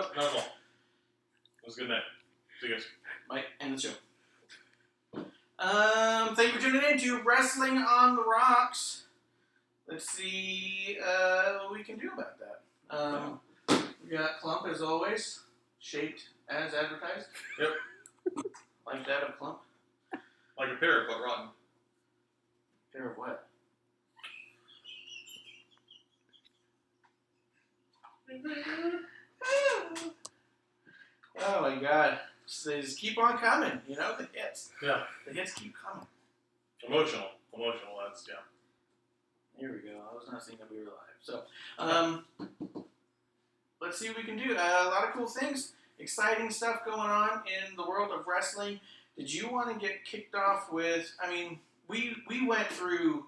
Nope, not at all. It was a good night. See you guys. Might end the show. Thank you for tuning in to Wrestling on the Rocks. Let's see what we can do about that. We got Clump, as always, shaped as advertised. Yep. Like that of Clump. Like a parrot, but rotten. Pair of what? Oh my god. So they just keep on coming, you know, the hits. Yeah. The hits keep coming. Emotional, that's, yeah. Here we go. I was not saying that we were live. So, let's see what we can do. A lot of cool things. Exciting stuff going on in the world of wrestling. Did you want to get kicked off with, I mean, we went through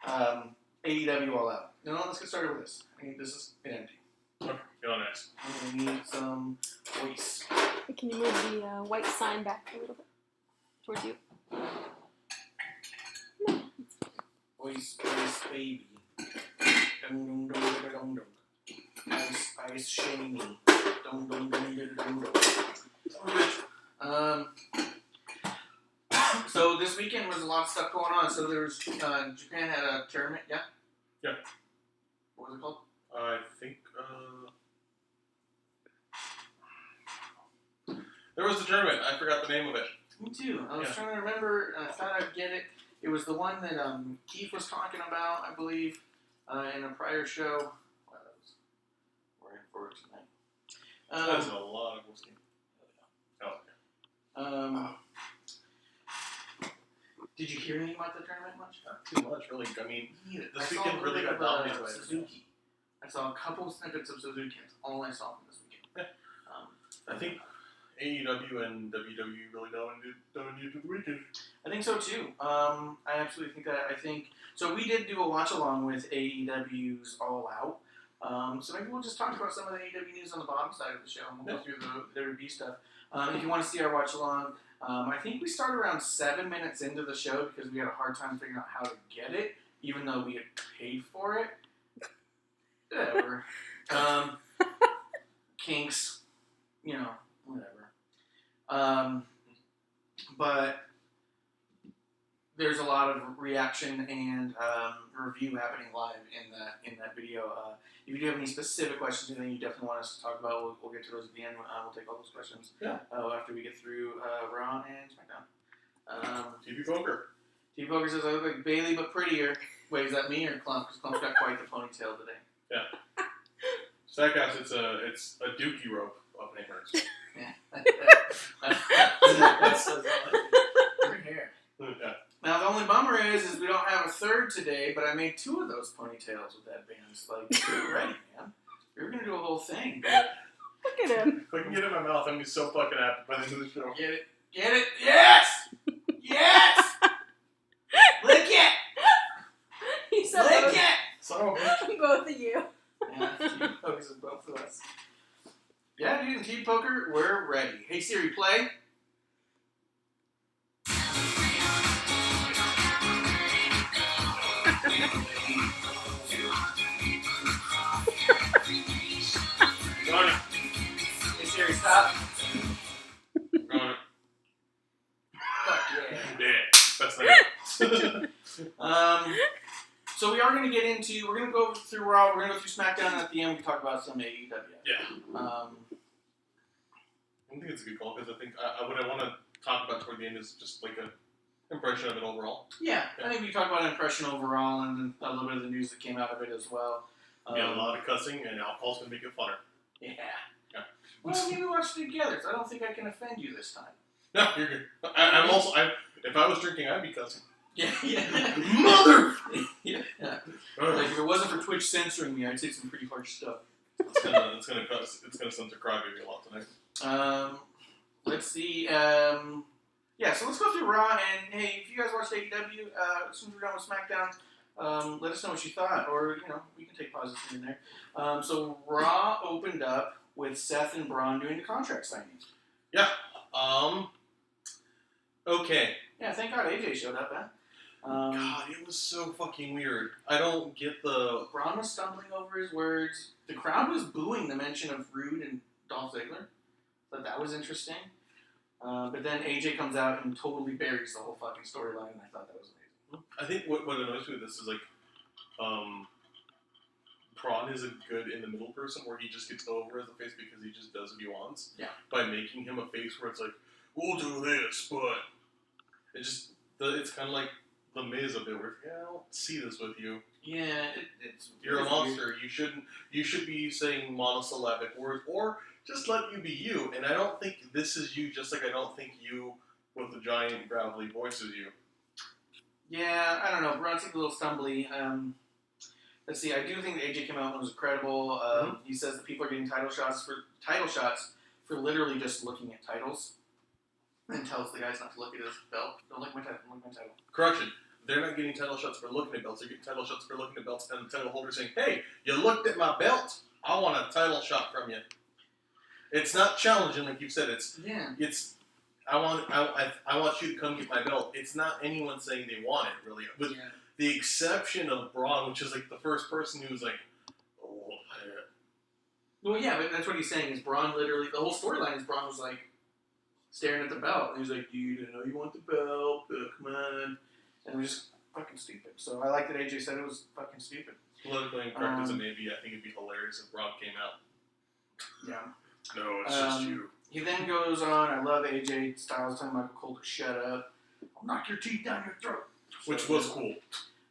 AEW All Out. You know, let's get started with this. I mean, this is empty. Okay, go next. I'm going to need some voice. Can you move the white sign back a little bit towards you? Voice, baby. Dum dum dum dum dum dum. Ice shiny. Dum dum dum dum dum dum. So this weekend was a lot of stuff going on. So there was Japan had a tournament. Yeah. Yeah. What was it called? I think there was a tournament. I forgot the name of it. Me too. I was trying to remember. I thought I'd get it. It was the one that Keith was talking about, I believe, in a prior show. Wow, we're in for it tonight. That's a lot of whiskey. Oh, Did you hear anything about the tournament much? not too much, really. I mean, I this saw weekend a really little got bit of, dominated by Suzuki. I saw a couple snippets of Suzuki. That's all I saw from this weekend. I think AEW and WWE really dominated the weekend. I think so too. I absolutely think that. I think so. We did do a watch along with AEW's All Out. So maybe we'll just talk about some of the AEW news on the bottom side of the show, and we'll go through the WWE stuff. If you want to see our watch along, I think we started around 7 minutes into the show because we had a hard time figuring out how to get it, even though we had paid for it. Whatever. Kinks, you know, whatever. But there's a lot of reaction and review happening live in that video. If you do have any specific questions, anything you definitely want us to talk about, we'll get to those at the end. We'll take all those questions after we get through Raw and SmackDown. TV Poker. TV Poker says I look like Bailey but prettier. Wait, is that me or Clump? Because Clump's got quite the ponytail today. Yeah. Stackhouse, it's a dookie rope of namers. Yeah. That's so your hair. Yeah. Now, the only bummer is we don't have a third today, but I made 2 of those ponytails with that band. It's like, you're ready, man. We were going to do a whole thing. But Look at him. If I can get it in my mouth, I'm going to be so fucking happy by the end of the show. Get it? Get it? Yes! Yes! Lick it! He said Lick both, it! Son of a bitch. both of you. Yeah, TV Poker is both of us. Yeah, dude, in TV Poker, we're ready. Hey, Siri, play. Got it. Hey, Siri, stop. Got it. Fuck yeah. Yeah. That's not it. So we are going to get into, we're going to go through Raw, we're going to go through SmackDown, and at the end we can talk about some AEW. Yeah. I think it's a good call because I think what I want to talk about toward the end is just like an impression of it overall. Yeah, I think we can talk about an impression overall and a little bit of the news that came out of it as well. Yeah, a lot of cussing and alcohol's going to make it funner. Yeah. Yeah. Well, maybe we watch it together, so I don't think I can offend you this time. No, you're good. I'm also, if I was drinking, I'd be cussing. Yeah, yeah. Mother! Yeah. Like, if it wasn't for Twitch censoring me, I'd say some pretty harsh stuff. It's gonna censor Crybaby a lot tonight. Let's see. Yeah, so let's go through Raw, and hey, if you guys watched AEW, as soon as we're done with SmackDown, let us know what you thought, or, you know, we can take pauses here and there. So Raw opened up with Seth and Braun doing the contract signing. Yeah. Okay. Yeah, thank God AJ showed up, man. God, it was so fucking weird. I don't get the... Braun was stumbling over his words. The crowd was booing the mention of Rude and Dolph Ziggler. Thought that was interesting. But then AJ comes out and totally buries the whole fucking storyline, and I thought that was amazing. I think what annoys me with this is like, Braun is a good in the middle person where he just gets over as a face because he just does what he wants. Yeah. By making him a face where it's like, we'll do this, but it's kind of like the Miz a bit where I don't see this with you. Yeah, You're a monster. You should be saying monosyllabic words or just let you be you. And I don't think this is you. Just like I don't think you with the giant gravelly voice is you. Yeah, I don't know. Braun seemed a little stumbly. Let's see. I do think that AJ came out and was credible. He says that people are getting title shots for literally just looking at titles, and tells the guys not to look at his belt. Don't look at my title. Don't look at my title. Correction. They're not getting title shots for looking at belts. They're getting title shots for looking at belts, and the title holder saying, "Hey, you looked at my belt. I want a title shot from you." It's not challenging, like you said. It's I want you to come get my belt. It's not anyone saying they want it, really. With the exception of Braun, which is like the first person who's like, "Oh, well, yeah, but that's what he's saying. Is Braun literally the whole storyline is Braun was like staring at the belt, and he's like, "Dude, I know you want the belt, but come on." And it was just fucking stupid. So I like that AJ said it was fucking stupid. Politically incorrect as it may be, I think it'd be hilarious if Braun came out. Yeah. No, it's just you. He then goes on, I love AJ Styles telling Michael Cole to shut up. I'll knock your teeth down your throat. Which was cool.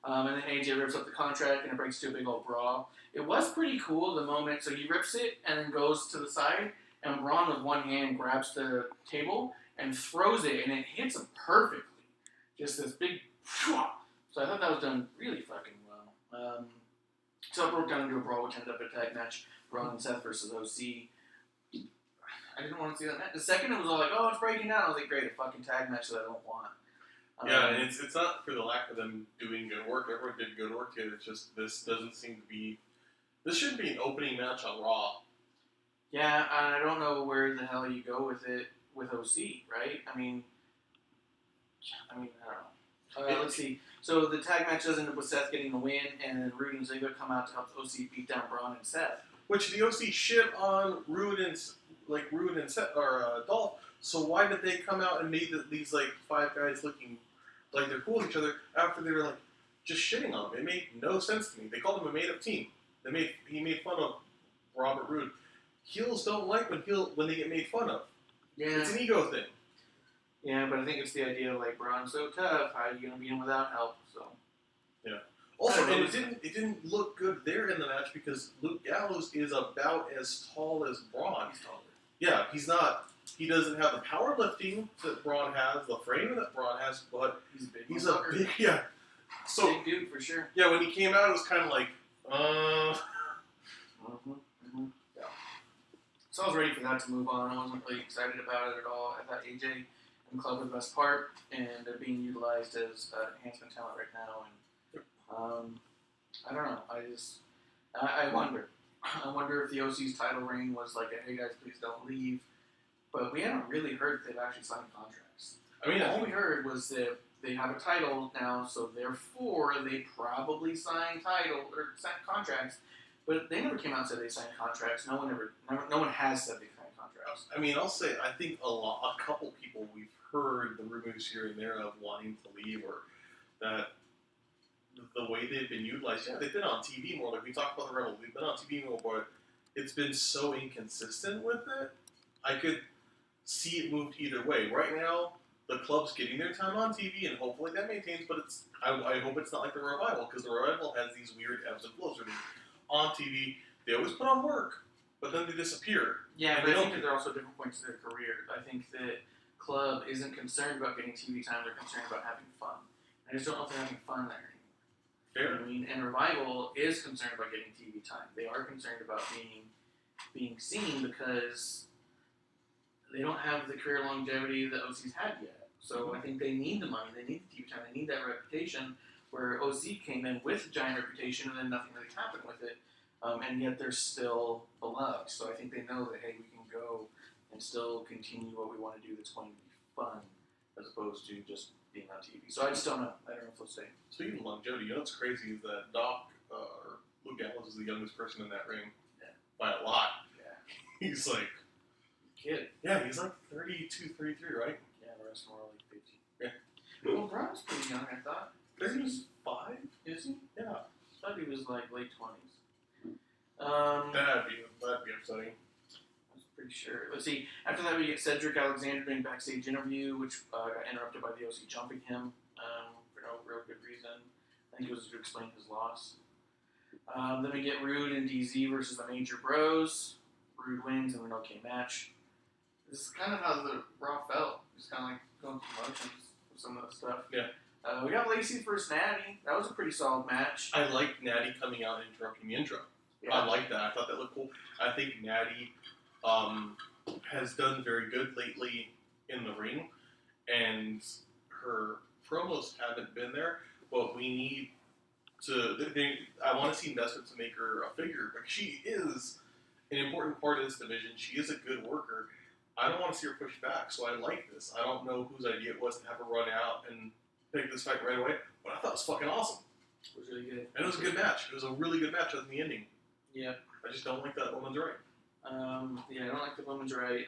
And then AJ rips up the contract and it breaks to a big old brawl. It was pretty cool the moment, so he rips it and then goes to the side, and Braun with one hand grabs the table and throws it, and it hits him perfectly. Just this big. So I thought that was done really fucking well. So it broke down into a brawl, which ended up a tag match. Braun and Seth versus OC. I didn't want to see that match. The second it was all like, oh, it's breaking down. I was like, great, a fucking tag match that I don't want. Yeah, and it's not for the lack of them doing good work. Everyone did good work here. It's just this doesn't seem to be. This should be an opening match on Raw. Yeah, and I don't know where the hell you go with it with OC, right? I mean, I don't know. Let's see. So the tag match does end up with Seth getting the win, and then Rude and Ziggler come out to help the OC beat down Braun and Seth. Which the OC shit on Rude and Seth or Dolph. So why did they come out and made these like five guys looking like they're cool with each other after they were like just shitting on them? It made no sense to me. They called them a made-up team. He made fun of Robert Roode. Heels don't like when they get made fun of. Yeah, it's an ego thing. Yeah, but I think it's the idea of like Braun's so tough. How are you gonna beat him without help? So yeah. Also, and it didn't look good there in the match because Luke Gallows is about as tall as Braun. He's taller. Yeah, he's not. He doesn't have the powerlifting that Braun has, the frame that Braun has, but he's a big, yeah. So big dude for sure. Yeah, when he came out, it was kind of like, Yeah. So I was ready for that to move on. I wasn't really excited about it at all. I thought AJ and Club were the best part, and they're being utilized as enhancement talent right now. And I don't know. I wonder. I wonder if the OC's title reign was like, hey guys, please don't leave. But we haven't really heard that they've actually signed contracts. I mean, all we heard was that they have a title now, so therefore they probably signed contracts. But they never came out and said they signed contracts. No one has said they signed contracts. I mean, I'll say I think a couple people we've heard the rumors here and there of wanting to leave, or that the way they've been utilized. Yeah, they've been on TV more. Like we talked about the Rebel, they've been on TV more, but it's been so inconsistent with it. I could see it moved either way. Right now, the club's getting their time on TV, and hopefully that maintains. But I hope it's not like the Revival, because the Revival has these weird ebbs and flows. Where on TV, they always put on work, but then they disappear. Yeah, but I think that they're also different points in their career. I think that Club isn't concerned about getting TV time; they're concerned about having fun. I just don't know if they're having fun there anymore. Fair. You know what I mean? And Revival is concerned about getting TV time. They are concerned about being seen because they don't have the career longevity that OC's had yet. So I think they need the money, they need the TV time, they need that reputation, where OC came in with a giant reputation and then nothing really happened with it, and yet they're still beloved. So I think they know that, hey, we can go and still continue what we want to do that's going to be fun, as opposed to just being on TV. So I just don't know. I don't know if they'll stay. Speaking of longevity, you know what's crazy is that Luke Gallows is the youngest person in that ring by a lot. Yeah. He's like kid. Yeah, he's like 32, 33, right? Yeah, the rest more like 50. Yeah. Well, Braun's pretty young, I thought. 35? Is he? Yeah. I thought he was like late 20s. That'd be upsetting. I was pretty sure. Let's see. After that, we get Cedric Alexander doing backstage interview, which got interrupted by the OC jumping him for no real good reason. I think it was to explain his loss. Then we get Rude and DZ versus the Major Bros. Rude wins in an okay match. This is kind of how the Raw felt. Just kind of like going through motions with some of the stuff. Yeah. We got Lacey versus Natty. That was a pretty solid match. I like Natty coming out and interrupting the intro. Yeah. I like that. I thought that looked cool. I think Natty has done very good lately in the ring, and her promos haven't been there, but we need to. I want to see investment to make her a figure. Like, she is an important part of this division. She is a good worker. I don't want to see her push back, so I like this. I don't know whose idea it was to have her run out and pick this fight right away, but I thought it was fucking awesome. It was really good. And it was a good match. It was a really good match other than the ending. Yeah. I just don't like that woman's right. Yeah, I don't like the woman's right.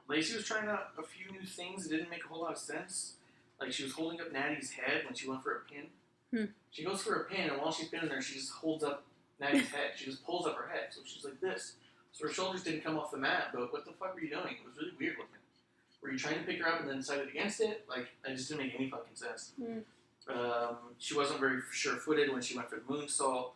Lacey was trying out a few new things that didn't make a whole lot of sense. Like, she was holding up Natty's head when she went for a pin. She goes for a pin, and while she's pinning there, she just holds up Natty's head. She just pulls up her head, so she's like this. So her shoulders didn't come off the mat, but what the fuck were you doing? It was really weird looking. Were you trying to pick her up and then decided against it? Like, it just didn't make any fucking sense. She wasn't very sure-footed when she went for the moonsault.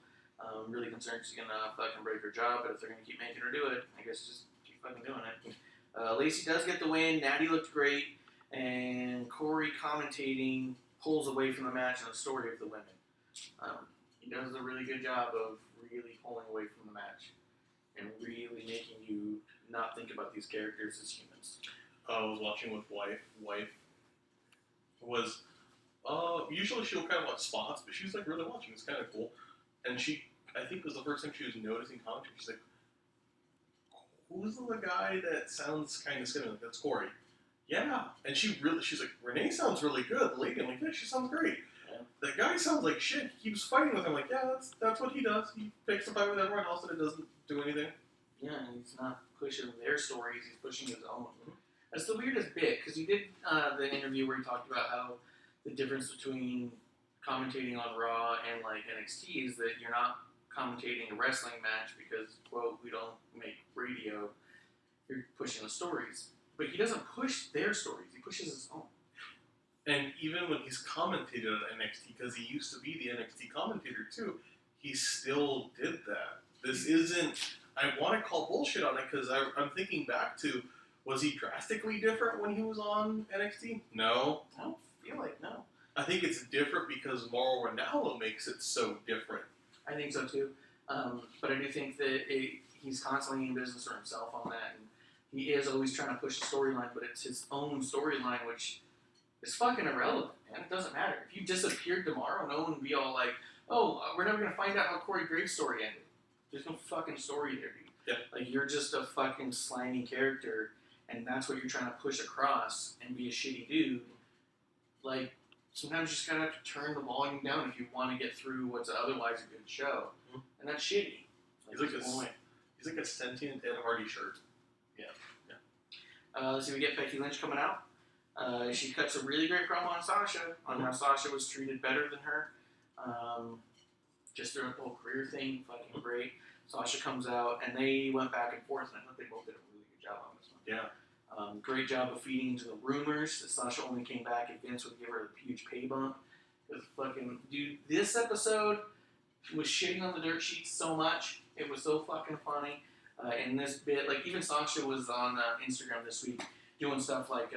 Really concerned she's gonna fucking break her jaw, but if they're gonna keep making her do it, I guess just keep fucking doing it. Lacey does get the win. Natty looked great, and Corey commentating pulls away from the match and the story of the women. He does a really good job of really pulling away from the match and really making you not think about these characters as humans. I was watching with wife. Wife was usually she'll kind of watch spots, but she was like really watching. It's kind of cool, and I think it was the first time she was noticing commentary. She's like, "Who's the guy that sounds kind of similar? That's Corey." Yeah, and she's like, "Renee sounds really good." The lady, I'm like, "Yeah, she sounds great." Yeah. That guy sounds like shit. He keeps fighting with him. Like, yeah, that's what he does. He picks a fight with everyone else, and it doesn't do anything. Yeah, and he's not pushing their stories. He's pushing his own. That's the weirdest bit, because he did the interview where he talked about how the difference between commentating on Raw and like NXT is that you're not commentating a wrestling match because, quote, we don't make radio. You're pushing the stories. But he doesn't push their stories. He pushes his own. And even when he's commentated on NXT, because he used to be the NXT commentator too, he still did that. This isn't... I want to call bullshit on it because I'm thinking back to, was he drastically different when he was on NXT? No. I don't feel like no. I think it's different because Mauro Ranallo makes it so different. I think so too. But I do think that he's constantly in business for himself on that. And he is always trying to push the storyline, but it's his own storyline, which is fucking irrelevant, man. It doesn't matter. If you disappeared tomorrow, no one would be all like, oh, we're never going to find out how Corey Graves' story ended. There's no fucking story there, dude. Yeah. Like, you're just a fucking slimy character, and that's what you're trying to push across and be a shitty dude. Like, sometimes you just gotta have to turn the volume down if you want to get through what's otherwise a good show. Mm-hmm. And that's shitty. He's like a sentient Ed Hardy shirt. Yeah. So we get Becky Lynch coming out. She cuts a really great promo on Sasha, on how Sasha was treated better than her. Just their whole career thing, fucking great. Sasha comes out, and they went back and forth, and I thought they both did a really good job on this one. Yeah. Great job of feeding into the rumors that Sasha only came back if Vince would give her a huge pay bump. Because fucking, dude, this episode was shitting on the dirt sheets so much. It was so fucking funny. In this bit, like, even Sasha was on Instagram this week doing stuff like,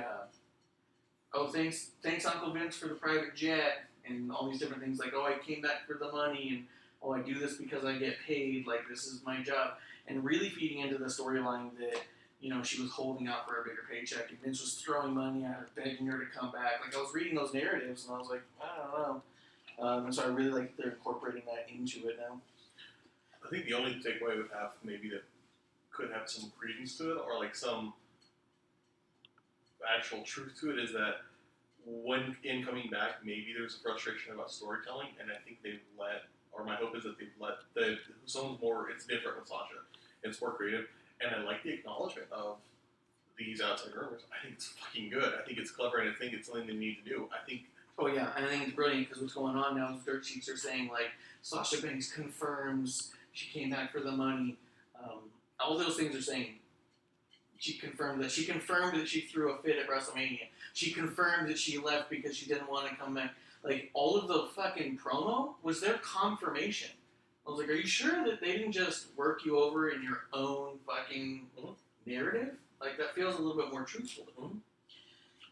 oh, thanks Uncle Vince for the private jet, and all these different things like, oh, I came back for the money, and oh, I do this because I get paid, like, this is my job. And really feeding into the storyline that, you know, she was holding out for a bigger paycheck, and Vince was throwing money at her, begging her to come back. Like, I was reading those narratives, and I was like, I don't know. And so I really like that they're incorporating that into it now. I think the only takeaway I would have, maybe that could have some credence to it, or like some actual truth to it, is that when in coming back, maybe there's a frustration about storytelling, and I think they've let, or my hope is that they've let someone's more. It's different with Sasha. It's more creative, and I like the acknowledgement of these outside rumors. I think it's fucking good. I think it's clever, and I think it's something they need to do. I think. Oh yeah, and I think it's brilliant because what's going on now is dirt sheets are saying like Sasha Banks confirms she came back for the money. All those things are saying she confirmed that she threw a fit at WrestleMania. She confirmed that she left because she didn't want to come back. Like all of the fucking promo was their confirmation. I was like, are you sure that they didn't just work you over in your own fucking narrative? Like that feels a little bit more truthful to me.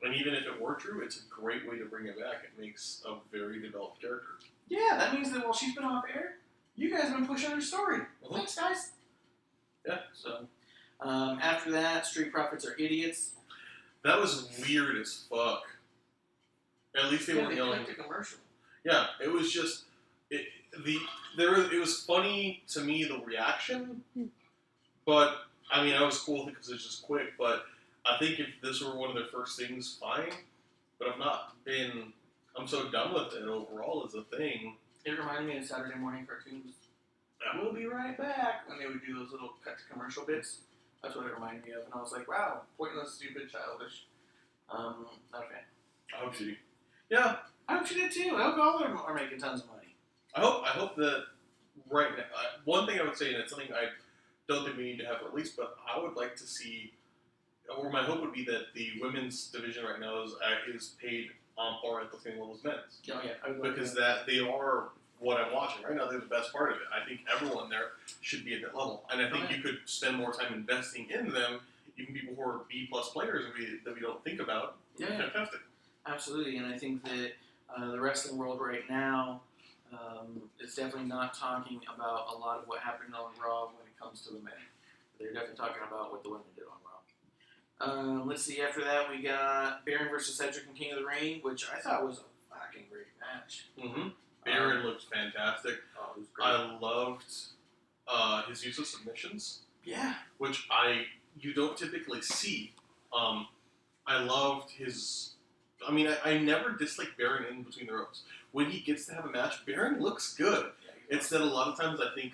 And even if it were true, it's a great way to bring it back. It makes a very developed character. Yeah, that means that while she's been off air, you guys have been pushing her story. Thanks, guys. Yeah. So, after that, Street Profits are idiots. That was weird as fuck. At least they weren't yelling. They commercial. Yeah, it was just it was funny to me, the reaction, but I mean I was cool with it because it's just quick. But I think if this were one of their first things, fine. But I'm so done with it overall as a thing. It reminded me of Saturday morning cartoons. We'll be right back when they would do those little cut to commercial bits. That's what it reminded me of, and I was like, wow, pointless, stupid, childish. Not a fan. I hope she. Yeah, I hope she did too. I hope all of them are making tons of money. I hope that right now. One thing I would say, and it's something I don't think we need to have released, but I would like to see, or my hope would be that the women's division right now is paid on par at the same level as men's. Oh yeah, Because that they are what I'm watching right now. They're the best part of it. I think everyone there should be at that level, and I think you could spend more time investing in them. Even people who are B+ players that we don't think about. Yeah, fantastic. Absolutely, and I think that the wrestling world right now is definitely not talking about a lot of what happened on Raw when it comes to the men. They're definitely talking about what the women did on Raw. Let's see, after that we got Baron versus Cedric and King of the Ring, which I thought was a fucking great match. Mm-hmm. Baron looked fantastic. Oh, it was great. I loved his use of submissions. Yeah. Which you don't typically see. I loved his... I mean, I never disliked Baron in between the ropes. When he gets to have a match, Baron looks good. Yeah, It's that a lot of times I think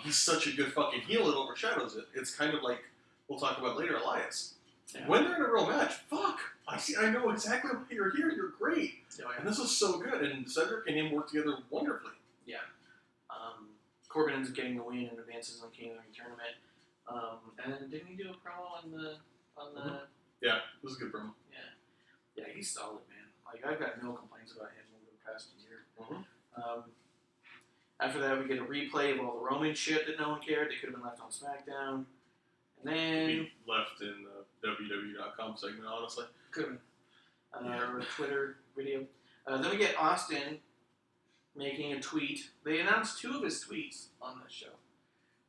he's such a good fucking heel, it overshadows it. It's kind of like, we'll talk about later, Elias. Yeah. When they're in a real match, fuck! I know exactly why you're here, you're great. Yeah. And this was so good, and Cedric and him work together wonderfully. Yeah. Corbin ends up getting the win and advances in the King of the Ring tournament. And then didn't he do a promo on the... Yeah, it was a good promo. Yeah, he's solid, man. Like, I've got no complaints about him over the past year. Mm-hmm. After that, we get a replay of all the Roman shit that no one cared. They could have been left on SmackDown. And then... He left in the WWE.com segment, honestly. Could have been. Or a Twitter video. Then we get Austin making a tweet. They announced 2 of his tweets on this show.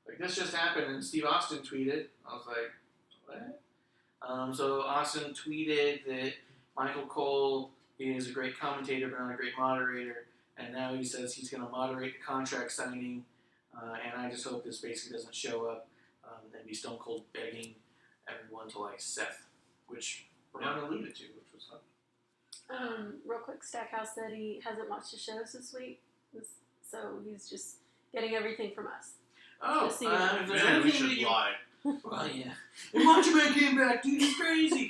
Like, this just happened, and Steve Austin tweeted. I was like, what? So Austin tweeted that Michael Cole is a great commentator but not a great moderator, and now he says he's going to moderate the contract signing, and I just hope this basically doesn't show up and be Stone Cold begging everyone to like Seth, which Ron alluded to, which was fun. Real quick, Stackhouse said he hasn't watched the shows this week, so he's just getting everything from us. Oh, Just so you if there's Man, we anything that should you... lie. Well, yeah. And Macho Man came back, dude, he's crazy.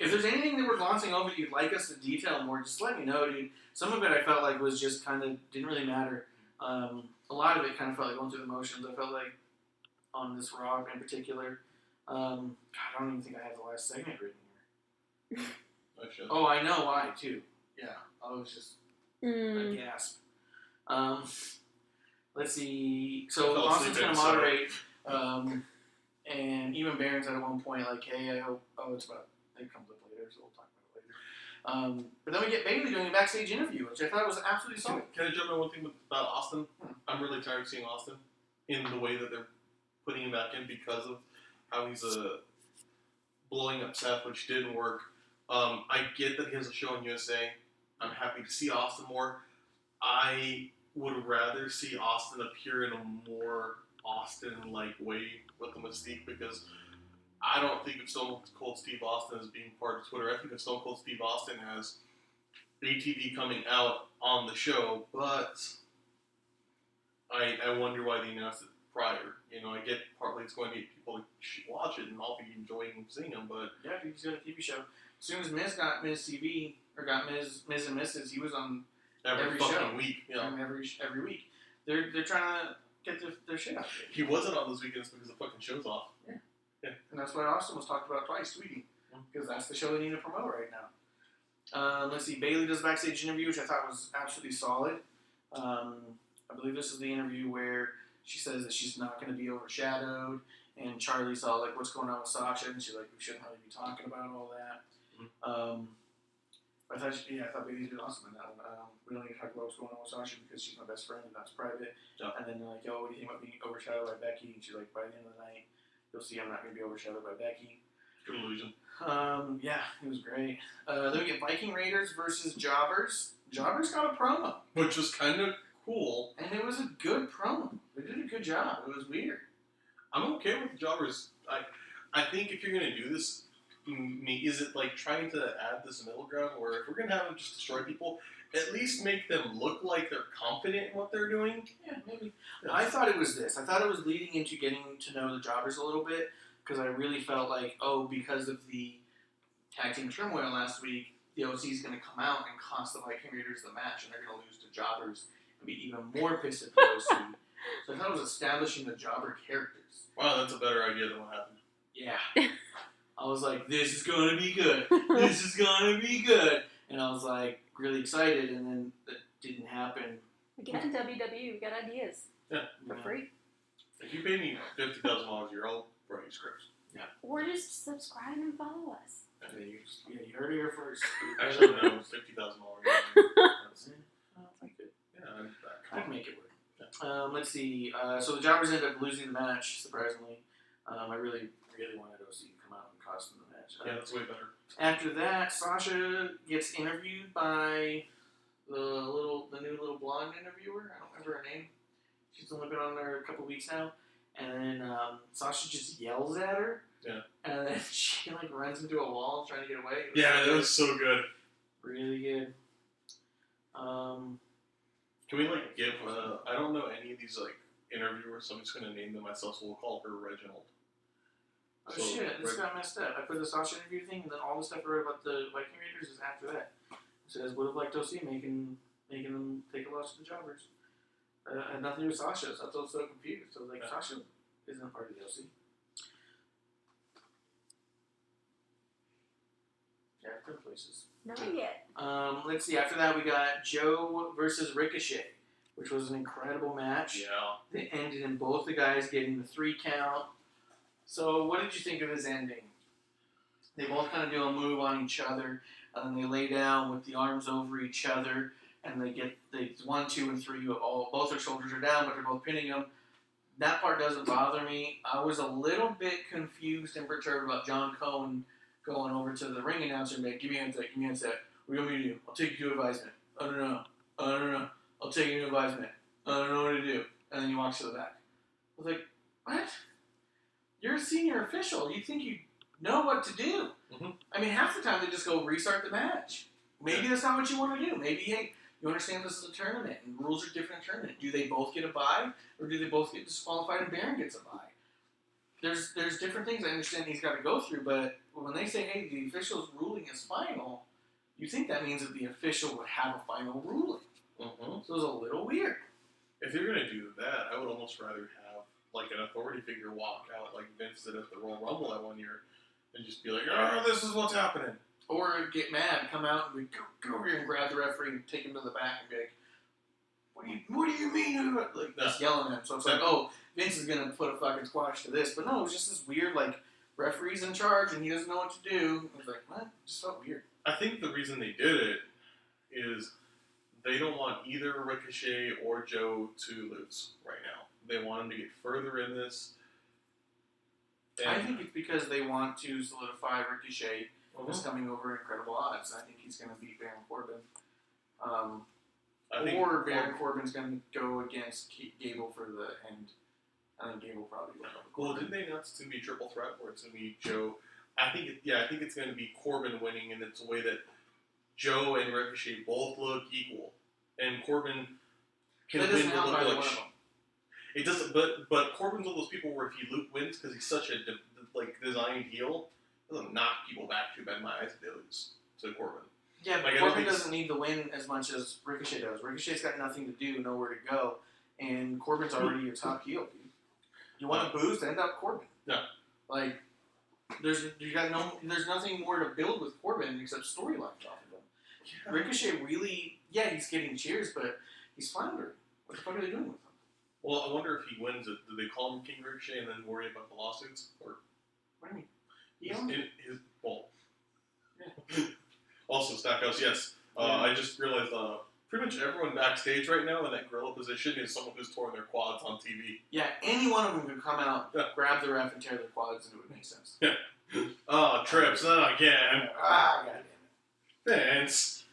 If there's anything that we're glossing over that you'd like us to detail more, just let me know, dude. Some of it I felt like was just kind of, didn't really matter. A lot of it kind of felt like going through the motions. I felt like on this Raw in particular, God, I don't even think I have the last segment written here. I should. Oh, I know why, too. Yeah, I was just a gasp. Let's see. So Austin's going to moderate, and even Baron's at one point like, hey, I hope... Oh, it's about... It comes up later, so we'll talk about it later. But then we get Bayley doing a backstage interview, which I thought was absolutely solid. Can I jump in one thing about Austin? I'm really tired of seeing Austin in the way that they're putting him back in because of how he's blowing up Seth, which didn't work. I get that he has a show on USA. I'm happy to see Austin more. I would rather see Austin appear in a more Austin-like way with the Mystique, because I don't think of Stone Cold Steve Austin as being part of Twitter. I think of Stone Cold Steve Austin as ATV coming out on the show, but I wonder why they announced it prior. You know, I get partly it's going to get people to watch it, and I'll be enjoying seeing them. But Yeah, he's got a TV show. As soon as Miz got Miz TV or got Miz and Mrs., he was on every show. fucking week, you know, every week. They're trying to get their shit out there. he wasn't on those weekends because the fucking show's off. And that's why Austin was talked about twice, tweeting. Because that's the show they need to promote right now. Let's see. Bailey does a backstage interview, which I thought was absolutely solid. I believe this is the interview where she says that she's not going to be overshadowed. And Charlie's all like, what's going on with Sasha? And she's like, we shouldn't really be talking about all that. I thought Bailey did awesome in that one. We don't need to talk about what's going on with Sasha because she's my best friend and that's private. Yeah. And then they're like, what do you think about being overshadowed by Becky? And she's like, by the end of the night, you'll see I'm not going to be overshadowed by Becky. Good illusion. Yeah, it was great. Then we get Viking Raiders versus Jobbers. Jobbers got a promo. Which was kind of cool. And it was a good promo. They did a good job. It was weird. I'm okay with the Jobbers. I think if you're going to do this, is it like trying to add this middle ground where if we're going to have them just destroy people, at least make them look like they're confident in what they're doing? Yeah, maybe. Yeah. I thought it was this. I thought it was leading into getting to know the Jobbers a little bit because I really felt like, because of the tag team turmoil last week, the OC is going to come out and cost the Viking Raiders the match and they're going to lose to Jobbers and be even more pissed at the OC. So I thought it was establishing the Jobber characters. Wow, that's a better idea than what happened. Yeah. I was like, this is going to be good. This is going to be good. And I was like, really excited, and then it didn't happen. Again, WWE, we got ideas. Yeah. For free. If you pay me $50,000 a year, I'll write you scripts. Yeah. Or just subscribe and follow us. You heard it here first. Actually, no, $50,000 a year. Yeah, I can make it work. Yeah. Let's see. So the Jobbers ended up losing the match, surprisingly. I really wanted OC to come out and cost them the match. Yeah, that's way better. After that, Sasha gets interviewed by the new little blonde interviewer. I don't remember her name. She's only been on there a couple weeks now. And then Sasha just yells at her. Yeah. And then she runs into a wall trying to get away. Yeah, that was so good. Really good. Can we give? I don't know any of these interviewers, so I'm just gonna name them myself. So we'll call her Reginald. Oh shit! This got messed up. I put the Sasha interview thing, and then all the stuff I wrote about the Viking Raiders is after that. It says would have liked OC making them take a loss to the Jobbers. And nothing to do with Sasha, so I was so confused. So I was like, Sasha isn't a part of the OC. Yeah, different places. Not yet. Let's see. After that, we got Joe versus Ricochet, which was an incredible match. Yeah. They ended in both the guys getting the 3 count. So, what did you think of his ending? They both kind of do a move on each other, and then they lay down with the arms over each other, and they 1, 2, and 3. Both their shoulders are down, but they're both pinning them. That part doesn't bother me. I was a little bit confused and perturbed about John Cohen going over to the ring announcer and be like, give me a sec. What do you want me to do? I'll take you to advisement. I don't know. I'll take you to advisement. I don't know what to do. And then he walks to the back. I was like, what? You're a senior official. You think you know what to do. Mm-hmm. I mean, half the time they just go restart the match. Maybe that's not what you want to do. Maybe, hey, you understand this is a tournament and rules are different in a tournament. Do they both get a bye, or do they both get disqualified and Baron gets a bye? There's different things I understand he's got to go through, but when they say, hey, the official's ruling is final, you think that means that the official would have a final ruling. Mm-hmm. So it was a little weird. If you're going to do that, I would almost rather have an authority figure walk out like Vince did at the Royal Rumble that one year and just be like, this is what's happening. Or get mad, come out and go over here and grab the referee and take him to the back and be like, what do you mean? Just yelling at him. So it's like, Vince is going to put a fucking squash to this. But no, it was just this weird, referee's in charge and he doesn't know what to do. I was like, what? It just felt weird. I think the reason they did it is they don't want either Ricochet or Joe to lose right now. They want him to get further in this. I think it's because they want to solidify Ricochet as coming over incredible odds. I think he's going to beat Baron Corbin. Or Baron Corbin's going to go against Gable for the end. I think Gable probably will. Well, didn't they announce it's going to be a triple threat or it's going to be Joe? I think it's going to be Corbin winning, and it's a way that Joe and Ricochet both look equal, and Corbin can that win doesn't help the either look one of like. them. It doesn't, but Corbin's one of those people where if Luke wins because he's such a designed heel, it doesn't knock people back too bad in my eyes if they lose to Corbin. Yeah, but Like, Corbin doesn't need the win as much as Ricochet does. Ricochet's got nothing to do, nowhere to go, and Corbin's already your top heel, dude. You want to boost, end up Corbin. Yeah. Like, there's nothing more to build with Corbin except storylines off of him. Yeah. Ricochet really, he's getting cheers, but he's floundering. What the fuck are they doing with him? Well, I wonder if he wins it. Do they call him King Ricochet and then worry about the lawsuits? Or what do you mean? Yeah. Also, Stackhouse, yes. I just realized pretty much everyone backstage right now in that gorilla position is someone who's torn their quads on TV. Yeah, any one of them could come out, grab the ref, and tear their quads, and it would make sense. Yeah. Oh, trips, not again. God damn it. Vince.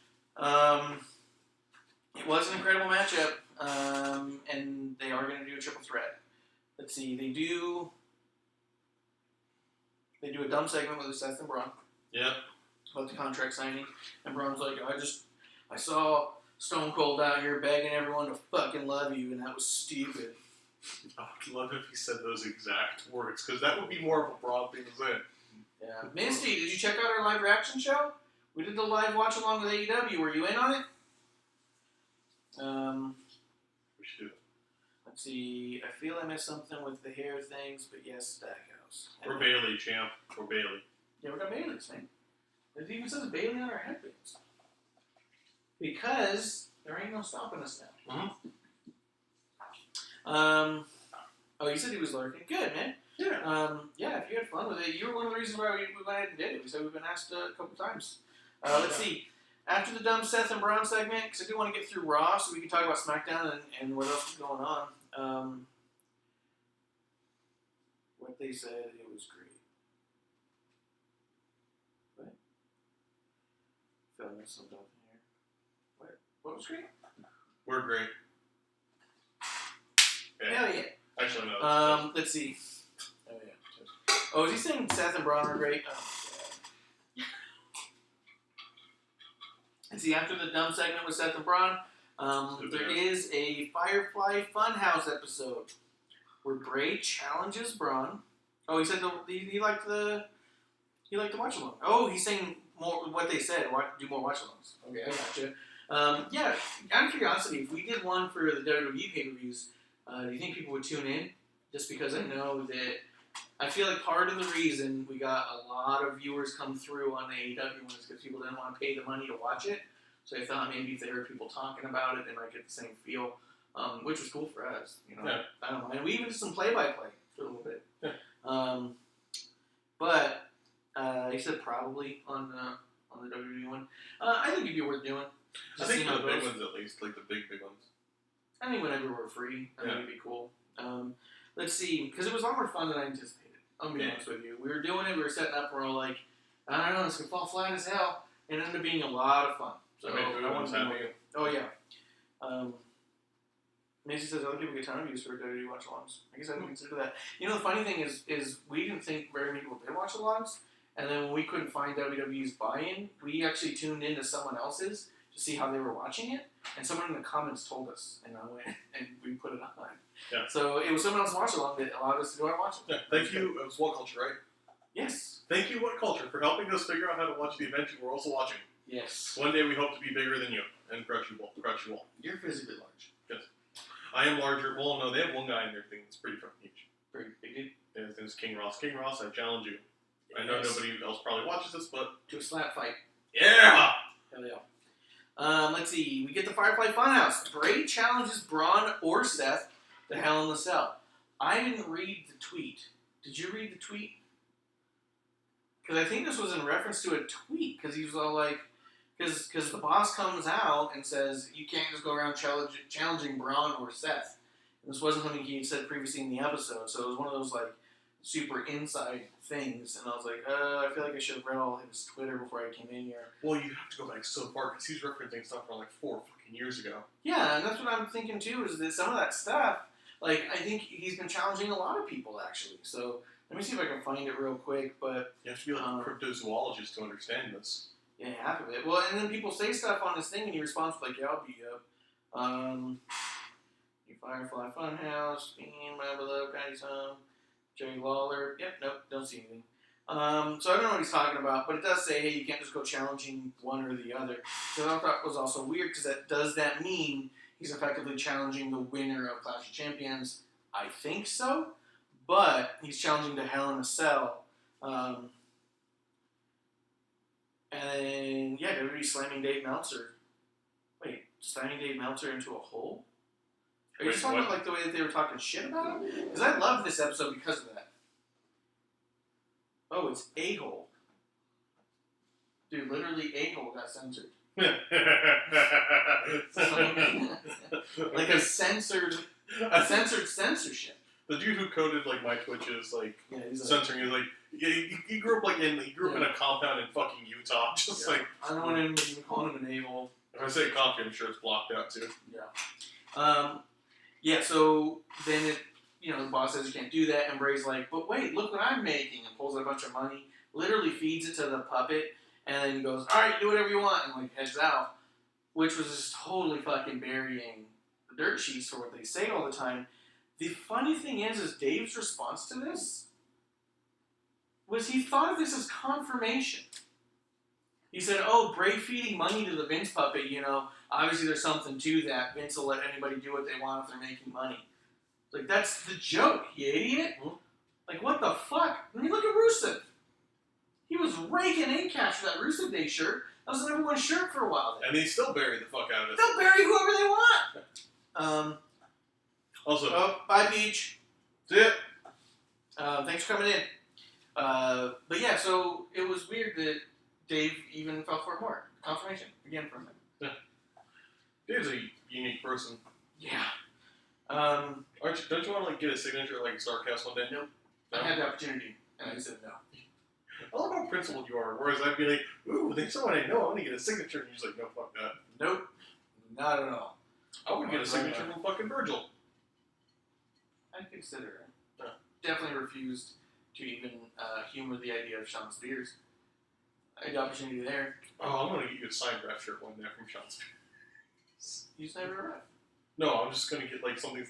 It was an incredible matchup, and they are going to do a triple threat. Let's see, they do a dumb segment with Seth and Braun. Yeah. About the contract signing, and Braun's like, I saw Stone Cold out here begging everyone to fucking love you, and that was stupid. I'd love if he said those exact words, because that would be more of a Braun thing to say. Yeah. Misty, did you check out our live reaction show? We did the live watch along with AEW. Were you in on it? We should do it. Let's see. I feel I missed something with the hair things, but yes, Stackhouse. Or Bailey, champ. Or Bailey. Yeah, we got Bailey's thing. It even says Bailey on our headbands. Because there ain't no stopping us now. Mm-hmm. Oh, you said he was lurking. Good, man. Yeah. Yeah, if you had fun with it, you were one of the reasons why we went ahead and did it. We said we've been asked a couple times. Let's see. After the dumb Seth and Braun segment, because I do want to get through Raw so we can talk about SmackDown and what else is going on. What they said, it was great. What? I feel I missed something here. What was great? We're great. Hell yeah. Actually, no. Let's see. Oh, yeah. Oh, is he saying Seth and Braun are great? Oh, yeah. Let's see, after the dumb segment with Seth and Braun, there is a Firefly Funhouse episode where Bray challenges Braun. Oh, he said he liked the watch along. Oh, he's saying more what they said. Do more watch alongs. Okay, I gotcha. Yeah, out of curiosity, if we did one for the WWE pay-per-views, do you think people would tune in? Just because I know that I feel like part of the reason we got a lot of viewers come through on AEW was because people didn't want to pay the money to watch it. So I thought maybe if they heard people talking about it, they might get the same feel, which was cool for us. You know, yeah. I don't mind. We even did some play-by-play for a little bit. Yeah. But he said probably on the WWE one. I think it'd be worth doing. I think for the big ones at least, like the big ones. I think whenever we're free, I think it'd be cool. Let's see, because it was a lot more fun than I anticipated. I'm going to be honest with you. We were doing it, we were setting up, we're all like, I don't know, this could fall flat as hell. And it ended up being a lot of fun. So I want to happy. Oh, yeah. Macy says other people get ton of views for WWE watch-alongs. I guess I didn't consider that. You know, the funny thing is we didn't think very many people did watch-alongs, and then when we couldn't find WWE's buy-in, we actually tuned into someone else's to see how they were watching it, and someone in the comments told us, and I went and we put it on. Yeah. So it was someone else's watch-along that allowed us to go and watch it. Yeah. Thank you. It was What Culture, right? Yes. Thank you, What Culture, for helping us figure out how to watch the event you were also watching. Yes. One day we hope to be bigger than you and crush you all. You're physically large. Yes. I am larger. Well, no, they have one guy in their thing that's pretty fucking huge. Pretty big dude. Yeah, his name's King Ross. King Ross, I challenge you. I know nobody else probably watches this, but... To a slap fight. Yeah! Hell yeah. Let's see. We get the Firefly Funhouse. Bray challenges Braun or Seth to Hell in the Cell. I didn't read the tweet. Did you read the tweet? Because I think this was in reference to a tweet. Because he was all like... Because the boss comes out and says, you can't just go around challenging Braun or Seth. And this wasn't something he had said previously in the episode. So it was one of those, like, super inside things. And I was like, I feel like I should have read all his Twitter before I came in here. Well, you have to go back so far, because he's referencing stuff from, like, 4 fucking years ago. Yeah, and that's what I'm thinking, too, is that some of that stuff, like, I think he's been challenging a lot of people, actually. So let me see if I can find it real quick, but... You have to be like a cryptozoologist to understand this. Yeah, half of it. Well, and then people say stuff on this thing, and he responds like, yeah, I'll be up. You Firefly Funhouse, Fiend, My Beloved, Patty's Home, Jerry Lawler. Yep, nope, don't see anything. So I don't know what he's talking about, but it does say, hey, you can't just go challenging one or the other. So I thought was also weird, because does that mean he's effectively challenging the winner of Clash of Champions? I think so, but he's challenging to Hell in a Cell. And then, yeah, WWE slamming Dave Meltzer. Wait, slamming Dave Meltzer into a hole? Are you just talking about like the way that they were talking shit about him? Because I love this episode because of that. Oh, it's a-hole. Dude, literally a-hole got censored. Like a censored censorship. The dude who coded like my Twitches, like he's censoring, is like he grew up in a compound in fucking Utah, just like I don't want to even call him an a-hole. If I say coffee, I'm sure it's blocked out too. Yeah. So then the boss says you can't do that, and Bray's like, but wait, look what I'm making, and pulls out a bunch of money, literally feeds it to the puppet, and then he goes, all right, do whatever you want, and like heads out, which was just totally fucking burying the dirt sheets for what they say all the time. The funny thing is Dave's response to this was he thought of this as confirmation. He said, oh, Bray feeding money to the Vince puppet, obviously there's something to that. Vince will let anybody do what they want if they're making money. Like, that's the joke, you idiot. Like, what the fuck? I mean, look at Rusev. He was raking in cash for that Rusev Day shirt. That was the number one shirt for a while there. And they still bury the fuck out of it. They'll bury whoever they want. Also, bye, Peach. That's it. Thanks for coming in. But yeah, so it was weird that Dave even fell for it more. Confirmation, again, from him. Yeah. Dave's a unique person. Yeah. Don't you want to get a signature like Starcast one day? Nope. No? I had the opportunity, and I said no. I love how principled you are. Whereas I'd be like, ooh, there's someone I know. I want to get a signature. And you're just like, no, fuck that. Nope. Not at all. I would get a signature from fucking Virgil. I'd consider it. Yeah. Definitely refused to even humor the idea of Sean Spears. I had the opportunity there. Oh, I'm going to get you a signed ref shirt one day from Sean Spears. He's never a ref. No, I'm just going to get like something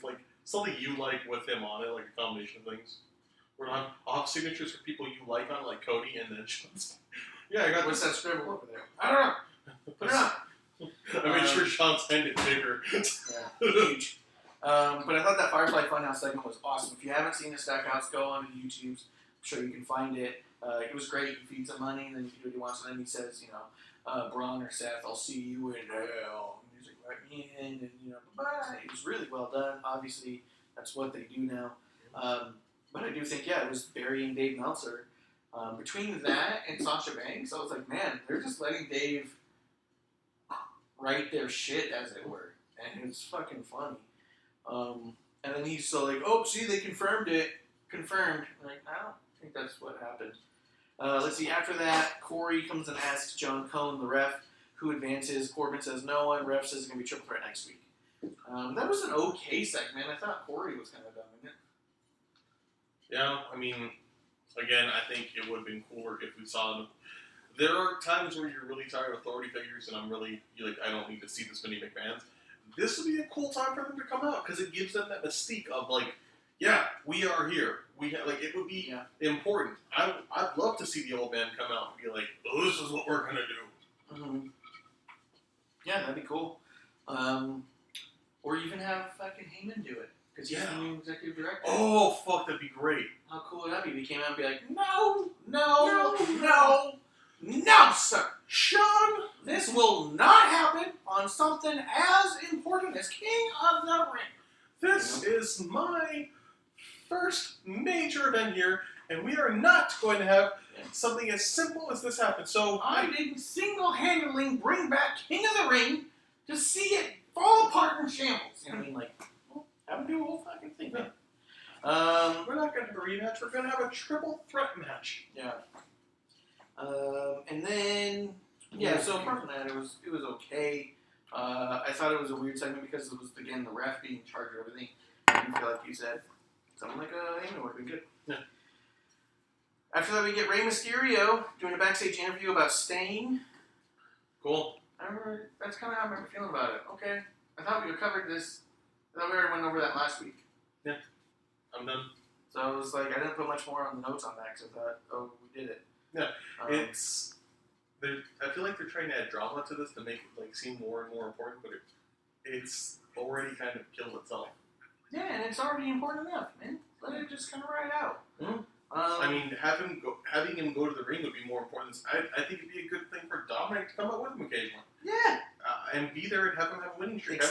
you like with him on it, like a combination of things. Where I'll have signatures for people you like on, like Cody, and then Sean Spears. Yeah, I got What's that scribble over there? I don't know. Put it on. I made sure Sean signed it bigger. Yeah, huge. But I thought that Firefly Funhouse segment was awesome. If you haven't seen the Stackhouse, go on to YouTube. I'm sure you can find it. It was great. He feeds some money, and then he do what he wants, and then he says, Braun or Seth, I'll see you in hell. And he's like, let me in, and bye-bye. It was really well done. Obviously, that's what they do now. But I do think, it was burying Dave Meltzer. Between that and Sasha Banks, I was like, man, they're just letting Dave write their shit, as it were. And it's fucking funny. And then he's so like, oh, see, they confirmed it. Confirmed. I'm like, I don't think that's what happened. Let's see, after that, Corey comes and asks John Cohn, the ref, who advances. Corbin says no one. Ref says it's going to be triple threat next week. That was an okay segment. I thought Corey was kind of dumb in it. Yeah, I mean, again, I think it would have been cooler if we saw them. There are times where you're really tired of authority figures, and you're like, I don't need to see this many McMahons. This would be a cool time for them to come out, because it gives them that mystique of, like, yeah, we are here. It would be important. I'd love to see the old man come out and be like, oh, this is what we're going to do. Mm-hmm. Yeah, that'd be cool. Or even have fucking Heyman do it. Because he's the new executive director. Oh, fuck, that'd be great. How cool would that be if he came out and be like, no, sir. Sean, this will not happen on something as important as King of the Ring. This is my first major event here, and we are not going to have something as simple as this happen. So I didn't single-handedly bring back King of the Ring to see it fall apart in shambles. I mean, have him do a whole fucking thing. Yeah. We're not going to have a rematch. We're going to have a triple threat match. Yeah. And then, so apart from that, it was okay. I thought it was a weird segment because it was, again, the ref being in charge of everything. I didn't feel like you said. Something like Heyman would have been good. Yeah. After that, we get Rey Mysterio doing a backstage interview about staying. Cool. That's kind of how I remember feeling about it. Okay. I thought we covered this I thought we already went over that last week. I'm done. So I was like, I didn't put much more on the notes on that because I thought, oh, we did it. Yeah, I feel like they're trying to add drama to this to make it like seem more and more important, but it's already kind of killed itself. Yeah, and it's already important enough, man. Let it just kind of ride out. Mm-hmm. I mean, having him go to the ring would be more important. I think it'd be a good thing for Dominic to come out with him occasionally. Yeah. And be there and have him have a winning streak.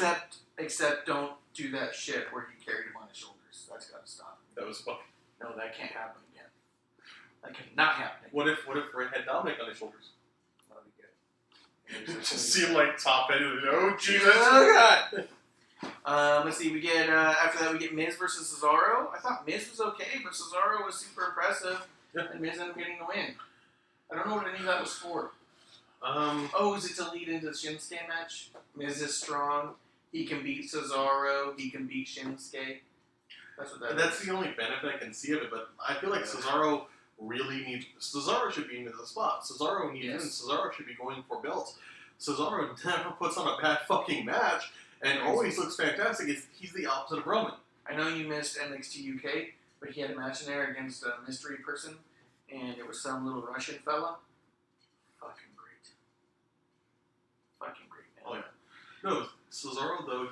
Except don't do that shit where he carried him on his shoulders. That's got to stop. That was fucking. No, that can't happen again. That cannot happen again. What if Red had Dominic on his shoulders? That'd be good. Just see him like top headed. Oh Jesus! Oh God. Let's see. We get after that we get Miz versus Cesaro. I thought Miz was okay, but Cesaro was super impressive, and Miz ended up getting the win. I don't know what any of that was for. Is it to lead into the Shinsuke match? Miz is strong. He can beat Cesaro. He can beat Shinsuke. That's what That's the only benefit I can see of it, but I feel like Cesaro should be in the spot. Cesaro needs in. Cesaro should be going for belts. Cesaro never puts on a bad fucking match and always looks fantastic. He's the opposite of Roman. I know you missed NXTUK, but he had a match in there against a mystery person, and it was some little Russian fella. Fucking great. Fucking great, man. Oh yeah. No, Cesaro though,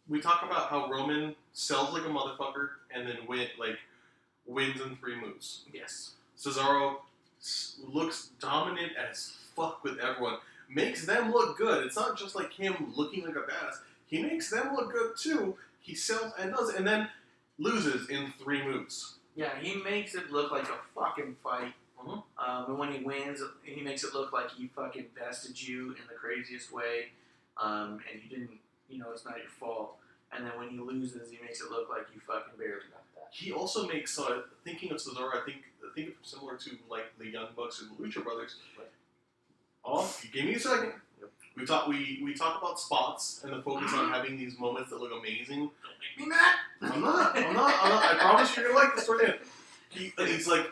we talk about how Roman sells like a motherfucker and then wins in 3 moves. Yes. Cesaro looks dominant as fuck with everyone. Makes them look good. It's not just like him looking like a badass. He makes them look good too. He sells and does it, and then loses in 3 moves. Yeah, he makes it look like a fucking fight. Mm-hmm. And when he wins, he makes it look like he fucking bested you in the craziest way. And you didn't, it's not your fault. And then when he loses, he makes it look like you fucking barely got that. He also makes, thinking of Cesaro, I think of him similar to like the Young Bucks or the Lucha Brothers. Give me a second. Yep. We talk about spots and the focus on having these moments that look amazing. Don't make me mad. I'm not. I promise you're gonna like this toward the end. He's like,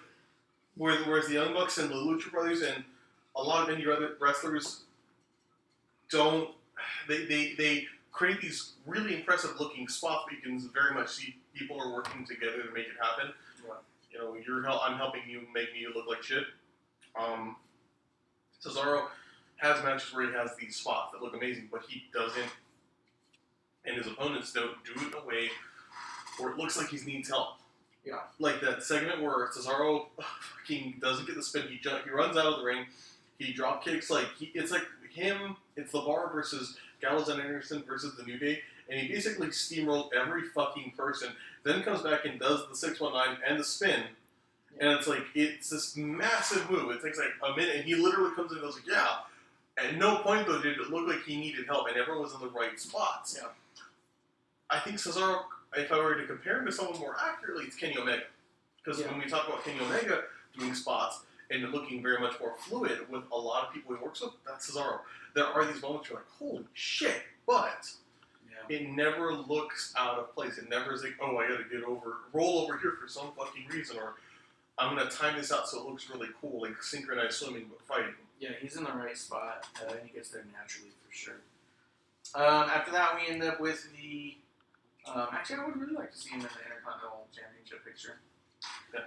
whereas the Young Bucks and the Lucha Brothers and a lot of indie other wrestlers don't. They create these really impressive looking spots, but you can very much see people are working together to make it happen. Yeah. I'm helping you make me look like shit. Cesaro has matches where he has these spots that look amazing, but he doesn't, and his opponents don't do it in a way where it looks like he needs help. Yeah. Like that segment where Cesaro fucking doesn't get the spin, he runs out of the ring, he drop kicks, it's like him, it's the Bar versus Gallows and Anderson versus the New Day, and he basically steamrolled every fucking person, then comes back and does the 619 and the spin. And it's this massive move. It takes like a minute, and he literally comes in and goes, yeah. At no point, though, did it look like he needed help, and everyone was in the right spots. Yeah. I think Cesaro, if I were to compare him to someone more accurately, it's Kenny Omega. Because when we talk about Kenny Omega doing spots and looking very much more fluid with a lot of people he works with, that's Cesaro. There are these moments where you're like, holy shit, but it never looks out of place. It never is like, oh, I gotta roll over here for some fucking reason, or I'm going to time this out so it looks really cool, like synchronized swimming but fighting. Yeah, he's in the right spot. He gets there naturally for sure. After that, we end up with the... actually, I would really like to see him in the Intercontinental Championship picture. Yeah.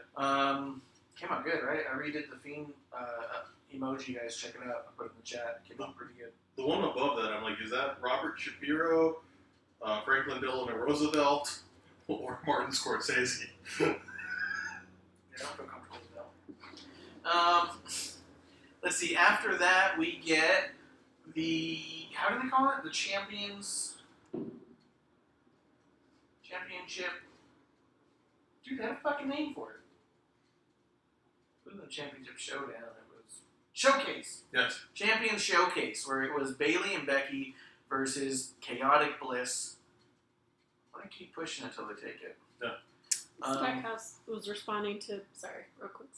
Came out good, right? I redid the Fiend emoji, guys. Check it out. I put it in the chat. Came out pretty good. The one above that, I'm like, is that Robert Shapiro, Franklin Delano Roosevelt, or Martin Scorsese? I don't feel comfortable with that. Let's see. After that, we get the how do they call it? The Championship. Dude, they have a fucking name for it. It wasn't the Championship Showdown. It was Showcase. Yes. Champions Showcase, where it was Bayley and Becky versus Chaotic Bliss. Why do I keep pushing it until they take it? Yeah. Stackhouse was responding to, real quick.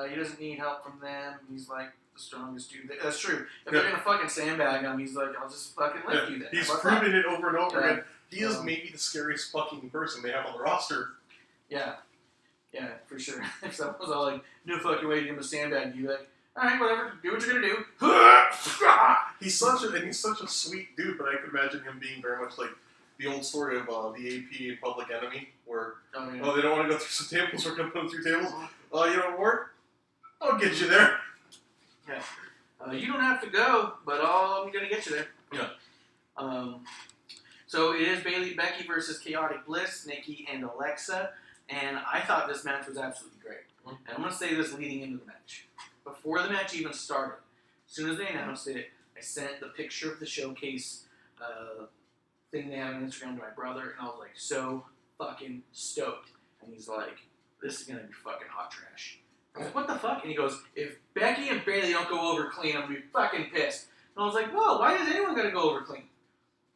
He doesn't need help from them. He's like the strongest dude. That's true. If they're gonna fucking sandbag him, he's like, I'll just fucking lift you then. He's proven it over and over again. He is maybe the scariest fucking person they have on the roster. Yeah, for sure. If someone was all like, no fucking way to give him a sandbag, you'd be like, alright, whatever, do what you're gonna do. he's such a sweet dude, but I could imagine him being very much like the old story of the AP and Public Enemy, where they don't want to go through some tables, we're going to put them through tables. You don't work? I'll get you there. Yeah. You don't have to go, but I'm going to get you there. Yeah. So it is Bayley Becky versus Chaotic Bliss, Nikki, and Alexa. And I thought this match was absolutely great. And I'm going to say this leading into the match. Before the match even started, as soon as they announced it, I sent the picture of the showcase thing they have on Instagram to my brother, and I was like so fucking stoked. And he's like, this is going to be fucking hot trash. I was like, what the fuck? And he goes, if Becky and Bayley don't go over clean, I'm going to be fucking pissed. And I was like, whoa, why is anyone going to go over clean?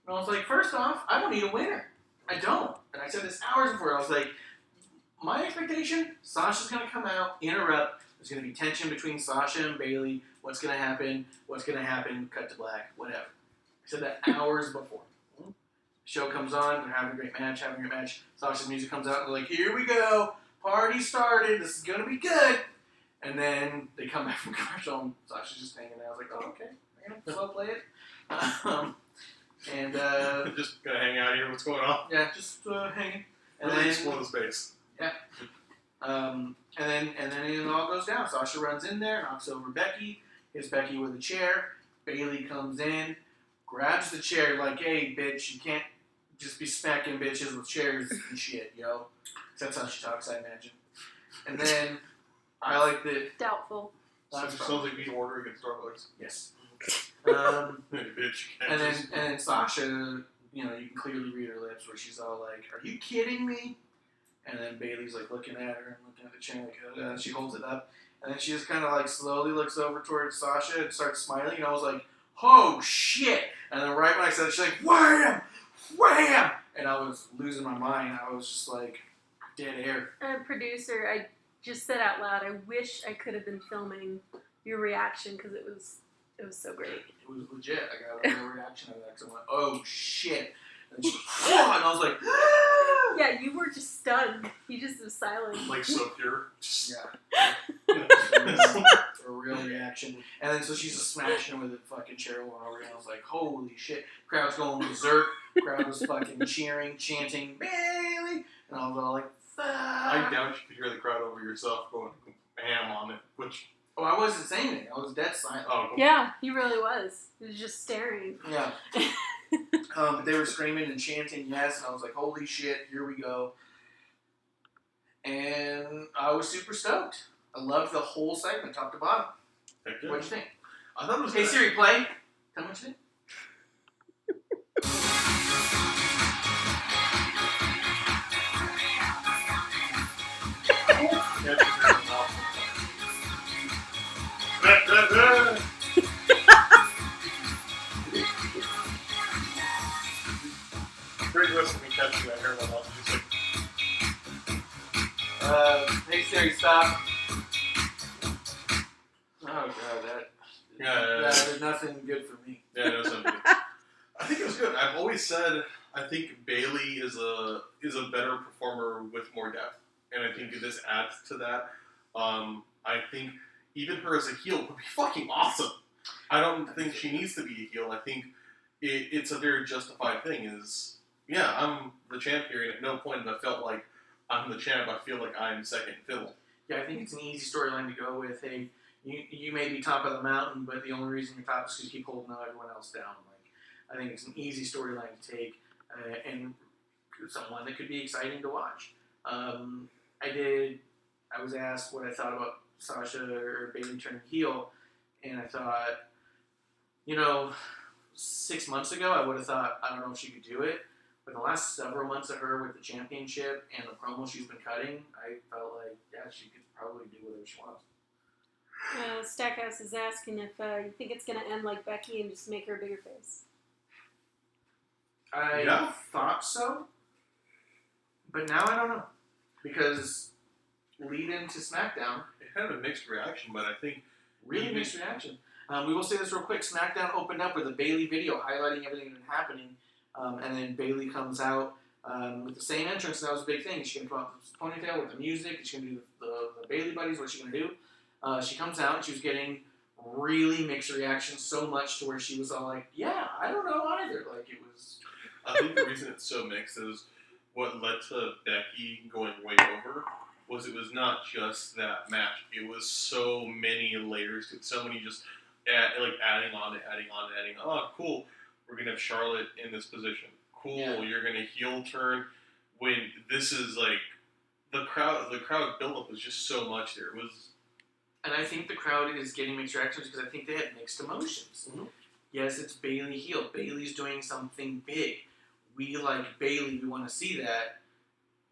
And I was like, first off, I don't need a winner. I don't. And I said this hours before. I was like, my expectation, Sasha's going to come out, interrupt. There's going to be tension between Sasha and Bayley. What's going to happen? What's going to happen? Cut to black. Whatever. I said that hours before. Show comes on. They're having a great match. Sasha's music comes out. And they're like, here we go. Party started. This is going to be good. And then they come back from commercial and Sasha's just hanging there. I was like, oh, okay. I'm going to slow play it. Just going to hang out here. What's going on? Yeah, just hanging. And really then explore the space. Yeah. And then it all goes down. Sasha runs in there, knocks over Becky, hits Becky with a chair. Bayley comes in, grabs the chair like, hey, bitch, you can't just be smacking bitches with chairs and shit, yo. That's how she talks, I imagine. And then I like the... Doubtful. Sounds like me ordering at Starbucks. Yes. Bitch, and then Sasha, you can clearly read her lips where she's all like, are you kidding me? And then Bayley's like looking at her and looking at the chair like, she holds it up. And then she just kind of like slowly looks over towards Sasha and starts smiling. And I was like, oh shit. And then right when I said it, she's like, wham! Wham! And I was losing my mind. I was just like, dead air. Producer, I just said out loud, I wish I could have been filming your reaction because it was so great. It was legit. I got a real reaction out of that because I went, oh shit. And she and I was like, yeah, you were just stunned. You just was silent. Like so pure. Yeah. A real reaction. And then so she's just smashing with a fucking chair going over, and I was like, holy shit. Crowd's going berserk. Crowd was fucking cheering, chanting, Bayley. And I was all like, fuck. I doubt you could hear the crowd over yourself going ham on it, which... Oh, I wasn't saying anything. I was dead silent. Oh, cool. Yeah, he really was. He was just staring. Yeah. But they were screaming and chanting yes, and I was like, holy shit, here we go. And I was super stoked. I loved the whole segment, top to bottom. Heck yeah. What'd you think? I thought it was Hey good. Siri, play. Tell me what you think. Great listen to me catching that hair one off. Hey Siri, stop. Oh god, that. Yeah. There's nothing good for me. Yeah, no, something. I think it was good. I've always said I think Bayley is a better performer with more depth, and I think this adds to that. I think even her as a heel would be fucking awesome. I don't think she needs to be a heel. I think it's a very justified thing. Yeah, I'm the champ here, and at no point have I felt like I'm the champ. I feel like I'm second fiddle. Yeah, I think it's an easy storyline to go with. Hey, you may be top of the mountain, but the only reason you're top is because you keep holding everyone else down. Like, I think it's an easy storyline to take, and someone that could be exciting to watch. I was asked what I thought about Sasha or Bayley turning heel, and I thought, 6 months ago I would have thought, I don't know if she could do it. But the last several months of her with the championship and the promo she's been cutting, I felt like, yeah, she could probably do whatever she wants. Stackhouse is asking if you think it's going to end like Becky and just make her a bigger face. I thought so, but now I don't know. Because lead into SmackDown... It had a mixed reaction, but I think... Really mixed reaction. We will say this real quick. SmackDown opened up with a Bayley video highlighting everything that's been happening. And then Bayley comes out with the same entrance, and that was a big thing. She's going to come out with ponytail with the music. She's going to do the Bayley buddies. What's she going to do? She comes out, and she was getting really mixed reactions, so much to where she was all like, yeah, I don't know either. Like, it was... I think the reason it's so mixed is what led to Becky going way over was it was not just that match. It was so many layers to it. So many just adding on. Oh, cool. We're going to have Charlotte in this position. Cool. Yeah. You're going to heel turn. When this is like the crowd buildup was just so much there. It was... And I think the crowd is getting mixed reactions because I think they had mixed emotions. Mm-hmm. Yes, it's Bayley heel. Bayley's doing something big. We like Bayley. We want to see that.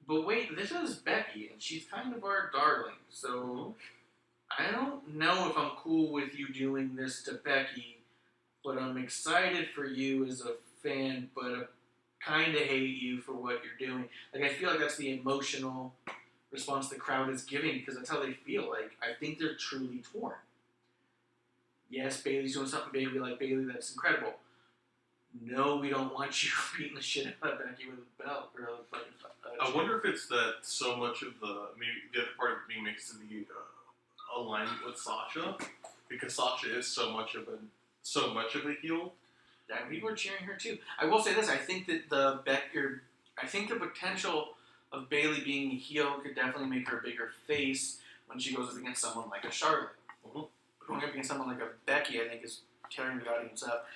But wait, this is Becky, and she's kind of our darling. So I don't know if I'm cool with you doing this to Becky, but I'm excited for you as a fan, but I kind of hate you for what you're doing. Like, I feel like that's the emotional response the crowd is giving because that's how they feel. Like, I think they're truly torn. Yes, Bayley's doing something big. We like Bayley. That's incredible. No, we don't want you beating the shit out of Becky with a belt or a fucking. I wonder if it's that so much of maybe the other part of being mixed is the alignment with Sasha, because Sasha is so much of a heel. Yeah, people are cheering her too. I will say this: I think that the potential of Bayley being a heel could definitely make her a bigger face when she goes up against someone like a Charlotte. Mm-hmm. Going up against someone like a Becky, I think, is tearing the audience up.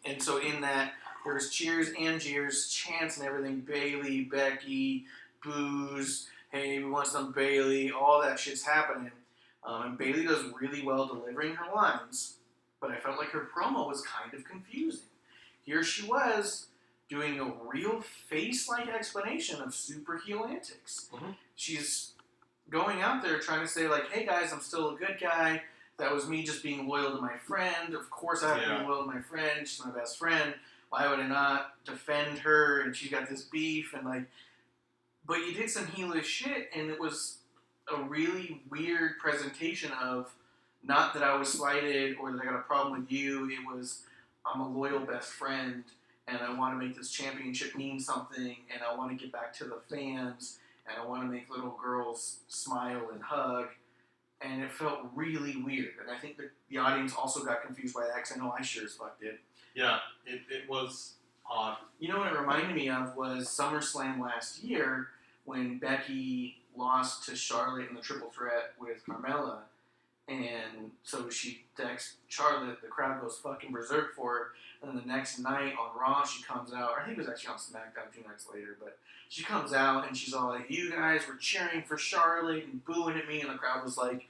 And so in that, there's cheers and jeers, chants and everything. Bayley, Becky, boos. Hey, we want some Bayley. All that shit's happening. And Bayley does really well delivering her lines, but I felt like her promo was kind of confusing. Here she was doing a real face-like explanation of super heel antics. Mm-hmm. She's going out there trying to say, like, hey guys, I'm still a good guy. That was me just being loyal to my friend. Of course I have to be loyal to my friend. She's my best friend. Why would I not defend her? And she's got this beef. And like, but you did some heelish shit, and it was a really weird presentation of not that I was slighted or that I got a problem with you. It was, I'm a loyal best friend, and I want to make this championship mean something, and I want to get back to the fans, and I want to make little girls smile and hug. And it felt really weird. And I think that the audience also got confused by that, because I know I sure as fuck did. Yeah, it was odd. You know what it reminded me of was SummerSlam last year when Becky lost to Charlotte in the triple threat with Carmella. And so she texts Charlotte, the crowd goes fucking berserk for her. And then the next night on Raw, she comes out, or I think it was actually on SmackDown 2 nights later, but she comes out and she's all like, you guys were cheering for Charlotte and booing at me, and the crowd was like,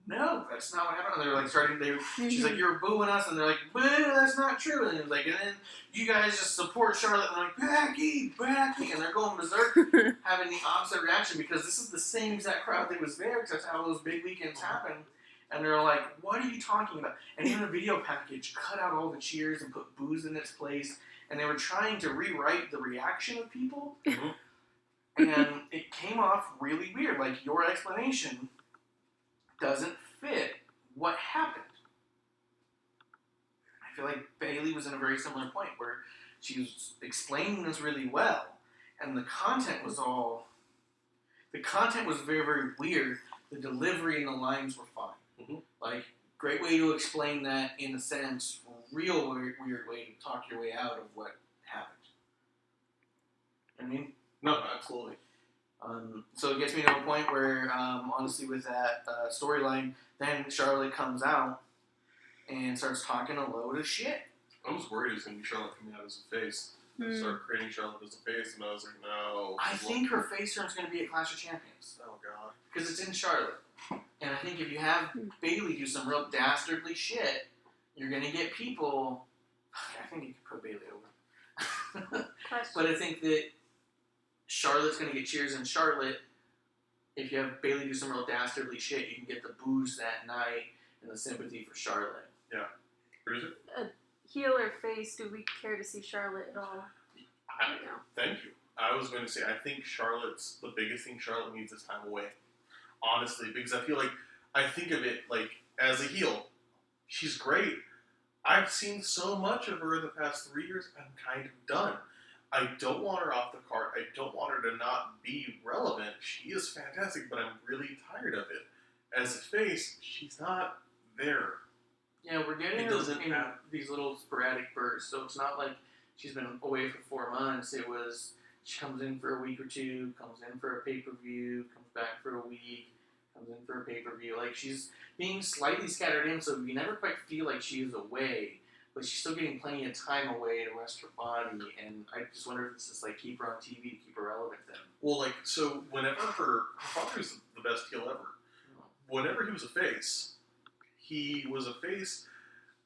no, that's not what happened. And they're like she's like, you're booing us, and they're like, boo, that's not true. And it was like, and then you guys just support Charlotte, and they're like, Becky, and they're going berserk, having the opposite reaction, because this is the same exact crowd that was there, because that's how those big weekends happen. And they're like, what are you talking about? And even the video package cut out all the cheers and put boos in its place. And they were trying to rewrite the reaction of people. Mm-hmm. And it came off really weird. Like, your explanation doesn't fit what happened. I feel like Bayley was in a very similar point where she was explaining this really well. And the content was very, very weird. The delivery and the lines were fine. Mm-hmm. Like, great way to explain that in a sense. Real weird way to talk your way out of what happened. You know what I mean? No, absolutely. So it gets me to a point where, honestly, with that storyline, then Charlotte comes out and starts talking a load of shit. I was worried it was going to be Charlotte coming out as a face. Start creating Charlotte as a face, and I was like, no. I think her face turn is going to be at Clash of Champions. Oh, God. Because it's in Charlotte. And I think if you have Bayley do some real dastardly shit, you're going to get people... I think you could put Bayley over. But I think that Charlotte's going to get cheers in Charlotte. If you have Bayley do some real dastardly shit, you can get the boos that night and the sympathy for Charlotte. Yeah. Producer? Heel or face, do we care to see Charlotte at all? Thank you. I was going to say, I think the biggest thing Charlotte needs is time away. Honestly, because I feel like, I think of it like, as a heel, she's great. I've seen so much of her in the past 3 years, I'm kind of done. I don't want her off the card. I don't want her to not be relevant. She is fantastic, but I'm really tired of it. As a face, she's not there Yeah, we're getting It her doesn't in have- these little sporadic bursts, so it's not like she's been away for 4 months. It was she comes in for a week or two, comes in for a pay-per-view, comes back for a week, comes in for a pay-per-view. Like, she's being slightly scattered in, so you never quite feel like she is away, but she's still getting plenty of time away to rest her body, and I just wonder if it's just like keep her on TV to keep her relevant then. Well, like, so whenever her father was the best heel ever. Whenever he was a face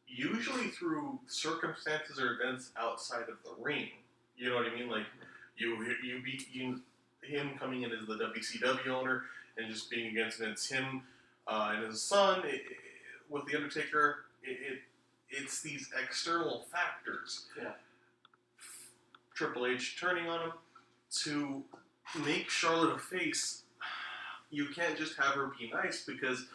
usually through circumstances or events outside of the ring. You know what I mean? Like, you beat him coming in as the WCW owner and just being against Vince, him and his son with the Undertaker. It's these external factors. Yeah. Triple H turning on him to make Charlotte a face. You can't just have her be nice because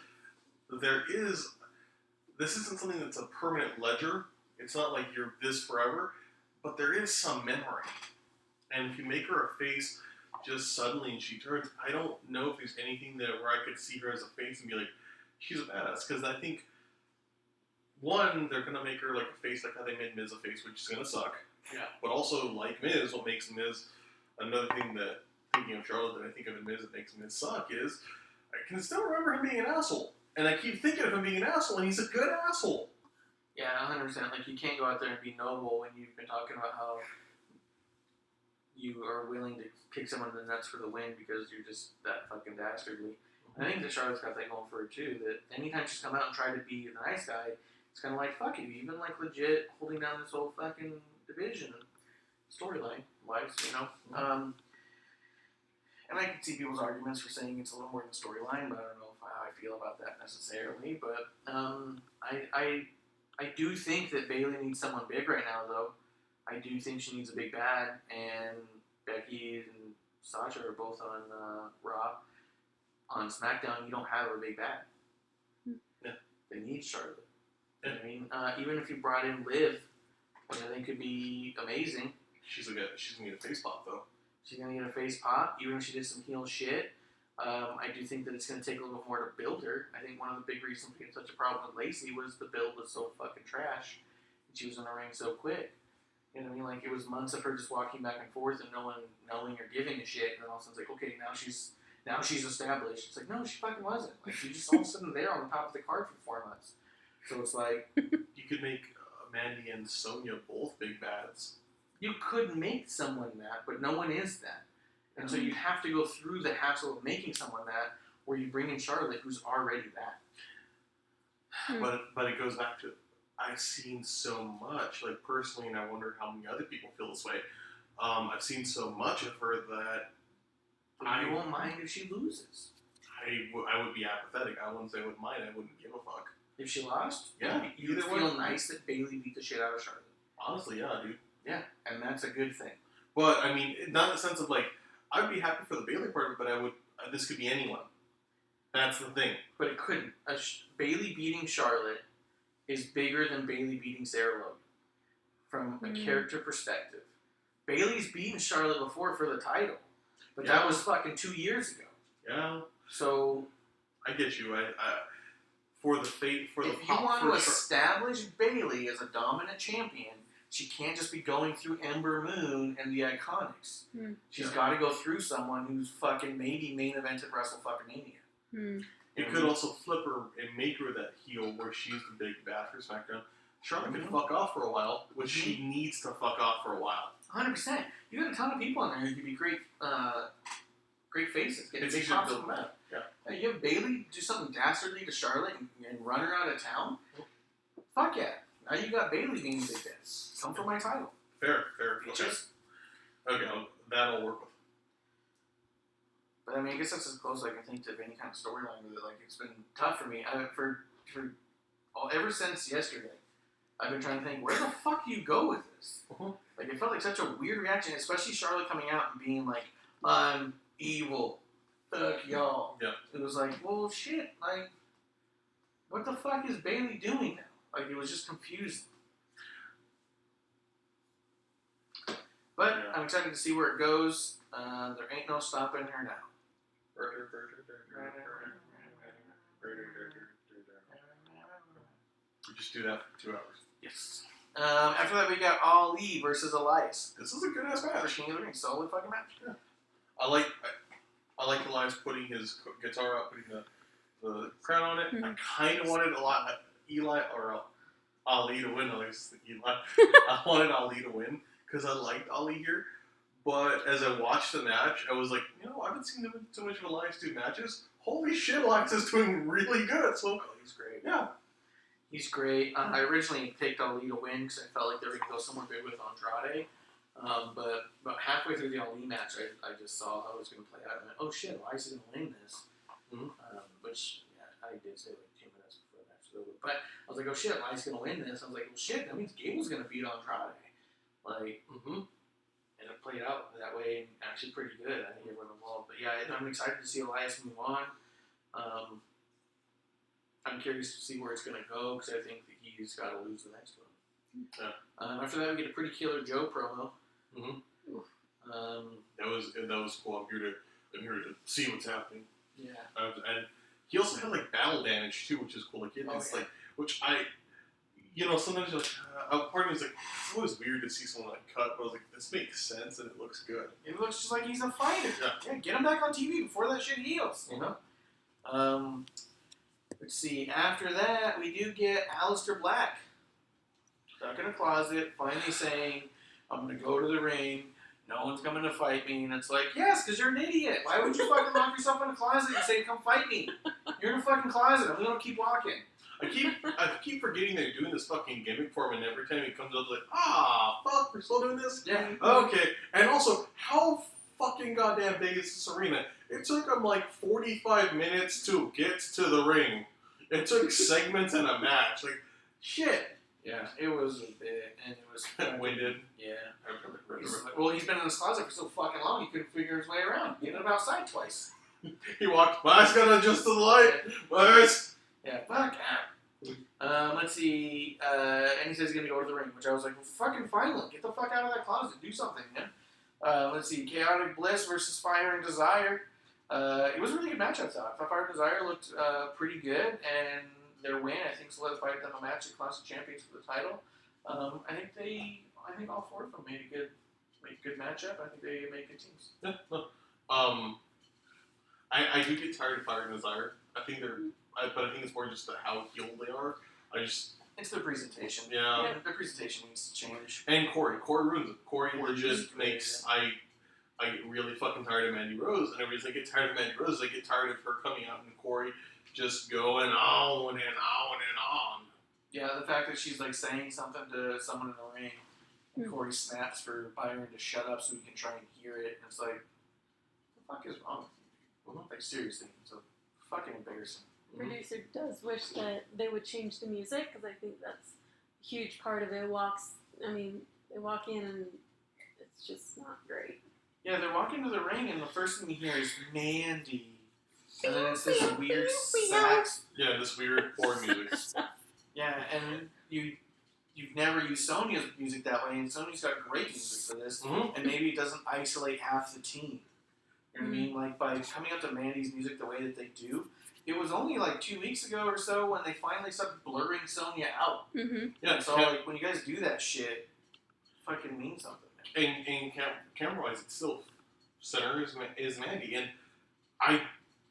this isn't something that's a permanent ledger. It's not like you're this forever, but there is some memory. And if you make her a face just suddenly and she turns, I don't know if there's anything where I could see her as a face and be like, she's a badass. Because I think, one, they're going to make her like a face like how they made Miz a face, which is going to suck. Yeah. But also, like Miz, what makes Miz, another thing that, thinking of Charlotte, that I think of in Miz that makes Miz suck is, I can still remember him being an asshole. And I keep thinking of him being an asshole, and he's a good asshole. Yeah, 100%. Like, you can't go out there and be noble when you've been talking about how you are willing to kick someone in the nuts for the win because you're just that fucking dastardly. And I think that Charlotte's got that going for her, too, that anytime she's come out and tried to be the nice guy, it's kind of like, fuck you. You've been, like, legit holding down this whole fucking division storyline-wise, you know? And I can see people's arguments for saying it's a little more than storyline, but I don't know how I feel about that necessarily. But I do think that Bayley needs someone big right now, though. I do think she needs a big bad, and Becky and Sasha are both on Raw. On SmackDown, you don't have a big bad. Yeah. They need Charlotte. Yeah. I mean, even if you brought in Liv, which I think could be amazing. She's gonna get a face pop though. She's gonna get a face pop, even if she did some heel shit. I do think that it's gonna take a little bit more to build her. I think one of the big reasons we had such a problem with Lacey was the build was so fucking trash, and she was in the ring so quick. You know what I mean? Like, it was months of her just walking back and forth and no one knowing or giving a shit, and then all of a sudden it's like, okay, now she's established. It's like, no, she fucking wasn't. Like, she just all of a sudden there on the top of the card for 4 months. So it's like, You could make Mandy and Sonya both big bads. you could make someone that, but no one is that. And so you have to go through the hassle of making someone that, where you bring in Charlotte, who's already that. But it goes back to, I've seen so much, like personally, and I wonder how many other people feel this way. I've seen so much of her that But you won't mind if she loses. I would be apathetic. I wouldn't say I wouldn't mind. I wouldn't give a fuck. If she lost, Yeah, you would either feel way. nice that Bayley beat the shit out of Charlotte. Honestly, yeah, dude. Yeah, and that's a good thing. But I mean, not in the sense of like, I'd be happy for the Bayley part of it, but I would. This could be anyone. That's the thing. But it couldn't. Bayley beating Charlotte is bigger than Bayley beating Sarah Logan from a character perspective. Bayley's beaten Charlotte before for the title, but that was fucking 2 years ago. Yeah. So I get you. I for the fate for the if you pop want for to sure. establish Bayley as a dominant champion, she can't just be going through Ember Moon and the Iconics. She's got to go through someone who's fucking maybe main evented Wrestle fucking Mania. You could also flip her and make her that heel where she's the big bad for SmackDown. Charlotte could fuck off for a while, which she needs to fuck off for a while. 100%. You got a ton of people on there who could be great, great faces. Get It's big easier pops to from build. that. Yeah. You have Bayley do something dastardly to Charlotte and run her out of town. Fuck yeah! Now you got Bayley being big bad. Come for my title. Fair. Bitches. Okay, that'll work with. But I mean, I guess that's as close as I can think to any kind of storyline with it. Like, it's been tough for me. Ever since yesterday, I've been trying to think, where the fuck do you go with this? Like, it felt like such a weird reaction, especially Charlotte coming out and being like, I'm evil. Fuck y'all. Yeah. It was like, well, shit. Like, what the fuck is Bayley doing now? Like, it was just confusing. But Yeah. I'm excited to see where it goes. There ain't no stopping her now. Did you Just do that for 2 hours. Yes. After that, we got Ali versus Elias. This is a good ass For match. King of the Ring. Solid fucking match. Yeah. I like Elias putting his guitar up, putting the crown on it. I kind of wanted Ali to win. At least Eli. I wanted Ali to win because I liked Ali here. But as I watched the match, I was like, I haven't seen too much of Elias do matches. Holy shit, Elias is doing really good. So He's great. yeah. He's great. I originally picked Ali to win because I felt like they were going to go somewhere big with Andrade. But about halfway through the Ali match, I just saw how it was going to play out. And I went, oh shit, Elias is going to win this. Mm-hmm. Which I did say like 2 minutes before the match was over. But I was like, oh shit, Elias is going to win this. I was like, well shit, that means Gable's going to beat Andrade. Like, and it played out that way and actually pretty good. I think everyone involved. But yeah, I'm excited to see Elias move on. I'm curious to see where it's going to go because I think that he's got to lose the next one. Yeah. After that, we get a pretty killer Joe promo. That was cool. I'm here to see what's happening. Yeah. And he also had like battle damage too, which is cool. Like it's like, which I, sometimes you're like, part of me is like, it was weird to see someone like cut, but I was like, this makes sense and it looks good. It looks just like he's a fighter. Yeah. Get him back on TV before that shit heals. You know. Let's see. After that, we do get Aleister Black stuck in a closet, finally saying, "I'm gonna go to the ring. No one's coming to fight me." And it's like, yes, because you're an idiot. Why would you fucking lock yourself in a closet and say, "Come fight me"? You're in a fucking closet. I'm gonna keep walking. I keep forgetting they're doing this fucking gimmick for him, and every time he comes up, like, fuck, we're still doing this? Yeah. Okay. And also, how fucking goddamn big is this arena? It took him like 45 minutes to get to the ring. It took segments and a match. Like, shit. Yeah, it was a bit, and it was winded. Yeah. He's been in this closet for so fucking long, he couldn't figure his way around. He ended up outside twice. He walked, Ma's gonna adjust to the light. Ma's. Yeah, fuck. Let's see. And he says he's gonna go to the ring, which I was like, well, fucking finally, get the fuck out of that closet, do something, man. Let's see. Chaotic Bliss versus Fire and Desire. It was a really good match, I thought. Fire and Desire looked pretty good, and their win, I think, solidified them a match at Classic Champions for the title. I think all 4 of them made a good matchup. I think they made good teams. Yeah, no. I do get tired of Fire and Desire. I think but I think it's more just how healed they are. It's their presentation. Yeah. Their presentation needs to change. And Corey ruins it. Corey legit makes, I get really fucking tired of Mandy Rose, and every time I get tired of Mandy Rose, I get tired of her coming out and Corey just going on and on and on. Yeah, the fact that she's like saying something to someone in the ring, and Corey snaps for Byron to shut up so he can try and hear it, and it's like, what the fuck is wrong with you? Like, seriously, it's fucking embarrassing. The producer does wish that they would change the music, because I think that's a huge part of it. They walk in and it's just not great. Yeah, they're walking to the ring and the first thing you hear is Mandy. And then it's this weird sax. Yeah, this weird porn music. Yeah, and you've never used Sonya's music that way, and Sonya's got great music for this, and maybe it doesn't isolate half the team. You know what I mean? Like, by coming up to Mandy's music the way that they do, it was only like 2 weeks ago or so when they finally started blurring Sonya out. Yeah, so like, when you guys do that shit, it fucking means something. And camera-wise, it's still center is Mandy, and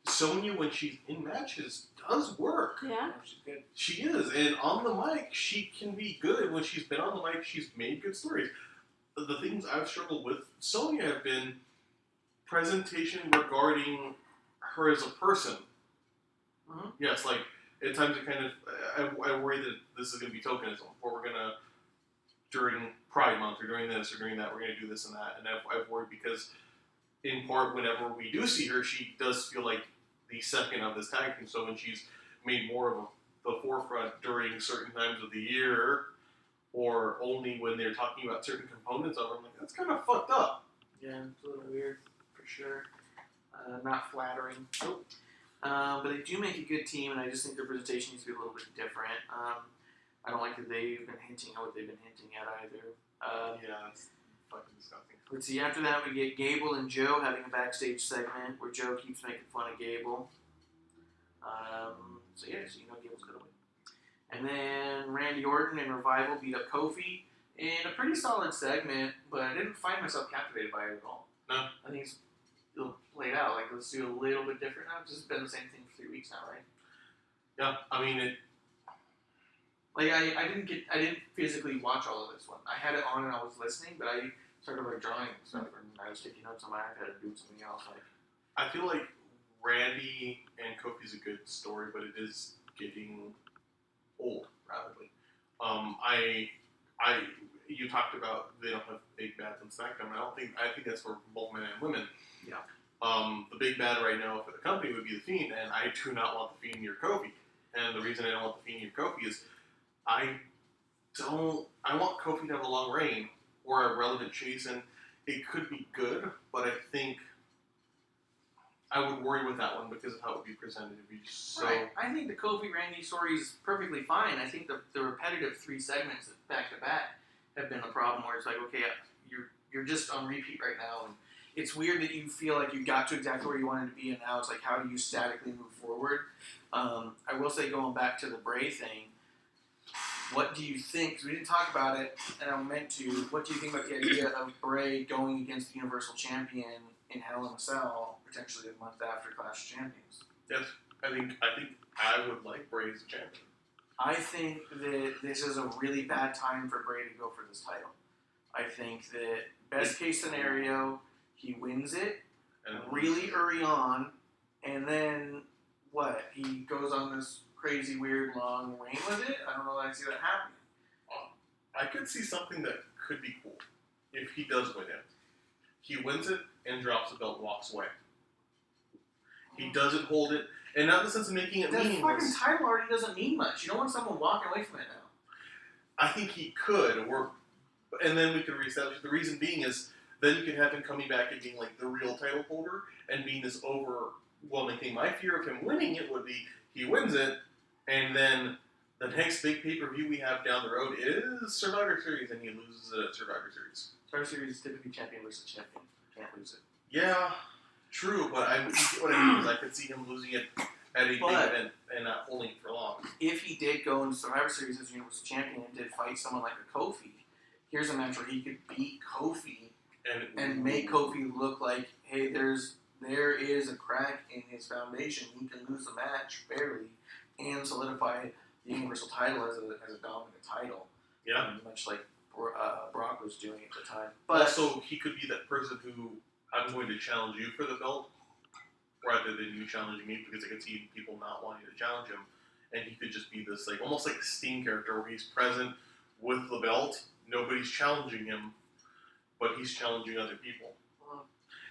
Sonya, when she's in matches, does work. Yeah. She's good. She is, and on the mic, she can be good. When she's been on the mic, she's made good stories. The things I've struggled with Sonya have been presentation regarding her as a person. Yes, like, at times it kind of, I worry that this is going to be tokenism, where we're going to, during Pride Month, or during this, or during that, we're going to do this and that, and I've worried because, in part, whenever we do see her, she does feel like the second of this tag team, so when she's made more of the forefront during certain times of the year, or only when they're talking about certain components of her, I'm like, that's kind of fucked up. Yeah, it's a little weird, for sure. Not flattering. Nope. But they do make a good team, and I just think their presentation needs to be a little bit different. I don't like that they've been hinting at what they've been hinting at either. Yeah, it's fucking disgusting. Let's see, after that we get Gable and Joe having a backstage segment where Joe keeps making fun of Gable. So you know Gable's going to win. And then Randy Orton and Revival beat up Kofi in a pretty solid segment, but I didn't find myself captivated by it at all. No. I think it's played out. Like, let's do a little bit different now. It's just been the same thing for 3 weeks now, right? Yeah, I mean it. Like, I didn't physically watch all of this one. I had it on and I was listening, but I started like drawing and stuff, and I was taking notes on my iPad and doing something else. Like, I feel like Randy and Kofi's a good story, but it is getting old rapidly. You talked about they don't have big bads on SmackDown. I think that's for both men and women. Yeah. The big bad right now for the company would be the Fiend, and I do not want the Fiend near Kofi. And the reason I don't want the Fiend near Kofi is I want Kofi to have a long reign or a relevant chase, and it could be good, but I think I would worry with that one because of how it would be presented. It'd be so. right. I think the Kofi Randy story is perfectly fine. I think the repetitive 3 segments back to back have been the problem, where it's like, okay, you're just on repeat right now, and it's weird that you feel like you got to exactly where you wanted to be, and now it's like, how do you statically move forward? I will say, going back to the Bray thing, what do you think? Because we didn't talk about it, and I meant to. What do you think about the idea of Bray going against the Universal Champion in Hell in a Cell, potentially a month after Clash of Champions? Yes, I think I would like Bray as a champion. I think that this is a really bad time for Bray to go for this title. I think that best case scenario, he wins it And really early on, and then what? He goes on this crazy, weird, long reign with it? I don't know that I see that happening. I could see something that could be cool if he does win it. He wins it and drops the belt and walks away. He doesn't hold it, and not in the sense of making it That fucking meaningless. title already doesn't mean much. You don't want someone walking away from it now. I think he could, and then we could reestablish it. The reason being is then you could have him coming back and being like the real title holder and being this overwhelming thing. My fear of him winning it would be he wins it, and then the next big pay-per-view we have down the road is Survivor Series, and he loses it at Survivor Series. Survivor Series is typically champion versus champion. You can't lose it. Yeah, true, but you get what I mean is I could see him losing it at a big event and not holding it for long. If he did go into Survivor Series as Universal Champion and did fight someone like a Kofi, here's a match where he could beat Kofi and make Kofi look like, hey, there is a crack in his foundation. He can lose the match barely and solidify the Universal title as a dominant title. Yeah. Much like Brock was doing at the time. But Also, he could be that person who, I'm going to challenge you for the belt, rather than you challenging me, because I could see people not wanting to challenge him. And he could just be this, like, almost like a Sting character where he's present with the belt. Nobody's challenging him, but he's challenging other people.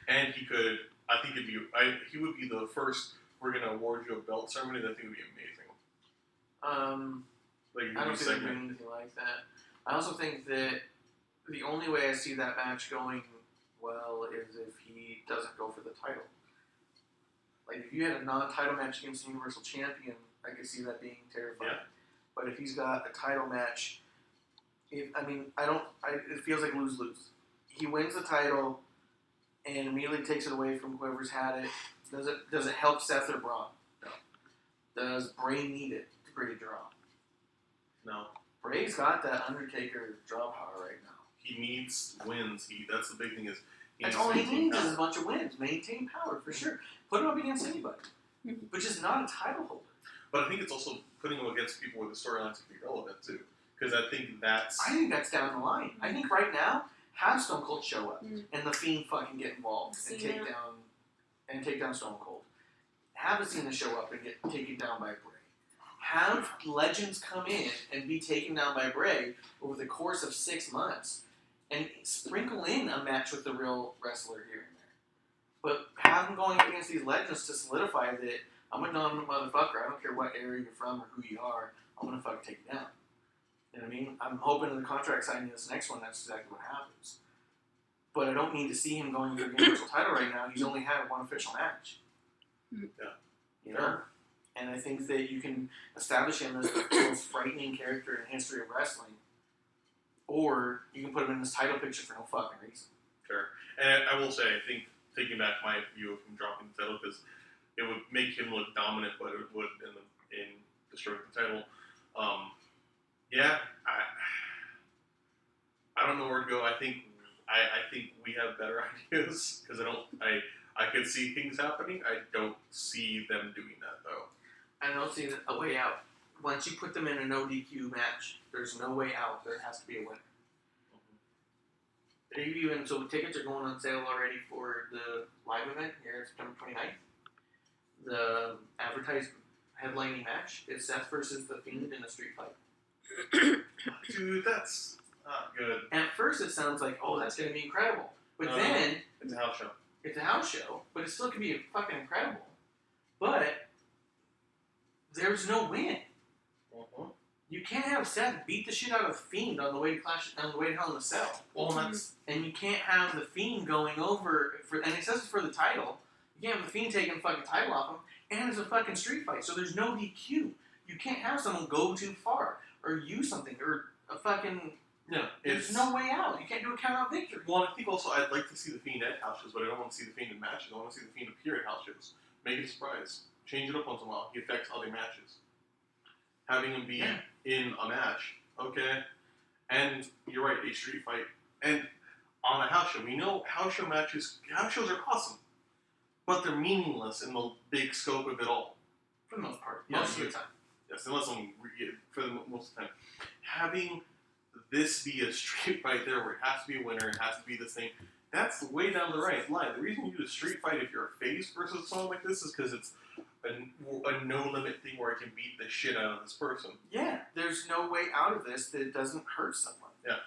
And he could, I think he would be the first, we're going to award you a belt ceremony. That thing would be amazing. Like, I don't think segment. they're doing anything like that. I also think that the only way I see that match going well is if he doesn't go for the title. Like, if you had a non-title match against the Universal Champion, I could see that being terrifying. Yeah. But if he's got a title match, it feels like lose-lose. He wins the title and immediately takes it away from whoever's had it. Does it help Seth or Braun? No. Does Bray need it to bring a draw? No. Bray's got that Undertaker draw power right now. He needs wins. That's the big thing is That's all he needs is a bunch of wins. Maintain power, for sure. Put him up against anybody. But just not a title holder. But I think it's also putting him against people where the storylines can be relevant too. Because I think that's down the line. I think right now, have Stone Cold show up and The Fiend fucking get involved and take down Stone Cold. Have Cena show up and get taken down by Bray. Have legends come in and be taken down by Bray over the course of 6 months, and sprinkle in a match with the real wrestler here and there. But have them going up against these legends to solidify that I'm a dominant motherfucker. I don't care what area you're from or who you are. I'm gonna fucking take you down. You know what I mean? I'm hoping in the contract signing this next one, that's exactly what happens. But I don't need to see him going for the Universal title right now. He's only had one official match. Yeah. You know? And I think that you can establish him as the most frightening character in the history of wrestling. Or you can put him in this title picture for no fucking reason. Sure. And I will say, I think, taking back my view of him dropping the title, because it would make him look dominant, but it would in destroying the title. Yeah, I don't know where to go. I think we have better ideas because I could see things happening. I don't see them doing that though. I don't see a way out. Once you put them in a no DQ match, there's no way out. There has to be a winner. Maybe even so, tickets are going on sale already for the live event here September 29th. The advertised headlining match is Seth versus The Fiend in a street fight. Dude, that's not good. At first, it sounds like, oh, that's going to be incredible. But then it's a house show. It's a house show, but it still can be fucking incredible. But there's no win. You can't have Seth beat the shit out of the Fiend on the way to Hell in a Cell. And you can't have the Fiend going over and it says it's for the title. You can't have the Fiend taking the fucking title off him, and it's a fucking street fight. So there's no DQ. You can't have someone go too far or use something or a fucking. Yeah, there's no way out. You can't do a count out victory. Well, I think also I'd like to see the Fiend at house shows, but I don't want to see the Fiend in matches. I want to see the Fiend appear at house shows. Make it a surprise. Change it up once in a while. He affects other matches. Having him be in a match, okay? And you're right, a street fight. And on a house show, we know house shows are awesome, but they're meaningless in the big scope of it all. For the most part. Most of the time. Yes, unless only for the most of the time. Having this be a street fight there where it has to be a winner, it has to be this thing, that's way down the right line. The reason you do a street fight if you're a face versus someone like this is because it's a no-limit thing where I can beat the shit out of this person. Yeah, there's no way out of this that it doesn't hurt someone. Yeah.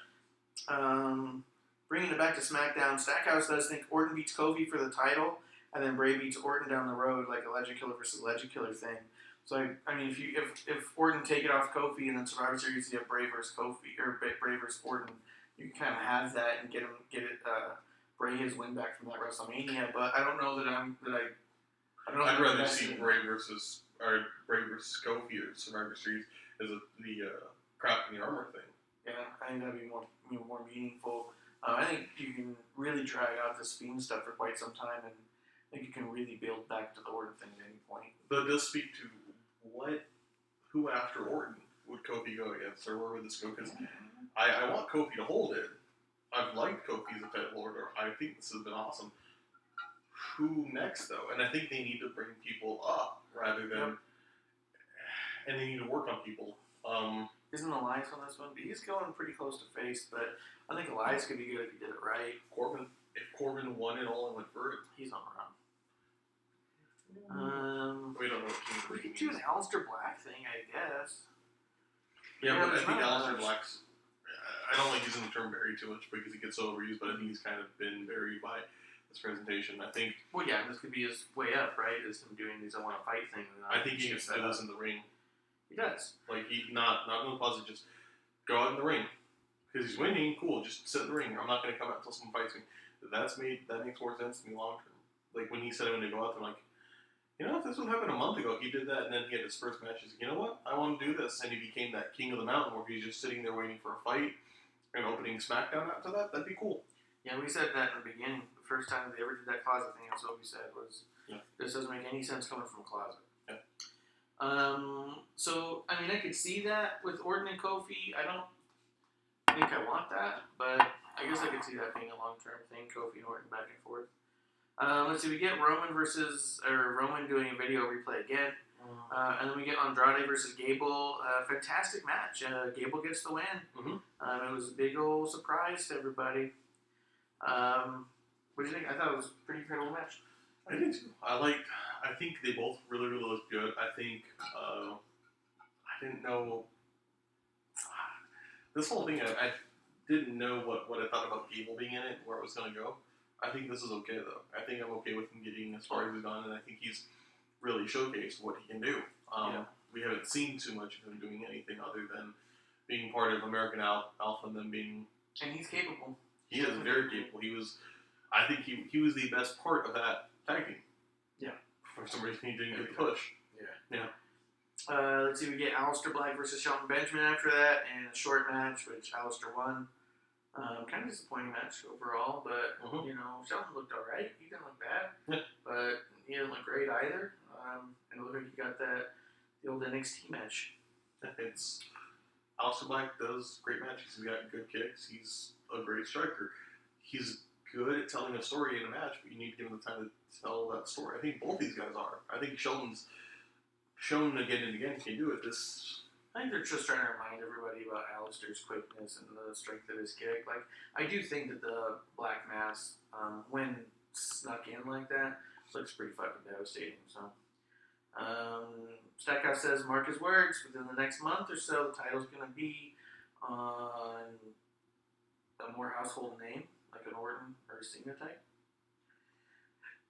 Bringing it back to SmackDown, Stackhouse does think Orton beats Kofi for the title, and then Bray beats Orton down the road like a Legend Killer versus Legend Killer thing. So I mean, if Orton take it off Kofi and then Survivor Series you have Bray versus Kofi or Bray versus Orton, you can kind of have that and get Bray his win back from that WrestleMania. But I don't know that I don't know. I'd rather see Bray versus Kofi or Survivor Series as the craft in the armor thing. Yeah, I think that'd be more meaningful. I think you can really drag out this Fiend stuff for quite some time, and I think you can really build back to the Orton thing at any point. But it does speak to who after Orton would Kofi go against, or where would this go? Because I want Kofi to hold it. I've liked Kofi as a title holder. I think this has been awesome. Who next, though? And I think they need to bring people up rather than... And they need to work on people. Isn't Elias on this one? But he's going pretty close to face, but I think Elias could be good if he did it right. If Corbin won it all and went for it, he's on around. We don't know what King of the We Ring could do means. an Aleister Black thing, I guess. Yeah, but I there's think not Aleister much. Black's... I don't like using the term buried too much because he gets so overused, but I think he's kind of been buried by this presentation. I think... Well, yeah, this could be his way up, right? Is him doing these I want to fight thing. I think he needs to do this in the ring. He does. Like, he not in the closet, just go out in the ring. Because he's winning, cool, just sit in the ring. I'm not going to come out until someone fights me. That makes more sense to me long term. Like, when he said I'm going to go out there, I'm like, you know, if this would happen a month ago, he did that, and then he had his first match. He's like, you know what? I want to do this. And he became that king of the mountain where he's just sitting there waiting for a fight and opening SmackDown after that. That'd be cool. Yeah, we said that in the beginning. The first time they ever did that closet thing, that's what we said was, this doesn't make any sense coming from a closet. Yeah. So, I mean, I could see that with Orton and Kofi. I don't think I want that, but I guess I could see that being a long-term thing, Kofi and Orton back and forth. Let's see, we get Roman doing a video replay again. And then we get Andrade versus Gable. Fantastic match. Gable gets the win. Mm-hmm. It was a big old surprise to everybody. What do you think? I thought it was a pretty incredible match. I did too. I think they both really, really looked good. I think, I didn't know, this whole thing, I didn't know what I thought about Gable being in it, where it was going to go. I think this is okay, though. I think I'm okay with him getting as far as he's gone, and I think he's really showcased what he can do. We haven't seen too much of him doing anything other than being part of American Alpha and then being... And he's capable. He is very capable. I think he was the best part of that tag team. Yeah. For some reason, he didn't get the push. Yeah. Let's see, we get Aleister Black versus Shelton Benjamin after that, and a short match, which Aleister won. Kind of disappointing match overall, but, you know, Shelton looked alright. He didn't look bad, but he didn't look great either. And it looked like he got the old NXT match. It's Aleister Black does great matches. He's got good kicks. He's a great striker. He's good at telling a story in a match, but you need to give him the time to tell that story. I think both these guys are. I think Shelton's shown again and again he can do it. I think they're just trying to remind everybody about Alistair's quickness and the strength of his kick. Like, I do think that the Black Mass, when snuck in like that, looks pretty fucking devastating. So, Stackhouse says, mark his words, within the next month or so, the title's going to be on a more household name, like an Orton or a Cena type.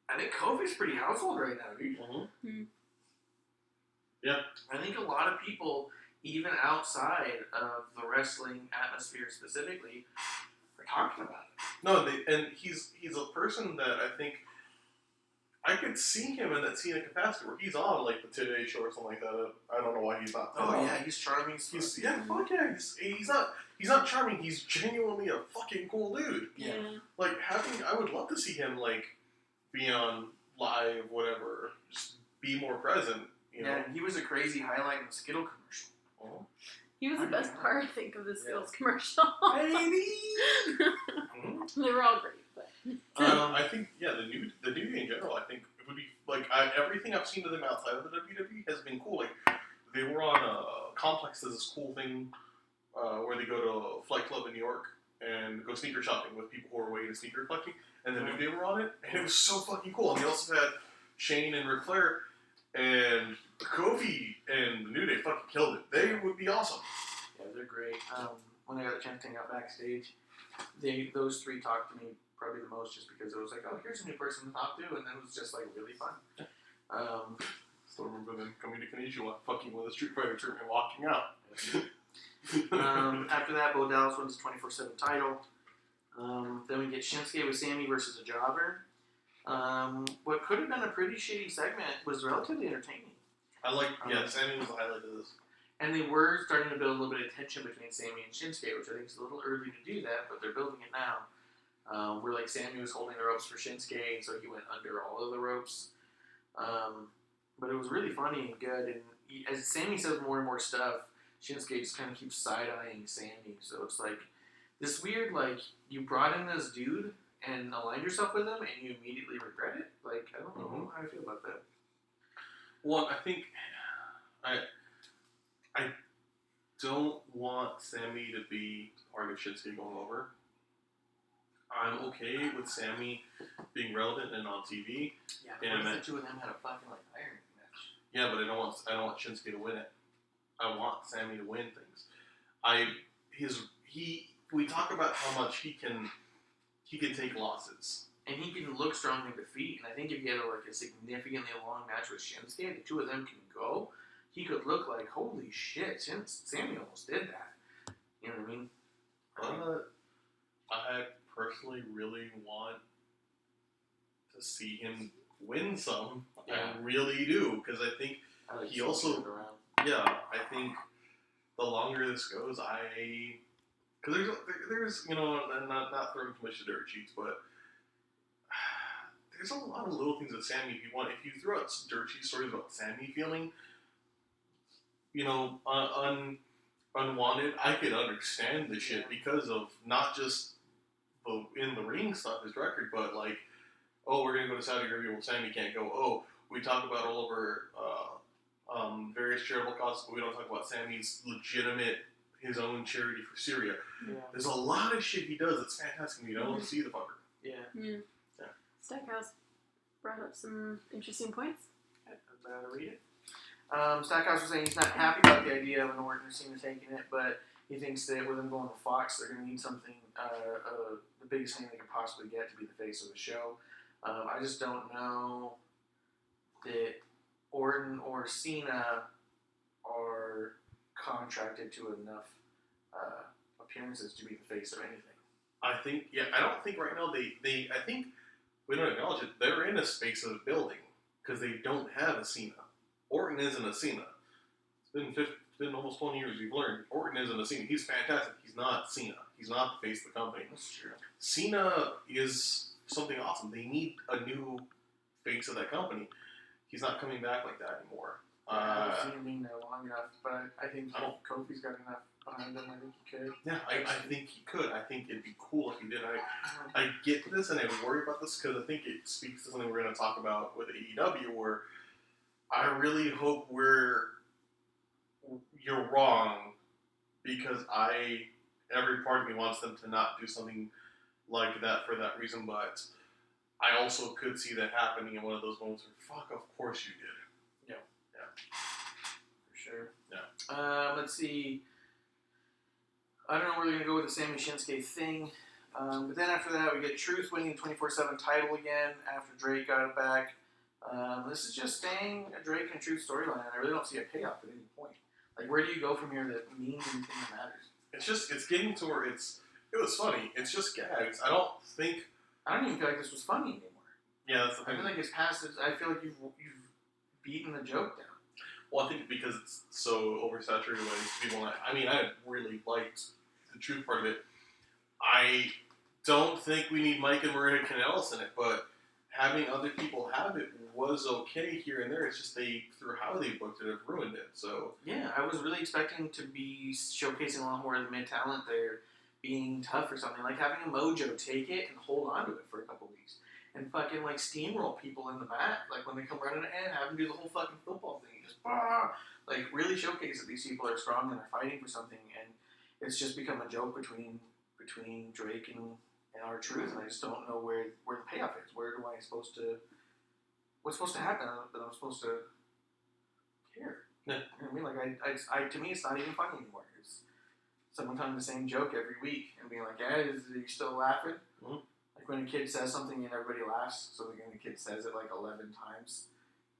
I think Kofi's pretty household right now, dude. Mm-hmm. Yeah. I think a lot of people, even outside of the wrestling atmosphere specifically, are talking about it. No, and he's a person that I think I could see him in that Cena capacity where he's on like the Today Show or something like that. I don't know why he's not. Oh yeah, he's charming. Fuck yeah. He's not charming. He's genuinely a fucking cool dude. Yeah. Like I would love to see him like be on live, whatever. Just be more present. You know? Yeah, he was a crazy highlight in the Skittle commercial. Oh. He was the best part, I think, of the Skills commercial. Baby! They were all great, but I think the new in general. I think it would be like everything I've seen of them outside of the WWE has been cool. Like they were on Complex as this cool thing where they go to Flight Club in New York and go sneaker shopping with people who are way into sneaker collecting, and the New Day were on it, and it was so fucking cool. And they also had Shane and Ric Flair. And Kofi and the New Day fucking killed it. They would be awesome. Yeah, they're great. When I got a chance to hang out backstage, those three talked to me probably the most just because it was like, oh, here's a new person to talk to, and then it was just like really fun. Still remember them coming to Konnichiwa, fucking with a Street Fighter tournament, walking out. After that, Bo Dallas wins the 24/7 title. Then we get Shinsuke with Sammy versus a jobber. What could have been a pretty shitty segment was relatively entertaining. Sammy was the highlight of this. And they were starting to build a little bit of tension between Sammy and Shinsuke, which I think is a little early to do that, but they're building it now. Where like Sammy was holding the ropes for Shinsuke, and so he went under all of the ropes. But it was really funny and good. And as Sammy says more and more stuff, Shinsuke just kind of keeps side-eyeing Sammy. So it's like this weird, like, you brought in this dude and aligned yourself with him, and you immediately regret it. Like, I don't know how I feel about that. Well, I think I don't want Sammy to be part of Shinsuke going over. I'm okay with Sammy being relevant and on TV. Yeah, but what if the two of them had a fucking like iron match? Yeah, but I don't want Shinsuke to win it. I want Sammy to win things. We talk about how much he can take losses. And he can look strong in defeat. And I think if you had a significantly long match with Shinsuke, the two of them can go, he could look like, holy shit, Sammy almost did that. You know what I mean? I personally really want to see him win some. Yeah. I really do, because I think he also... Yeah, I think the longer this goes, because there's not throwing too much to dirt sheets, but there's a lot of little things with Sammy. If you throw out dirt sheet stories about Sammy feeling, unwanted, I could understand the shit because of not just the in the ring stuff, his record, but like, oh, we're gonna go to Saudi Arabia, well, Sammy can't go. Oh, we talk about all over various charitable causes, but we don't talk about Sammy's his own charity for Syria. Yeah. There's a lot of shit he does that's fantastic, and you don't see the fucker. Yeah. Stackhouse brought up some interesting points. I'm about to read it. Stackhouse was saying he's not happy about the idea of an Orton or Cena taking it, but he thinks that with them going to Fox, they're going to need something, the biggest thing they could possibly get to be the face of the show. I just don't know that Orton or Cena are contracted to enough appearances to be the face of anything. I don't think right now I think we don't acknowledge it. They're in a space of building because they don't have a Cena. Orton isn't a Cena. It's been almost 20 years. We've learned Orton isn't a Cena. He's fantastic. He's not Cena. He's not the face of the company. That's true. Cena is something awesome. They need a new face of that company. He's not coming back like that anymore. I've seen him being there a lot. long enough, but I think Kofi's got enough behind him. I think he could. Yeah, I think he could. I think it'd be cool if he did. I get this, and I worry about this because I think it speaks to something we're going to talk about with AEW, where I really hope you're wrong, because every part of me wants them to not do something like that for that reason, but I also could see that happening in one of those moments where, fuck, of course you did. For sure. Yeah. Let's see. I don't know where they're going to go with the Sammy Shinsuke thing. But then after that, we get Truth winning the 24/7 title again after Drake got it back. This is just staying a Drake and Truth storyline. I really don't see a payoff at any point. Like, where do you go from here that means anything that matters? It's getting to where it was funny. It's just gags. I don't even feel like this was funny anymore. Yeah, that's the thing. I feel like it's past it. I feel like you've beaten the joke down. Well, I think because it's so oversaturated with people. I really liked the Truth part of it. I don't think we need Mike and Maria Kanellis in it, but having other people have it was okay here and there. It's just through how they booked it, have ruined it. So yeah, I was really expecting to be showcasing a lot more of the mid talent there, being tough or something, like having a Mojo take it and hold on to it for a couple weeks, and fucking like steamroll people in the back, like when they come running in, have them do the whole fucking football thing, just like really showcase that these people are strong and are fighting for something, and it's just become a joke between Drake and our Truth, and I just don't know where the payoff is. Where do I supposed to? What's supposed to happen that I'm supposed to care? Yeah. You know what I mean? Like I to me, it's not even funny anymore. It's someone telling the same joke every week and being like, "Yeah, are you still laughing?" Mm-hmm. Like when a kid says something and everybody laughs, so again the kid says it like 11 times.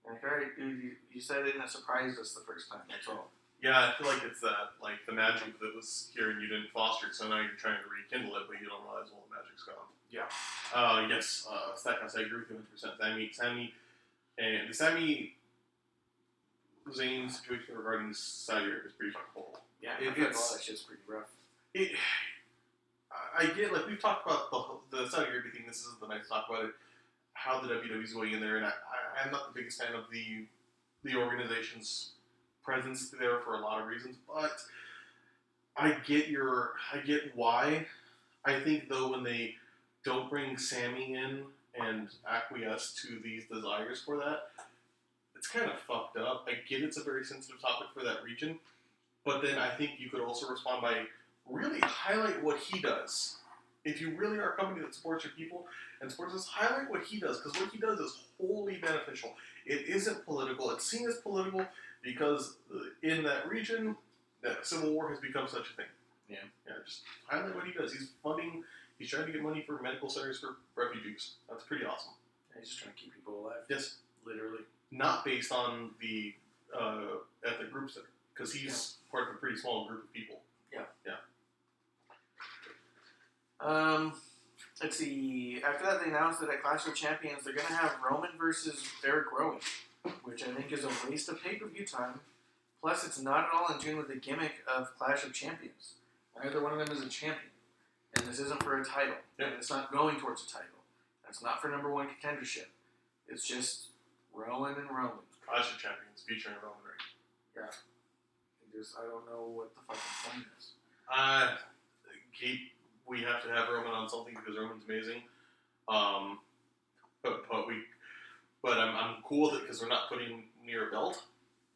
And like, all right, dude, you said it and it surprised us the first time. That's all. yeah, I feel like it's that, like, the magic that was here and you didn't foster it, so now you're trying to rekindle it, but you don't realize all the magic's gone. Yeah. Yes, Stackhouse, I agree with you 100%. Sammy Zayn situation regarding Saudi Arabia is pretty fucking horrible. Yeah, I feel like all that shit's pretty rough. I get, like, we've talked about the Saudi Arabia thing. This isn't the night to talk about it. How the WWE's going in there, and I'm not the biggest fan of the organization's presence there for a lot of reasons, but I get why. I think though when they don't bring Sammy in and acquiesce to these desires for that, it's kind of fucked up. I get it's a very sensitive topic for that region, but then I think you could also respond by really highlight what he does. If you really are a company that supports your people and supports us, highlight what he does, because what he does is wholly beneficial. It isn't political. It's seen as political because in that region, that civil war has become such a thing. Yeah. Yeah, just highlight what he does. He's trying to get money for medical centers for refugees. That's pretty awesome. Yeah, he's just trying to keep people alive. Yes. Literally. Not based on the ethnic groups there, because he's part of a pretty small group of people. Yeah. Yeah. Let's see. After that, they announced that at Clash of Champions, they're going to have Roman versus Eric Rowan, which I think is a waste of pay-per-view time. Plus, it's not at all in tune with the gimmick of Clash of Champions. Either one of them is a champion, and this isn't for a title, and it's not going towards a title. It's not for number one contendership. It's just Rowan and Roman. Clash of Champions featuring Roman Reigns. Yeah. I don't know what the fucking point is. We have to have Roman on something because Roman's amazing. But I'm cool with it because we're not putting near a belt.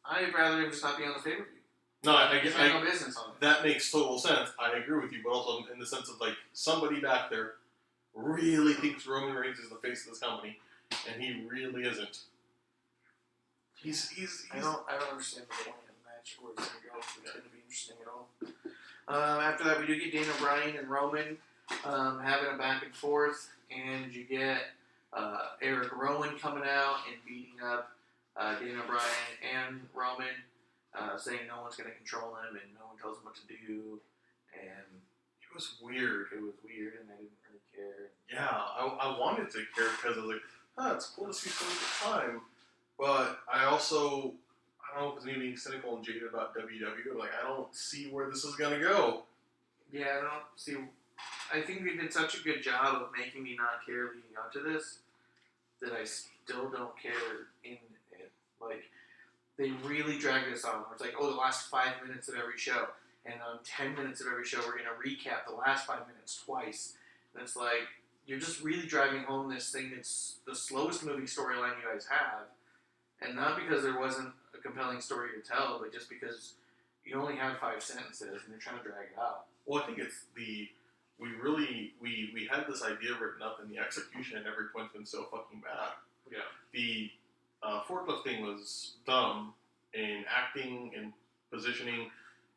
I'd rather him just not be on the pay-per-view. No, I no business on it. That makes total sense. I agree with you, but also in the sense of, like, somebody back there really thinks Roman Reigns is the face of this company, and he really isn't. He's I don't understand the point of the match where it's going to go. It's going to be interesting at all. After that, we do get Daniel Bryan and Roman having a back and forth, and you get Eric Rowan coming out and beating up Daniel Bryan and Roman, saying no one's going to control him and no one tells him what to do, and it was weird. It was weird, and I didn't really care. Yeah, I wanted to care because I was like, it's cool to see so much time, but I also, I don't know if it's me being cynical and jaded about WWE. Like, I don't see where this is gonna go. Yeah, I don't see. I think we did such a good job of making me not care leading up to this that I still don't care in it. Like, they really drag this on. Where it's like, oh, the last 5 minutes of every show, and 10 minutes of every show, we're gonna recap the last 5 minutes twice. And it's like you're just really driving home this thing that's the slowest moving storyline you guys have, and not because there wasn't a compelling story to tell, but just because you only have 5 sentences and you're trying to drag it out. Well, I think it's we had this idea written up, and the execution at every point's been so fucking bad. Yeah. The forklift thing was dumb in acting and positioning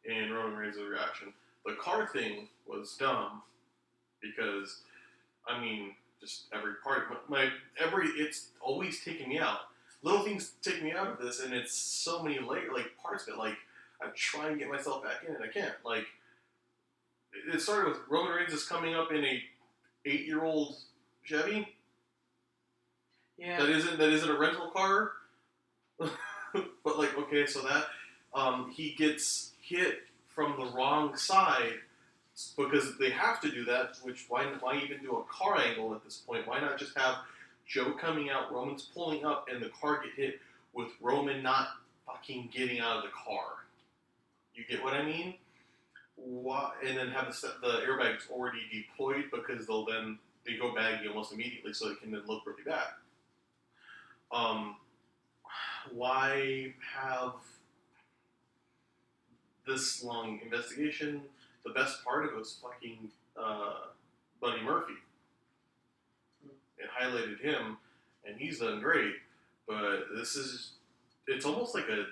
in Roman Reigns' reaction. The car thing was dumb because, I mean, just every part it's always taking me out. Little things take me out of this, and it's so many parts that I try and get myself back in, and I can't. It started with Roman Reigns is coming up in a 8-year-old Chevy. Yeah. That isn't a rental car. But okay, so that he gets hit from the wrong side because they have to do that. Which why even do a car angle at this point? Why not just have Joe coming out, Roman's pulling up, and the car get hit with Roman not fucking getting out of the car? You get what I mean? Why? And then have the airbags already deployed because they go baggy almost immediately, so it can then look really bad. Why have this long investigation? The best part of it was fucking Buddy Murphy. It highlighted him, and he's done great. But it's almost like a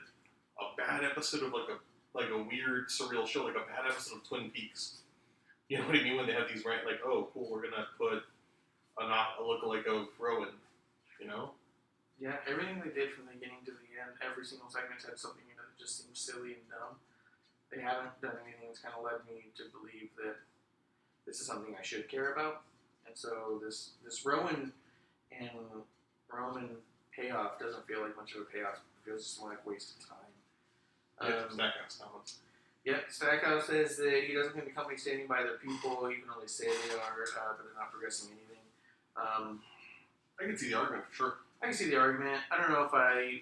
bad episode of like a weird surreal show, like a bad episode of Twin Peaks. You know what I mean? When they have these oh cool, we're gonna put a lookalike of Rowan. You know? Yeah, everything they did from the beginning to the end, every single segment had something in it that just seemed silly and dumb. They haven't done anything that's kind of led me to believe that this is something I should care about. And so this Rowan and Roman payoff doesn't feel like much of a payoff. It feels just more like wasted time. Stackhouse comments. Yeah, Stackhouse says that he doesn't think the company's standing by their people. You can only say they are, but they're not progressing anything. I can see the argument for sure. I can see the argument. I don't know if I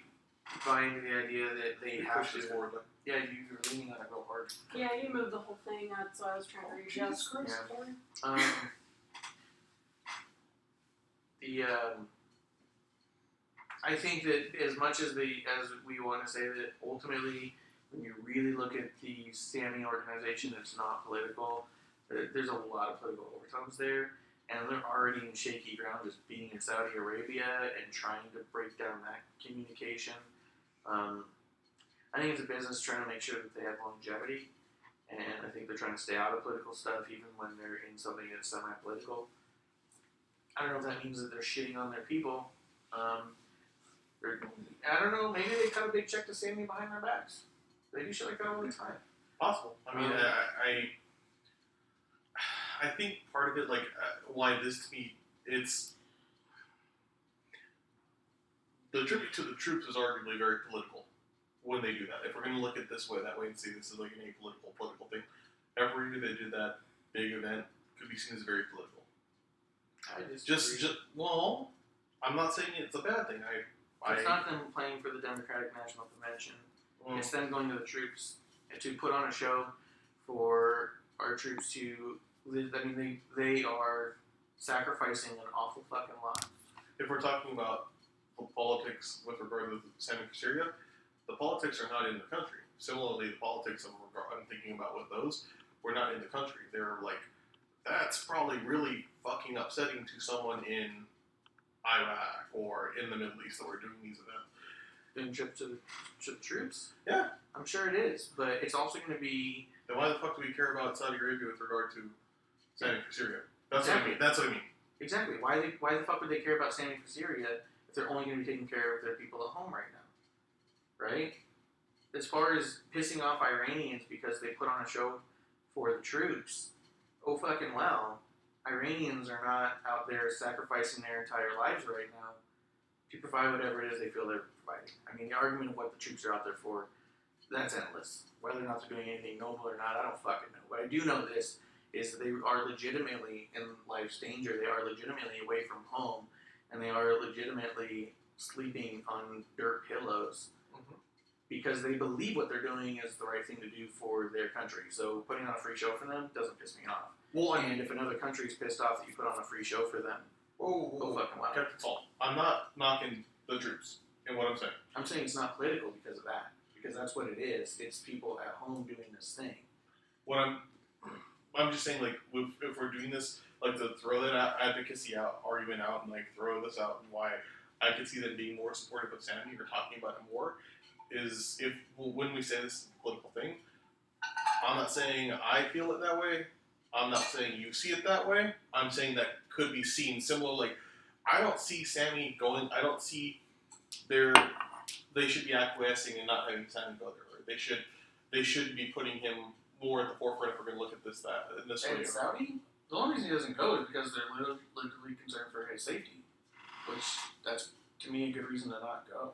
buy into the idea that they have push this to. forward, though. Yeah, you're leaning on it real hard. Yeah, you moved the whole thing up, so I was trying to readjust. Yeah. I think that as much as we want to say that ultimately, when you really look at the Sammy organization, it's not political. There's a lot of political overtones there, and they're already in shaky ground, just being in Saudi Arabia and trying to break down that communication. I think it's a business trying to make sure that they have longevity, and I think they're trying to stay out of political stuff even when they're in something that's semi-political. I don't know if that means that they're shitting on their people. I don't know, maybe they cut a big check to Sammy behind their backs. They do shit like that all the time. Possible. I mean, I think part of it, why this to me, it's the tribute to the troops is arguably very political when they do that. If we're going to look at it this way, that way, and see this is like an apolitical, political thing, every year they did that big event could be seen as very political. Well, I'm not saying it's a bad thing. It's not them playing for the Democratic National Convention. It's them going to the troops to put on a show for our troops to. I mean, they are sacrificing an awful fucking lot. If we're talking about politics with regard to San Syria, the politics are not in the country. Similarly, the politics I'm thinking about with those were not in the country. They're that's probably really fucking upsetting to someone in Iraq or in the Middle East that we're doing these events. Doing trips to the troops? Yeah. I'm sure it is, but it's also going to be... Then why the fuck do we care about Saudi Arabia with regard to standing for Syria? That's exactly. what I mean. That's what I mean. Exactly. Why the fuck would they care about standing for Syria if they're only going to be taking care of their people at home right now? Right? As far as pissing off Iranians because they put on a show for the troops, oh fucking well, Iranians are not out there sacrificing their entire lives right now to provide whatever it is they feel they're providing. I mean, the argument of what the troops are out there for, that's endless. Whether or not they're doing anything noble or not, I don't fucking know. But I do know this, is that they are legitimately in life's danger. They are legitimately away from home, and they are legitimately sleeping on dirt pillows. because they believe what they're doing is the right thing to do for their country. So putting on a free show for them doesn't piss me off. Well, And if another country is pissed off that you put on a free show for them, go fucking wild. Captain Salt. I'm not knocking the troops in what I'm saying. I'm saying it's not political because of that. Because that's what it is. It's people at home doing this thing. What I'm just saying, like, if we're doing this, like, to throw that advocacy argument out, and like throw this out, and why I could see them being more supportive of Sammy or talking about it more, is when we say this is a political thing, I'm not saying I feel it that way. I'm not saying you see it that way. I'm saying that could be seen similar. Like, I don't see Sammy going. I don't see they should be acquiescing and not having Sammy go there. Right? They should be putting him more at the forefront if we're going to look at this way. And Saudi, the only reason he doesn't go is because they're literally concerned for his safety, which that's to me a good reason to not go.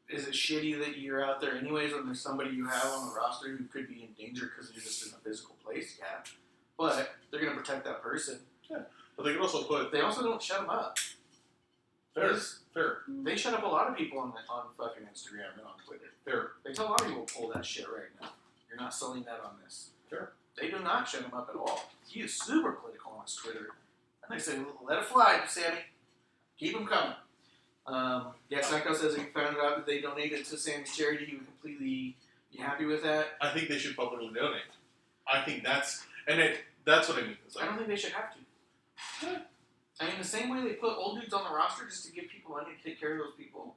Is it shitty that you're out there anyways when there's somebody you have on the roster who could be in danger because you're just in a physical place? Yeah, but they're going to protect that person. Yeah, but they can also They also don't shut them up. Fair. They shut up a lot of people on fucking Instagram and on Twitter. Fair. They tell a lot of people to pull that shit right now. You're not selling that on this. Fair. They do not shut him up at all. He is super political on his Twitter. And they say, let it fly, Sammy. Keep him coming. Psycho says if he found out that they donated to Sammy's charity, he would completely be happy with that. I think they should publicly donate. I think that's what I mean. It's like, I don't think they should have to. Yeah. I mean, the same way they put old dudes on the roster just to give people money to take care of those people.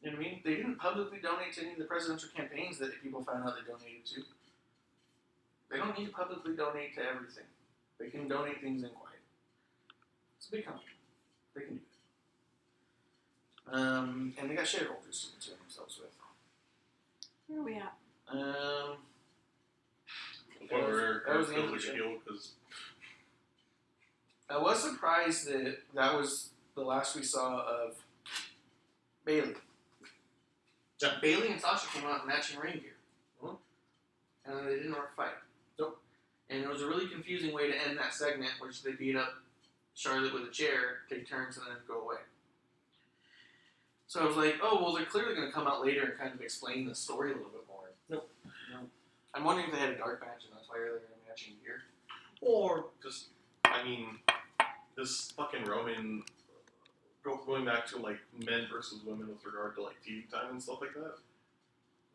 You know what I mean? They didn't publicly donate to any of the presidential campaigns that people found out they donated to. They don't need to publicly donate to everything. They can donate things in quiet. It's a big company. They can do it. And they got shareholders to concern themselves with. Where are we at? That was the end of the show. I was surprised that was the last we saw of Bailey. Yeah. Bailey and Sasha came out in matching ring gear. Mm-hmm. And then they didn't want to fight. Nope. And it was a really confusing way to end that segment, which they beat up Charlotte with a chair, take turns, and then go away. So I was like, oh, well, they're clearly going to come out later and kind of explain the story a little bit more. Nope. I'm wondering if they had a dark match, and that's why they're in matching gear. Or just, I mean, this fucking Roman, going back to like men versus women with regard to like TV time and stuff like that.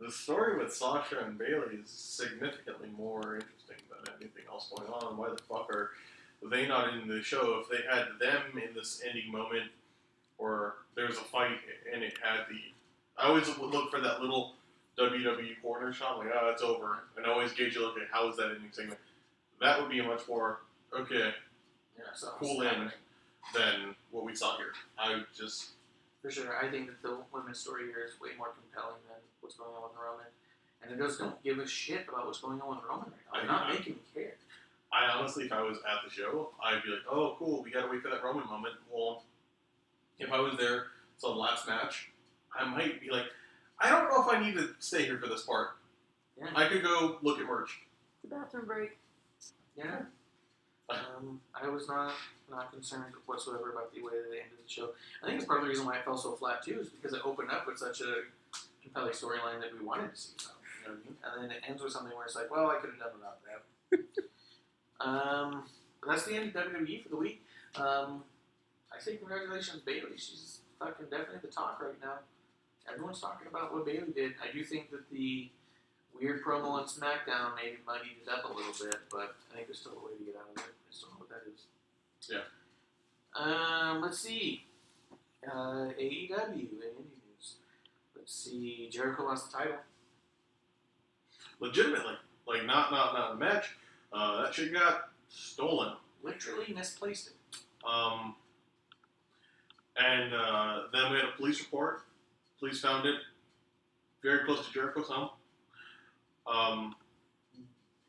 The story with Sasha and Bailey is significantly more interesting than anything else going on. Why the fuck are they not in the show? If they had them in this ending moment, or there's a fight and it had I always would look for that little WWE corner shot, like, it's over. And I always gauge it, okay, how is that ending segment? That would be a much more, cool end than what we saw here. For sure, I think that the women's story here is way more compelling than what's going on with Roman. And they just don't give a shit about what's going on with Roman right now. They're not making me care. I honestly, if I was at the show, I'd be like, oh, cool, we gotta wait for that Roman moment. Well, if I was there, so the last match, I might be like, I don't know if I need to stay here for this part. Yeah. I could go look at merch. The bathroom break. Yeah. I was not concerned whatsoever about the way that they ended the show. I think it's part of the reason why it fell so flat too, is because it opened up with such a compelling storyline that we wanted to see. So, you know what I mean? And then it ends with something where it's like, well, I could have done without that. But that's the end of WWE for the week. I say congratulations, Bailey. She's fucking definitely the talk right now. Everyone's talking about what Bailey did. I do think that the weird promo on SmackDown maybe muddied it up a little bit, but I think there's still a way to get out of it. I still don't know what that is. Yeah. Let's see. AEW and indie news. Let's see. Jericho lost the title. Legitimately. Like, not a match. That shit got stolen. Literally misplaced it. And then we had a police report. Police found it very close to Jericho's home.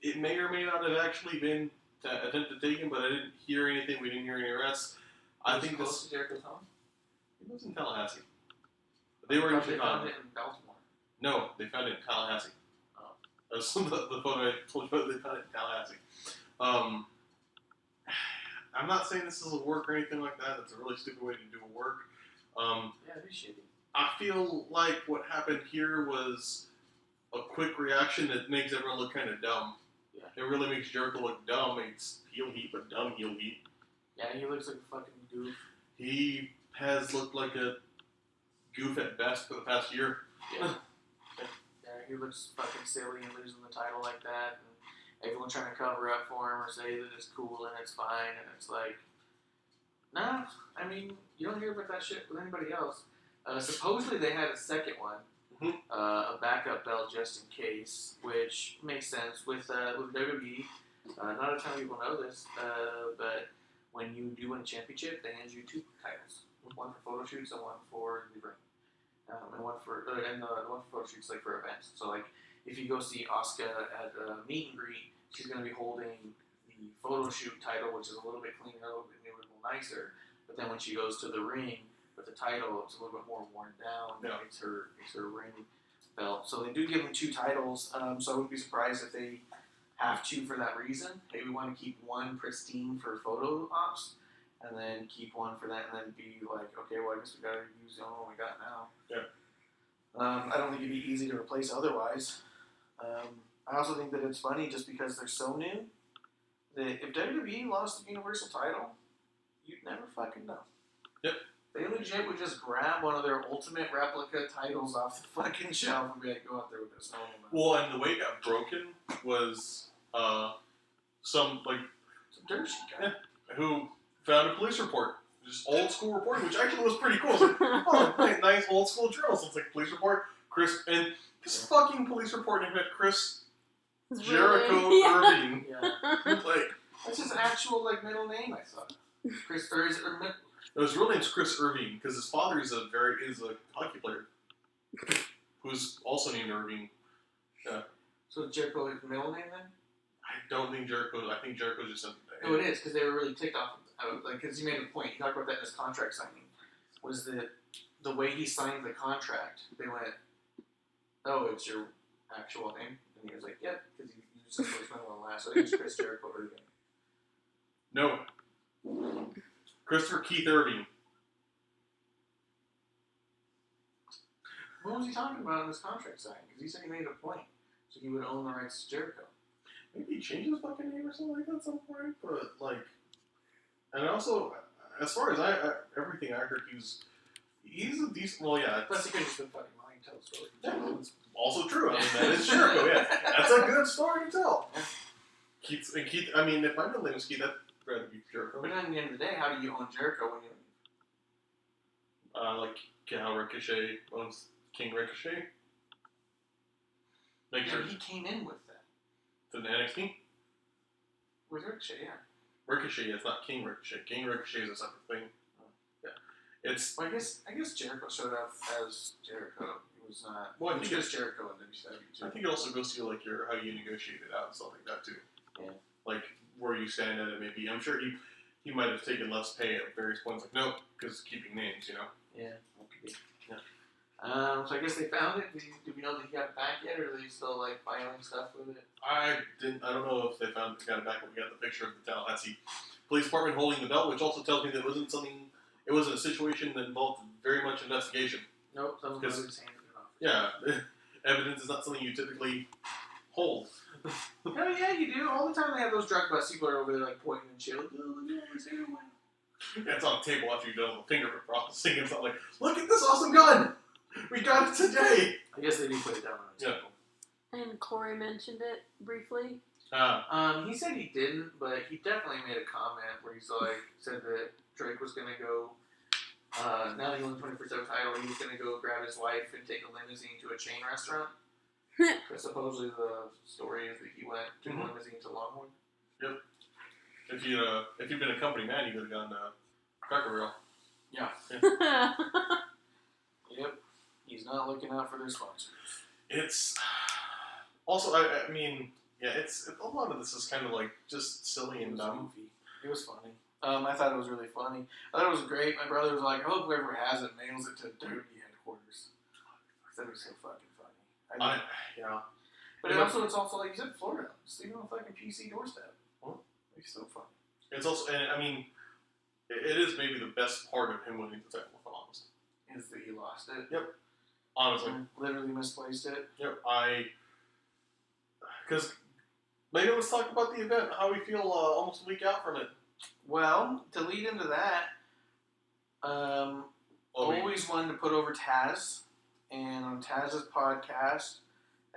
It may or may not have actually been attempted taken, but I didn't hear anything. We didn't hear any arrests. I think close to Jericho's home? It was in Tallahassee. They were in Chicago. They found it in Baltimore. No, they found it in Tallahassee. That was the photo I told you about. They found it in Tallahassee. I'm not saying this is a work or anything like that. It's a really stupid way to do a work. Yeah, it'd be shitty. I feel like what happened here was a quick reaction that makes everyone look kind of dumb. Yeah. It really makes Jericho look dumb. It's heel heat, but dumb heel heat. Yeah, he looks like a fucking goof. He has looked like a goof at best for the past year. Yeah. Yeah, he looks fucking silly and losing the title like that, and everyone trying to cover up for him or say that it's cool and it's fine, and it's like, nah. I mean, you don't hear about that shit with anybody else. Supposedly they had a second one, a backup belt just in case, which makes sense with WWE. Not a ton of people know this, but when you do win a championship, they hand you 2 titles, one for photo shoots and one for the ring, and one for the one for photo shoots like for events. So like if you go see Asuka at a meet and greet, she's going to be holding the photo shoot title, which is a little bit cleaner, a little bit newer, a little nicer. But then when she goes to the ring with the title, it's a little bit more worn down. Yeah. It's her ring belt. So they do give them 2 titles. So I wouldn't be surprised if they have to for that reason. Hey, we want to keep one pristine for photo ops, and then keep one for that, and then be like, okay, well, I guess we got to use the only one we got now. Yeah. I don't think it'd be easy to replace otherwise. I also think that it's funny just because they're so new that if WWE lost the Universal title, you'd never fucking know. Yep. They legit would just grab one of their ultimate replica titles off the fucking shelf and be like, go out there with this. No, Well, and the way it got broken was some dirt sheet guy. who found a police report, just old school reporting, which actually was pretty cool. It's like, oh, nice old school journalism. It's like police report, Chris, and this fucking police report named it Chris Jericho Irving. Yeah. Like, That's his actual middle name, I thought. Chris, or is it his real name's Chris Irving because his father is a hockey player who's also named Irving. Yeah. So Jericho his middle name then? I don't think Jericho. I think Jericho's just something. No, it is, because they were really ticked off. Because he made a point. He talked about that in his contract signing. Was that the way he signed the contract? They went, "Oh, it's your actual name," and he was like, "Yep," because he used his first middle and last. So I think it's Chris Jericho Irving. No. Christopher Keith Irving. What was he talking about in his contract signing? Because he said he made a point, so he would own the rights to Jericho. Maybe he changed his fucking name or something like that at some point, but and also, as far as everything I heard, he's a decent. Well, yeah, Plus, he could have just been fucking lying to tell the story. yeah, it's also true. I mean, that is Jericho. Yeah, that's a good story to tell. Keith. I mean, if my middle name was Keith, I'd rather be Jericho. But at the end of the day, how do you own Jericho when you? Like how Ricochet owns King Ricochet. Make sure He came in with that. to the NXT. With Ricochet, yeah. Ricochet, it's not King Ricochet. King Ricochet is a separate thing. Yeah, it's. Well, I guess Jericho showed up as Jericho. He was not. Well, I He was think just Jericho in WCW too. I think it also goes to how you negotiate it out and stuff like that too. Yeah. Like where you stand at it, maybe. I'm sure he might have taken less pay at various points. Like no, because keeping names, Yeah, that could be. Yeah. So I guess they found it. Do we know that he got it back yet, or are they still filing stuff with it? I don't know if they got it back, but we got the picture of the Tallahassee Police Department holding the belt, which also tells me that it wasn't a situation that involved very much investigation. Nope, someone was just handing it off. Yeah, evidence is not something you typically hold. Oh yeah, you do. All the time they have those drug busts. People are over there pointing and shit. Look at this heroin. Yeah, it's on the table after you've done all the fingerprint processing. It's not like, look at this awesome gun! We got it today! I guess they do put it down on the table. And Corey mentioned it briefly. He said he didn't, but he definitely made a comment where he's said that Drake was gonna go. Now that he won the 24/7 title, he was gonna go grab his wife and take a limousine to a chain restaurant. Because supposedly the story is that he went to a limousine to Longhorn. Yep. If you'd been a company man, you could have gone to Cracker Barrel. Yeah. Yep. He's not looking out for their sponsors. It's also, I mean, yeah, it's a lot of this is kind of just silly and dumb. Goofy. It was funny. I thought it was really funny. I thought it was great. My brother was like, I hope whoever has it mails it to WWE headquarters. That was so fucking funny. Yeah. But it's also like you said, Florida. Just leave it on the fucking PC doorstep. It's so funny. It's also, and I mean, it is maybe the best part of him winning the title, if I'm honest. Yeah. is that you lost it. Yep. Honestly. Literally misplaced it. Yep. Because maybe let's talk about the event. How we feel almost a week out from it. Well, to lead into that, always wanted to put over Taz, and on Taz's podcast,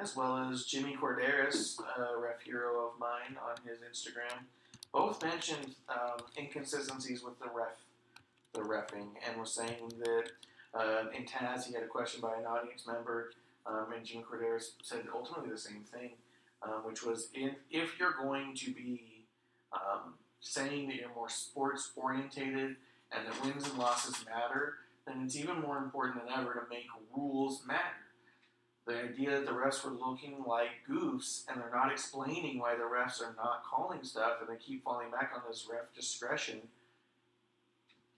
as well as Jimmy Corderas, a ref hero of mine, on his Instagram, both mentioned inconsistencies with the reffing, and was saying that in Taz he had a question by an audience member, and Jimmy Corderas said ultimately the same thing, which was if you're going to be saying that you're more sports orientated and that wins and losses matter, then it's even more important than ever to make rules matter. The idea that the refs were looking like goofs and they're not explaining why the refs are not calling stuff and they keep falling back on this ref discretion,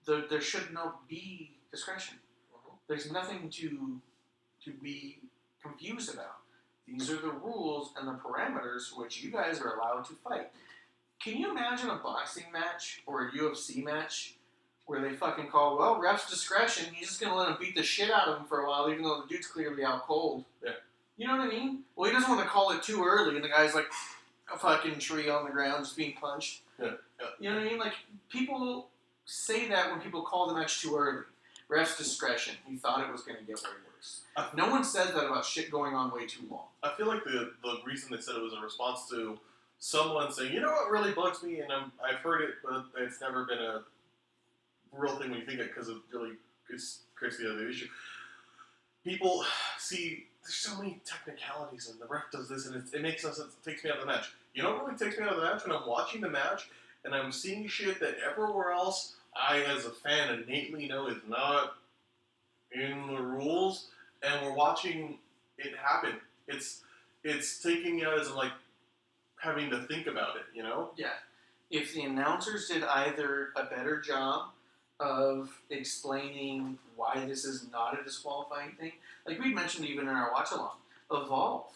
there should not be discretion. There's nothing to be confused about. These are the rules and the parameters for which you guys are allowed to fight. Can you imagine a boxing match or a UFC match where they fucking call, well, ref's discretion, he's just going to let him beat the shit out of him for a while, even though the dude's clearly out cold? Yeah. You know what I mean? Well, he doesn't want to call it too early, and the guy's like a fucking tree on the ground just being punched. Yeah. Yeah. You know what I mean? Like, people say that when people call the match too early. Ref's discretion. He thought it was going to get way worse. No one says that about shit going on way too long. I feel like the reason they said it was a response to someone saying, you know what really bugs me, and I've heard it, but it's never been a real thing when you think it, because it really creates the other issue. People see, there's so many technicalities, and the ref does this, and it makes no sense. It takes me out of the match. You know what really takes me out of the match? When I'm watching the match, and I'm seeing shit that everywhere else, I, as a fan, innately know is not in the rules, and we're watching it happen. It's taking me out as, like, having to think about it, you know? Yeah. If the announcers did either a better job of explaining why this is not a disqualifying thing, like we mentioned even in our watch-along, Evolve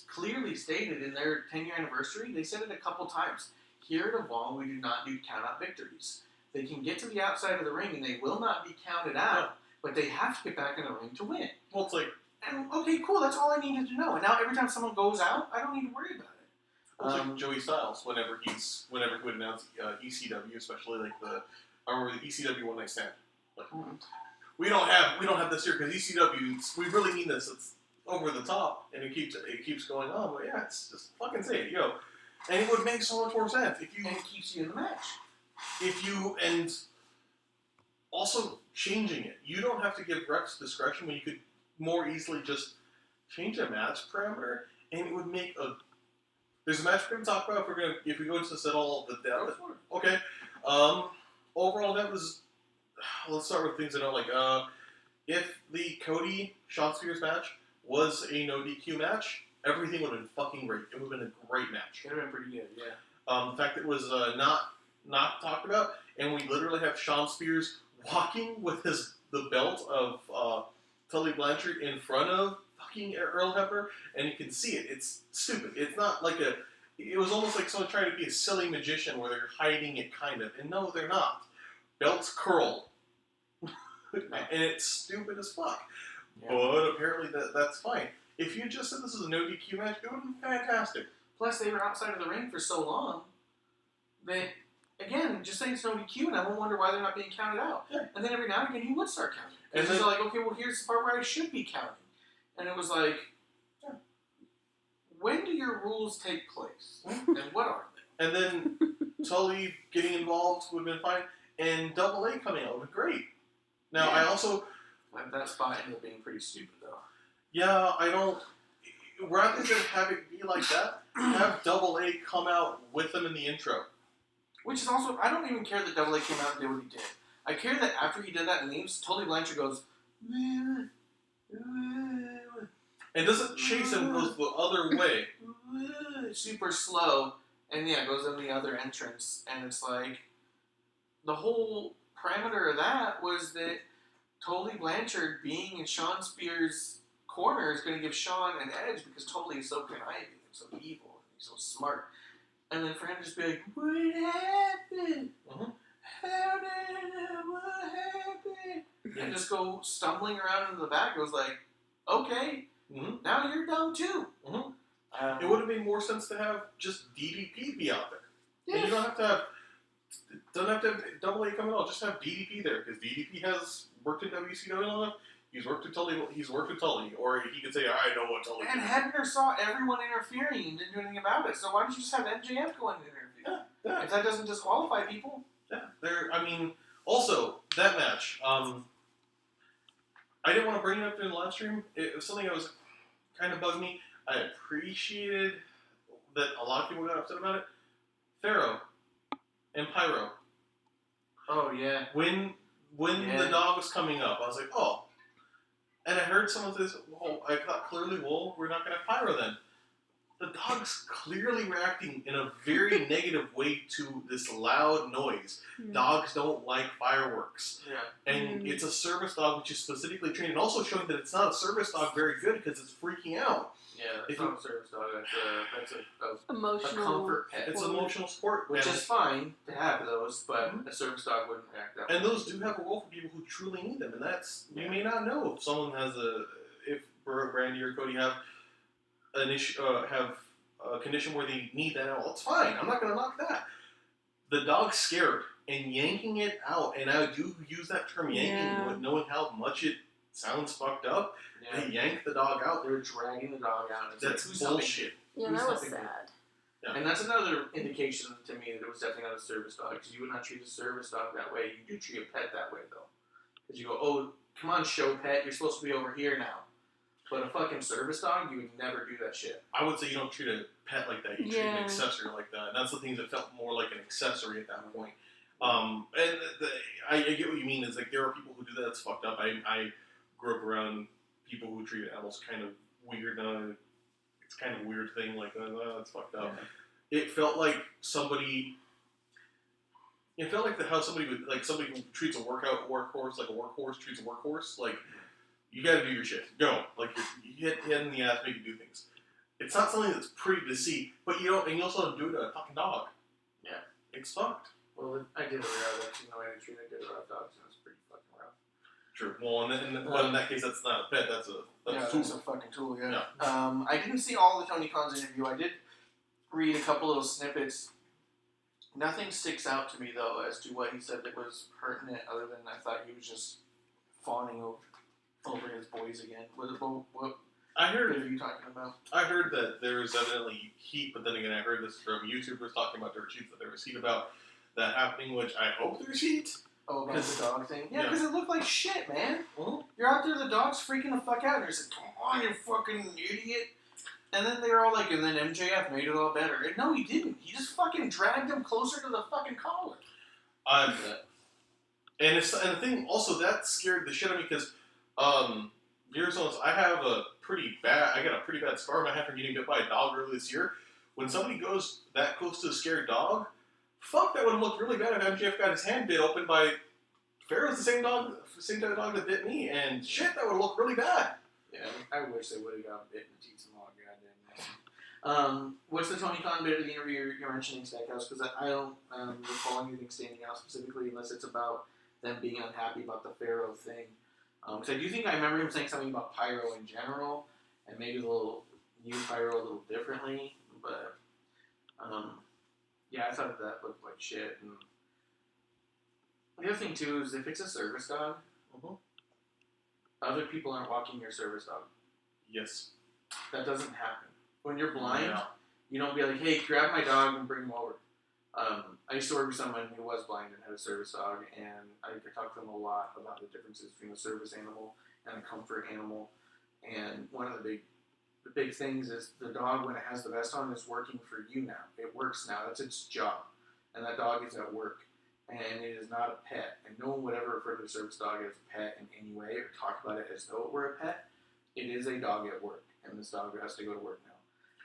clearly stated in their 10-year anniversary, they said it a couple times, here at Evolve we do not do count-out victories. They can get to the outside of the ring and they will not be counted out, but they have to get back in the ring to win. Well, it's like... And, okay, cool, that's all I needed to know. And now every time someone goes out, I don't need to worry about it. It's like Joey Styles, whenever he would announce ECW, especially like I remember the ECW One Night Stand. Like, we don't have this here because ECW, we really mean this. It's over the top, and it keeps going on. But yeah, it's just fucking say it, yo. And it would make so much more sense if you. And it keeps you in the match. And also changing it. You don't have to give refs discretion when you could more easily just change a match parameter, and it would make a. There's a match we're going to talk about if we go into this at all. Okay. Overall, that was. Let's start with things I don't like. If the Cody Shawn Spears match was a no DQ match, everything would have been fucking great. It would have been a great match. It would have been pretty good, yeah. The fact that it was not talked about, and we literally have Shawn Spears walking with the belt of Tully Blanchard in front of fucking Earl Hebner, and you can see it. It's stupid. It's not like it was almost like someone trying to be a silly magician where they're hiding it, kind of. And no, they're not. Belts curl. And it's stupid as fuck. Yeah. But apparently that's fine. If you just said this is a no DQ match, it would have been fantastic. Plus, they were outside of the ring for so long that, again, just saying it's no DQ, and I won't wonder why they're not being counted out. Yeah. And then every now and again, he would start counting. And then, like, okay, well, here's the part where I should be counting. And it was like, when do your rules take place? And what are they? And then Tully getting involved would have been fine. And Double A coming out would have been great. Now, I also... That spot ended up being pretty stupid, though. Yeah, I don't... Rather than have it be like that, have Double A come out with them in the intro. Which is also... I don't even care that Double A came out and did what he did. I care that after he did that and leaves, Tully Blanchard goes... And doesn't chase him, goes the other way. Super slow. And yeah, goes in the other entrance. And it's like... The whole parameter of that was that Tully Blanchard being in Shawn Spears' corner is going to give Shawn an edge because Tully is so conniving and so evil and he's so smart. And then for him to just be like, what happened? How did it, what happened? And just go stumbling around in the back. It was like, okay, now you're dumb too. It would have made more sense to have just DDP be out there. Yes. And you don't have to have, doesn't have to have Double A come at all. Just have DDP there because DDP has worked in WCW long enough. He's worked with Tully. Or he could say, I know what Tully. And Hebner saw everyone interfering and didn't do anything about it. So why don't you just have MJF go in and interfere? Yeah. If that doesn't disqualify people. Yeah. Also, that match, I didn't want to bring it up during the live stream. It was something that was kind of bugged me. I appreciated that a lot of people got upset about it. Pharaoh and Pyro. Oh, yeah. When the dog was coming up, I was like, oh. And I heard someone say, well, I thought clearly, we're not going to have Pyro then. The dog's clearly reacting in a very negative way to this loud noise. Dogs don't like fireworks. Yeah. And it's a service dog which is specifically trained, and also showing that it's not a service dog very good because it's freaking out. Yeah, it's not a service dog. That's a Emotional. comfort pet. It's emotional support. Which is fine to have those, but a service dog wouldn't react that way. And those do have a role for people who truly need them, and that's, you may not know if someone has if Brandy or Cody have an issue, have a condition where they need that animal. It's fine. I'm not going to knock that. The dog's scared, and yanking it out, and I do use that term yanking, with knowing how much it sounds fucked up. Yeah. They yank the dog out. They're dragging the dog out. It's That's like, bullshit. Yeah, that was sad. Yeah. And that's another indication to me that it was definitely not a service dog, because you would not treat a service dog that way. You do treat a pet that way, though. Because you go, oh, come on, show pet, you're supposed to be over here now. But a fucking service dog, you would never do that shit. I would say you don't treat a pet like that. You treat an accessory like that. And that's the things that felt more like an accessory at that point. I get what you mean. Is like there are people who do that. It's fucked up. I grew up around people who treat animals kind of weird. It's kind of a weird thing. Like it's fucked up. Yeah. It felt like somebody. It felt like how somebody would somebody who treats a workhorse like a workhorse treats a workhorse. Like you got to do your shit. Go. Like you hit head in the ass, make you do things. It's not something that's pretty to see, but you don't, and you also don't do it to a fucking dog. Yeah, it's fucked. Well, I did a route actually. No, I didn't treat it good about dogs, and it was pretty fucking rough. True. Well, in that case, that's not a pet. That's a tool. That's a fucking tool. Yeah. I didn't see all the Tony Khan's interview. I did read a couple little snippets. Nothing sticks out to me though as to what he said that was hurting it. Other than I thought he was just fawning over his boys again. What I heard. What are you talking about? I heard that there was evidently heat, but then again, I heard this from YouTubers talking about dirt sheets that there was heat about that happening, which I hope there's heat. Oh, about the dog thing? Yeah, because it looked like shit, man. Mm-hmm. You're out there, the dog's freaking the fuck out, and you're just like, come on, you fucking idiot. And then they were all like, and then MJF made it all better. And no, he didn't. He just fucking dragged him closer to the fucking collar. And the thing, also, that scared the shit out of me, because, Arizona, I got a pretty bad scar on my head from getting bit by a dog earlier this year. When somebody goes that close to a scared dog, fuck, that would have looked really bad if MJF got his hand bit open by Pharaoh's the same type of dog that bit me, and shit, that would have looked really bad. Yeah, I wish they would have got bit in the teeth some more. Goddamn. What's the Tony Khan bit of the interview you're mentioning, Stackhouse? Because I don't recall anything standing out specifically, unless it's about them being unhappy about the Pharaoh thing. Because I do think I remember him saying something about Pyro in general, and maybe use Pyro a little differently. But yeah, I thought that looked like shit. And the other thing too is if it's a service dog, other people aren't walking your service dog. Yes, that doesn't happen. When you're blind, you don't be like, hey, grab my dog and bring him over. I used to work with someone who was blind and had a service dog, and I talked to them a lot about the differences between a service animal and a comfort animal. And one of the big things is the dog, when it has the vest on, is working for you now. It works now. That's its job. And that dog is at work. And it is not a pet. And no one would ever refer to a service dog as a pet in any way or talk about it as though it were a pet. It is a dog at work. And this dog has to go to work now.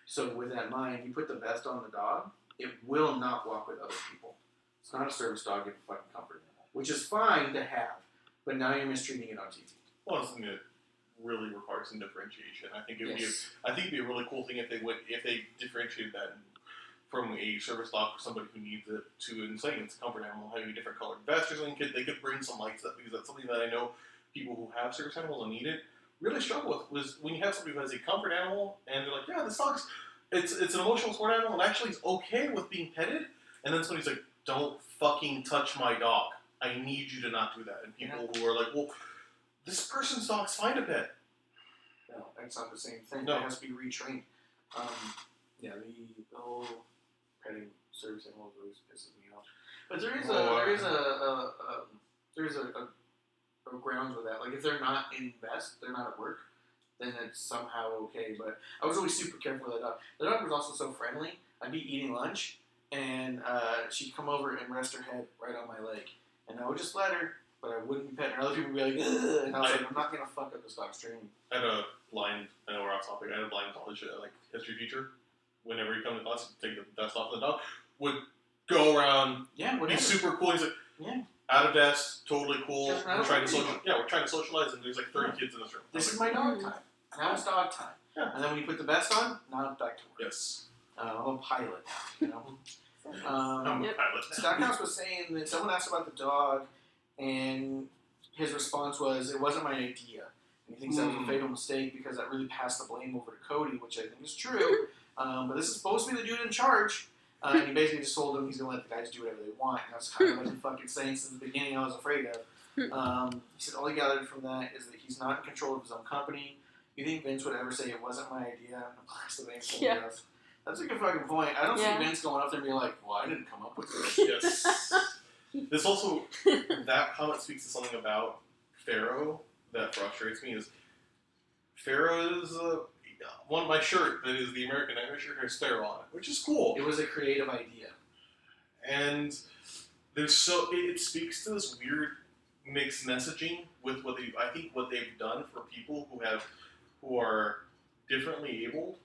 So with that in mind, you put the vest on the dog, it will not walk with other people. It's not a service dog, it's a fucking comfort animal. Which is fine to have. But now you're mistreating it on TV. Well, it's something that really requires some differentiation. I think it'd be a really cool thing if they differentiated that. from a service dog for somebody who needs it to insane. It's a comfort animal, having a different colored vest or something. They could bring some lights up because that's something that I know people who have service animals and need it really struggle with. Was when you have somebody who has a comfort animal and they're like, yeah, this dog's it's an emotional support animal and actually is okay with being petted, and then somebody's like, don't fucking touch my dog. I need you to not do that. And people who are like, well, this person's dog's fine to pet. No, that's not the same thing. No. It has to be retrained. The whole petting service animals always pisses me off. But there is a grounds with that. Like if they're not in vest, they're not at work, then it's somehow okay. But I was always super careful with that dog. The dog was also so friendly. I'd be eating lunch, and she'd come over and rest her head right on my leg, and I would just let her. But I wouldn't pet her. Other people would be like, ugh, and I was like, I'm not going to fuck up this dog's training. I had a blind, I know we're off topic, I had a blind college, history teacher. Whenever he come to class, he'd take the vest off of the dog, would go around, be super cool. He's like, out of vest, totally cool. We're trying to socialize, and there's like 30 kids in this room. This is my dog time. Now it's dog time. Yeah. And then when you put the vest on, now it's back to work. Yes. I'm a pilot now, you know? I'm a pilot. Stackhouse was saying that someone asked about the dog, and his response was, it wasn't my idea. And he thinks that was a fatal mistake because that really passed the blame over to Cody, which I think is true. But this is supposed to be the dude in charge. And he basically just told him he's going to let the guys do whatever they want. And that's kind of what I've been fucking saying since the beginning I was afraid of. He said all he gathered from that is that he's not in control of his own company. You think Vince would ever say it wasn't my idea? That's a good fucking point. I don't see Vince going up there and being like, well, I didn't come up with this. Yes. This also, that comment speaks to something about Pharaoh that frustrates me. Is Pharaoh is my shirt that is the American Nightmare shirt has Pharaoh on it, which is cool. It was a creative idea, and it speaks to this weird mixed messaging with what they've done for people who are differently abled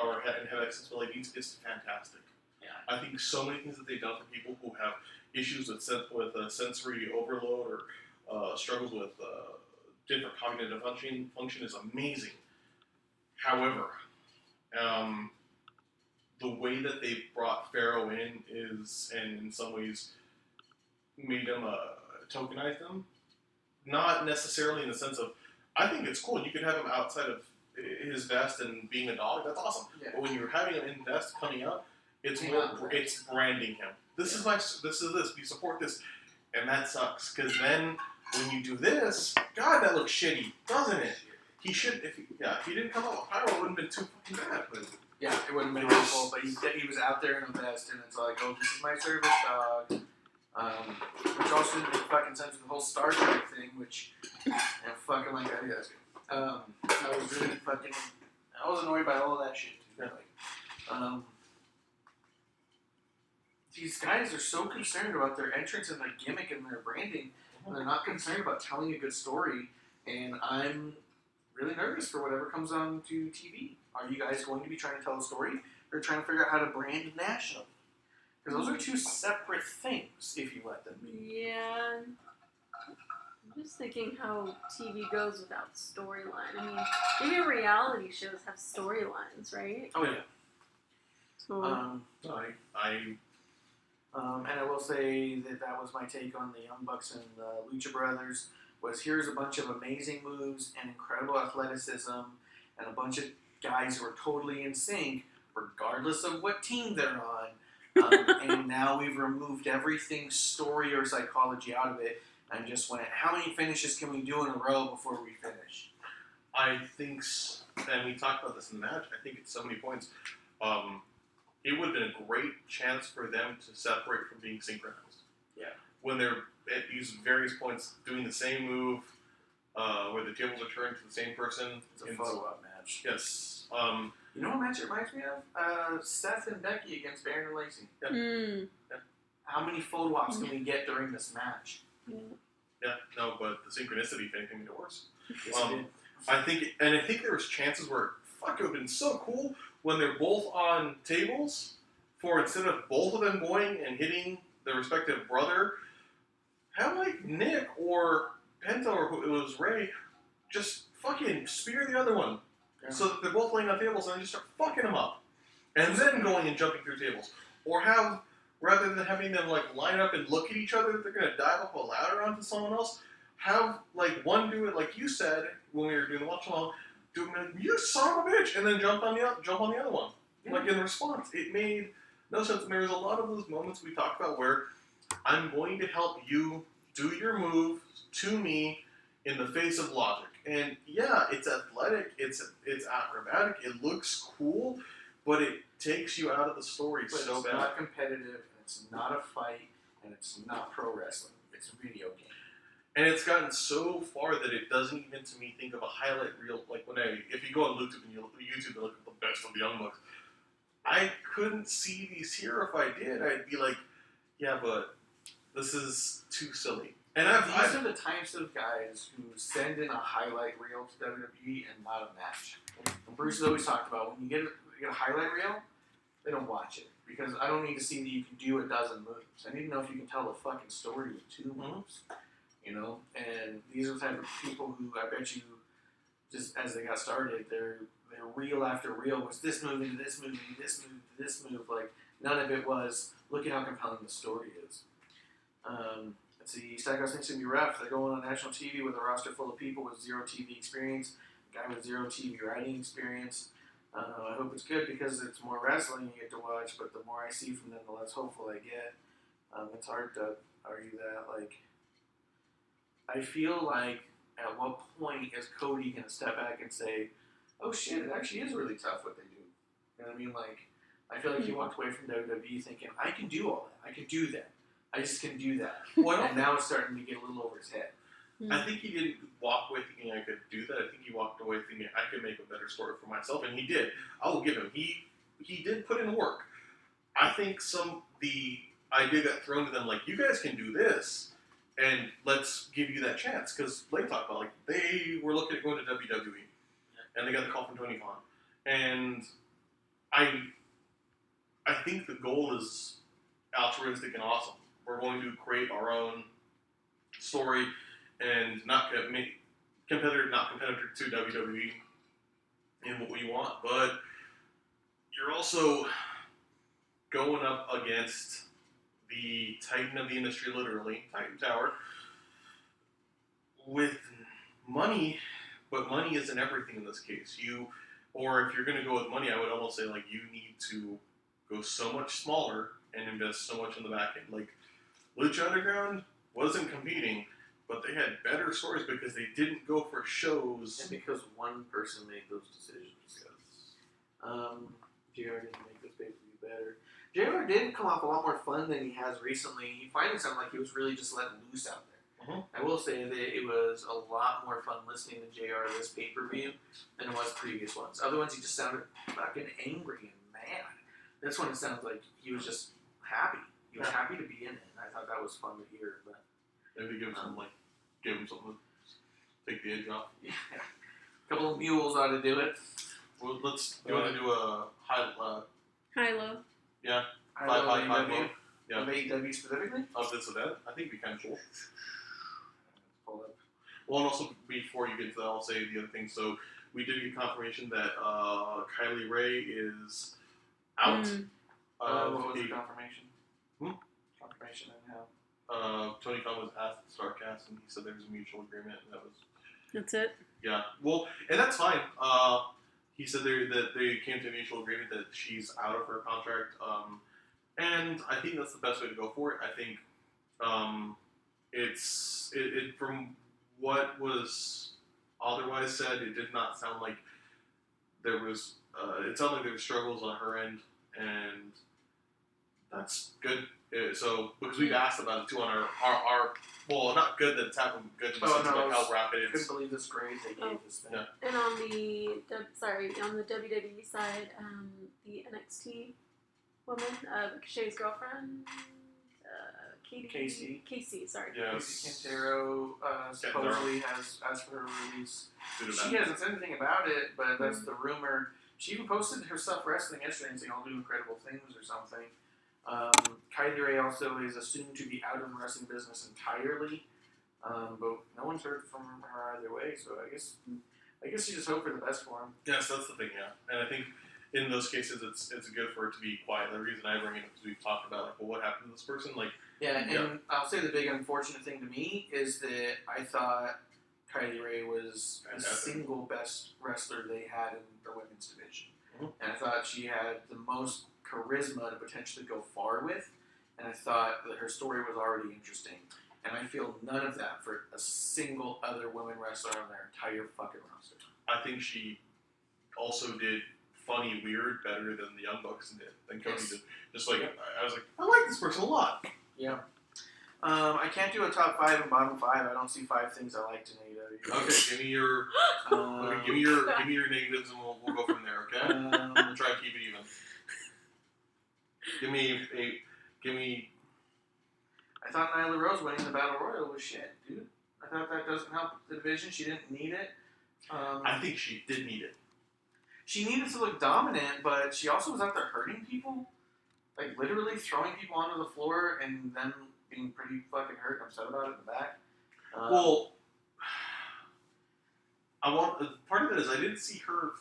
or have accessibility needs is fantastic. Yeah. I think so many things that they've done for people who have issues with sensory overload or struggles with different cognitive function is amazing. However, the way that they've brought Pharaoh in is, and in some ways, made them tokenize them. Not necessarily in the sense of, I think it's cool. You could have him outside of his vest and being a dog. That's awesome. Yeah. But when you're having him in vest coming out, it's branding him. This is this. We support this, and that sucks. Because then when you do this, God, that looks shitty, doesn't it? He should. If he didn't come out with Pyro, it wouldn't have been too fucking bad. But yeah, it wouldn't have been awful. But he was out there in a vest, and it's like, oh, this is my service dog. Which also didn't make fucking sense with the whole Star Trek thing, which fucking like I guess. I was really fucking. I was annoyed by all of that shit. Too, like, these guys are so concerned about their entrance and their gimmick and their branding, and they're not concerned about telling a good story. And I'm really nervous for whatever comes on to TV. Are you guys going to be trying to tell a story, or trying to figure out how to brand nationally? Because those are two separate things, if you let them be. Yeah. I'm just thinking how TV goes without storyline. I mean, even reality shows have storylines, right? Oh, yeah. So, and I will say that was my take on the Young Bucks and the Lucha Brothers, was here's a bunch of amazing moves and incredible athleticism and a bunch of guys who are totally in sync, regardless of what team they're on. And now we've removed everything story or psychology out of it and just went, how many finishes can we do in a row before we finish? I think, and we talked about this in the match, I think at so many points, it would have been a great chance for them to separate from being synchronized. Yeah. When they're at these various points doing the same move, where the tables are turned to the same person. It's a photo-op match. Yes. You know what match it reminds me of? Seth and Becky against Baron and Lacey. Yeah. Yeah. How many photo ops can we get during this match? Yeah, no, but the synchronicity, if anything, made it worse. Yes, it did. I think there was chances where, it would have been so cool when they're both on tables, for instead of both of them going and hitting their respective brother, have like Nick or Penta or who it was Ray just fucking spear the other one. Yeah. So that they're both laying on tables and they just start fucking them up. and then going and jumping through tables, or have rather than having them like line up and look at each other, they're gonna dive up a ladder onto someone else. Have like one do it like you said when we were doing the watch along, do it, you son of a bitch, and then jump on the other one. Yeah. Like in response, it made no sense. And there was a lot of those moments we talked about where I'm going to help you do your move to me in the face of logic. And yeah, it's athletic, it's acrobatic, it looks cool, but it takes you out of the story But so it's bad. not competitive, it's not a fight, and it's not pro wrestling. It's a video game. And it's gotten so far that it doesn't even to me think of a highlight reel. Like if you go on YouTube and you look at the best of the Young Bucks, I couldn't see these here. If I did, I'd be like, yeah, but this is too silly. And These are the types of guys who send in a highlight reel to WWE and not a match. And Bruce has always talked about when you get a highlight reel, they don't watch it. Because I don't need to see that you can do a dozen moves. I need to know if you can tell a fucking story with 2 moves. You know? And these are the type of people who I bet you, just as they got started, their reel after reel was this move into this move into this move into this move. Like, none of it was, look at how compelling the story is. Let's see, Stackhouse thinks it'd be rough. They're going on national TV with a roster full of people with zero TV experience, a guy with zero TV writing experience. I hope it's good because it's more wrestling you get to watch, but the more I see from them, the less hopeful I get. It's hard to argue that. Like, I feel like at what point is Cody going to step back and say, oh shit, it actually is really tough what they do. You know what I mean? Like, I feel like he walked away from WWE thinking, I can do all that. I can do that. I just can do that. And now it's starting to get a little over his head. I think he didn't walk away thinking I could do that. I think he walked away thinking I could make a better story for myself, and he did. I will give him. He did put in work. I think the idea got thrown to them like, you guys can do this, and let's give you that chance. Because Blake talked about, like, they were looking at going to WWE, and they got the call from Tony Khan. And I think the goal is altruistic and awesome. We're going to create our own story and not competitor to WWE in what we want, but you're also going up against the titan of the industry, literally, Titan Tower, with money, but money isn't everything in this case. Or if you're going to go with money, I would almost say, like, you need to go so much smaller and invest so much in the back end. Like, Lucha Underground wasn't competing, but they had better stories because they didn't go for shows. And because one person made those decisions. JR didn't make this pay-per-view better. JR did come off a lot more fun than he has recently. He finally sounded like he was really just letting loose out there. Mm-hmm. I will say that it was a lot more fun listening to JR this pay-per-view than it was previous ones. Other ones, he just sounded fucking angry and mad. This one, it sounds like he was just happy. He was happy to be in it. And I thought that was fun to hear. But Maybe give him something to take the edge off. yeah, a couple of mules ought to do it. Well, do you want to do a High-low. yeah, I high love low, AEW. yeah, Of AEW specifically? of this event? I think we can cool. Pull up. Well, and also before you get to that, I'll say the other thing. So we did get confirmation that Kylie Ray is out. What was the confirmation? Confirmation and how? Tony Khan was asked to start cast, and he said there was a mutual agreement, and that was That's it. yeah. Well, and that's fine. He said that they came to a mutual agreement that she's out of her contract, and I think that's the best way to go for it. I think it's from what was otherwise said, it did not sound like there was. It sounded like there were struggles on her end, and that's good. So because we've asked about it too on our well, not good that it's happened, good in the sense of like how rapid I it's. couldn't believe this grade they gave this thing. Yeah. And on the WWE side, the NXT woman, Ricochet's girlfriend, Casey, sorry. Yeah. Casey Quintero supposedly has asked for her release. She hasn't said anything about it, but that's the rumor. She even posted her stuff wrestling yesterday and saying I'll do incredible things or something. Kylie Ray also is assumed to be out of the wrestling business entirely, but no one's heard from her either way. So I guess you just hope for the best for him. Yes, that's the thing. Yeah, and I think in those cases, it's good for it to be quiet. The reason I bring it up is we've talked about, like, well, what happened to this person? Like, and I'll say the big unfortunate thing to me is that I thought Kylie Ray was the single best wrestler they had in the women's division. And I thought she had the most charisma to potentially go far with, and I thought that her story was already interesting. And I feel none of that for a single other women wrestler on their entire fucking roster. I think she also did funny weird better than the Young Bucks did, than Cody did. Just like, I was like, I like this person a lot. Yeah. I can't do a top 5 and bottom 5. I don't see 5 things I liked in AEW. Okay, give me your give me your negatives, and we'll go from there. Okay, we'll try and keep it even. Give me. I thought Nyla Rose winning the Battle Royal was shit, dude. I thought that doesn't help the division. She didn't need it. I think she did need it. She needed to look dominant, but she also was out there hurting people, like literally throwing people onto the floor and then being pretty fucking hurt and upset about it in the back. Well, part of it is I didn't see her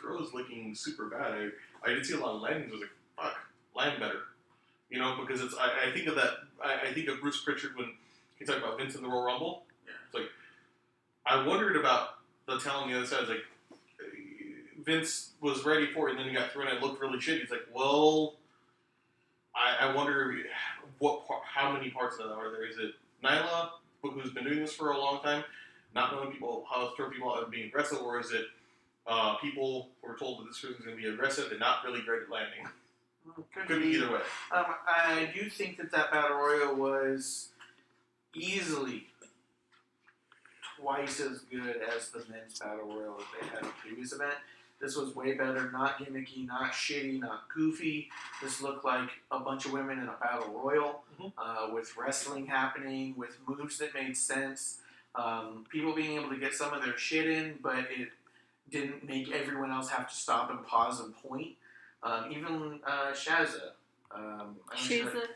throws looking super bad. I did see a lot of landings. I was like, fuck, land better. You know, because it's I think of that. I think of Bruce Pritchard when he talked about Vince in the Royal Rumble. Yeah. It's like I wondered about the talent on the other side. It's like Vince was ready for it, and then he got thrown and it looked really shitty. He's like, well, I wonder how many parts of that are there. Is it Nyla, who's been doing this for a long time, not knowing how to throw people out and being aggressive, or is it people who are told that this person's going to be aggressive and not really great at landing? Could be either way. I do think that Battle Royal was easily twice as good as the men's Battle Royal that they had in the previous event. This was way better, not gimmicky, not shitty, not goofy. This looked like a bunch of women in a Battle Royal with wrestling happening, with moves that made sense. People being able to get some of their shit in, but it didn't make everyone else have to stop and pause and point. Even Shazza. Shaza.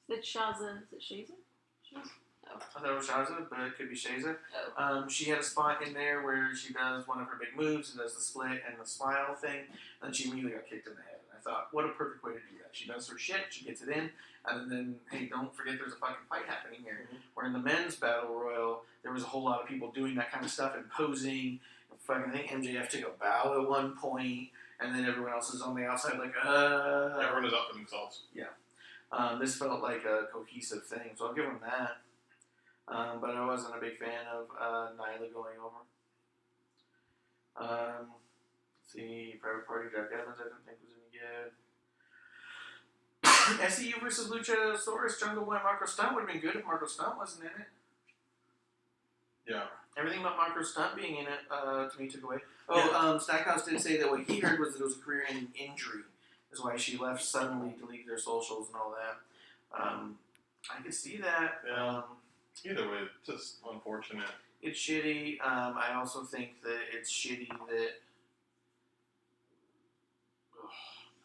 Is it Shaza? Is it Shaza? I thought it was Shazza, but it could be Shaza. Oh. She had a spot in there where she does one of her big moves and does the split and the smile thing, and then she immediately got kicked in the head. And I thought, what a perfect way to do that. She does her shit, she gets it in, and then, hey, don't forget there's a fucking fight happening here. Mm-hmm. Where in the men's Battle Royal, there was a whole lot of people doing that kind of stuff and posing. I think MJF took a bow at one point, and then everyone else is on the outside like, Everyone is up for themselves. Yeah. This felt like a cohesive thing, so I'll give them that. But I wasn't a big fan of Nyla going over. Let's see, Private Party, Jack Evans, I didn't think was any good. SCU versus Luchasaurus, Jungle Boy, Marco Stunt would have been good if Marco Stunt wasn't in it. Yeah. Everything about Marco Stunt being in it, to me, took away. Oh, Stackhouse did say that what he heard was that it was a career-ending injury, is why she left suddenly to leave their socials and all that. I could see that. Yeah. Either way, it's just unfortunate. It's shitty. I also think that it's shitty that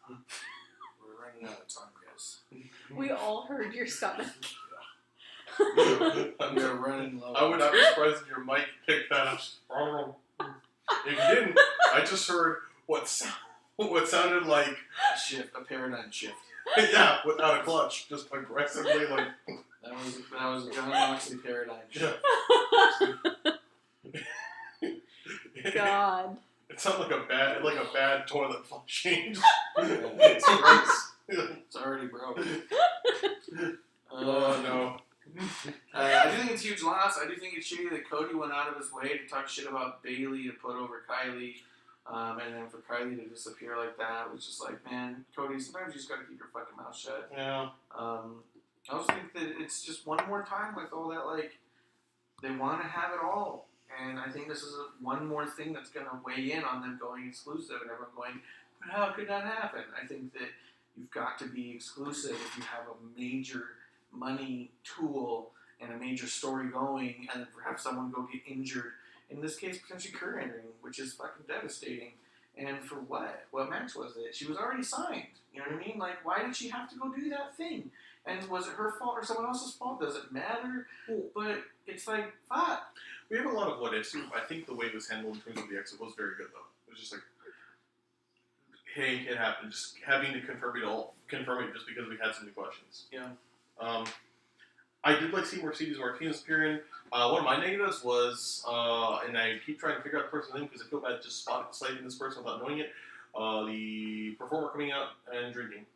we're running out of time, guys. We all heard your stomach. We're running low. I would not be surprised if your mic picked that up. If you didn't, I just heard what sounded like a paradigm shift. Yeah, without a clutch, just aggressively like. That was a John Moxley paradigm shift. God. It sounded like a bad toilet flush change. It's gross. It's already broke. Oh no. I do think it's a huge loss. I do think it's shitty that Cody went out of his way to talk shit about Bayley to put over Kylie, and then for Kylie to disappear like that was just like, man, Cody, sometimes you just gotta keep your fucking mouth shut. Yeah. I also think that it's just one more time with all that, like, they want to have it all. And I think this is one more thing that's going to weigh in on them going exclusive and everyone going, but how could that happen? I think that you've got to be exclusive if you have a major money tool and a major story going, and then have someone go get injured. In this case, potentially career ending, which is fucking devastating. And for what? What match was it? She was already signed. You know what I mean? Like, why did she have to go do that thing? And was it her fault or someone else's fault? Does it matter? But it's like, fuck. we have a lot of what ifs. I think the way it was handled in terms of the exit was very good, though. It was just like, hey, it happened. Just having to confirm it just because we had so many questions. Yeah. I did like seeing Mercedes Martinez appearing. One of my negatives was, and I keep trying to figure out the person's name because I feel bad just citing this person without knowing it. The performer coming out and drinking.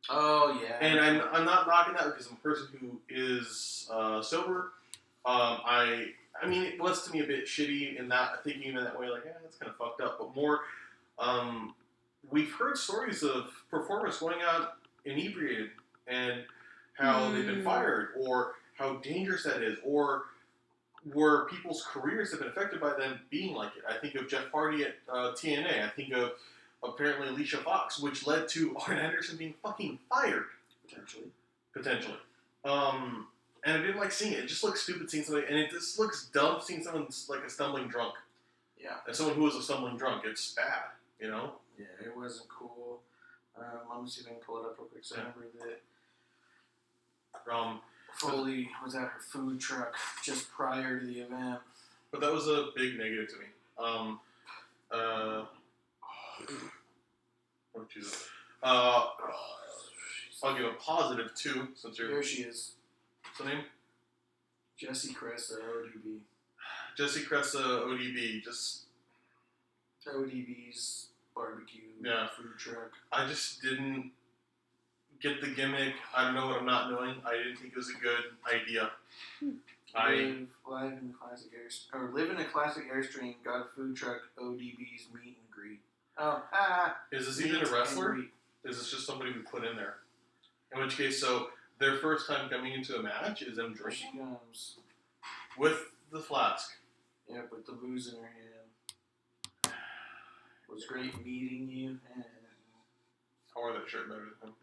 Oh yeah. And I'm not knocking that because I'm a person who is sober. I mean, it was to me a bit shitty in that thinking in that way, like, yeah, that's kind of fucked up. But more, we've heard stories of performers going out inebriated and how they've been fired, or how dangerous that is, or where people's careers have been affected by them being like it. I think of Jeff Hardy at TNA. I think of apparently Alicia Fox, which led to Arn Anderson being fucking fired. Potentially. And I didn't like seeing it. It just looks stupid seeing somebody, and it just looks dumb seeing someone like a stumbling drunk. Yeah. And someone who is a stumbling drunk, it's bad, you know? Yeah, it wasn't cool. Let me see if I can pull it up real quick. So I remember that Foley was at her food truck just prior to the event. But that was a big negative to me. Oh, Jesus. I'll give a positive too, since you're... There she is. What's her name? Jessie Cressa, ODB. Jessie Cressa, ODB. Just... ODB's barbecue food truck. I just didn't get the gimmick. I don't know what I'm not knowing. I didn't think it was a good idea. Live in the classic live in a classic Airstream. Got a food truck. ODB's meet and greet. Is this even a wrestler? Is this just somebody we put in there? In which case, so their first time coming into a match is them Here she drinking comes. with the flask. Yeah, with the booze in her hand. It was great meeting you. I wore that shirt better than him.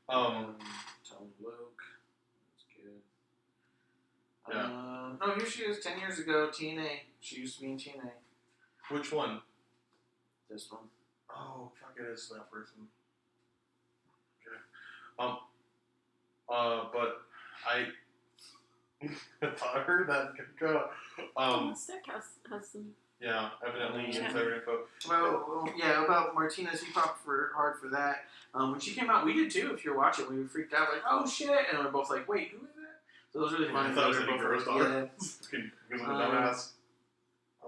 Tony Loke. That's good. Yeah. No, here she is. 10 years ago, TNA. She used to be in TNA. Which one? This one. Oh, fuck, it is that person. Okay. But I heard that go. Stick has some. Yeah, evidently insider info. Well, yeah, about Martinez, he talked hard for that. When she came out, we did too. If you're watching, we were freaked out, like, oh shit, and we're both like, wait, who is that? So it was really funny. I thought it was Eddie Guerrero's daughter. Yeah. Because of the dumbass.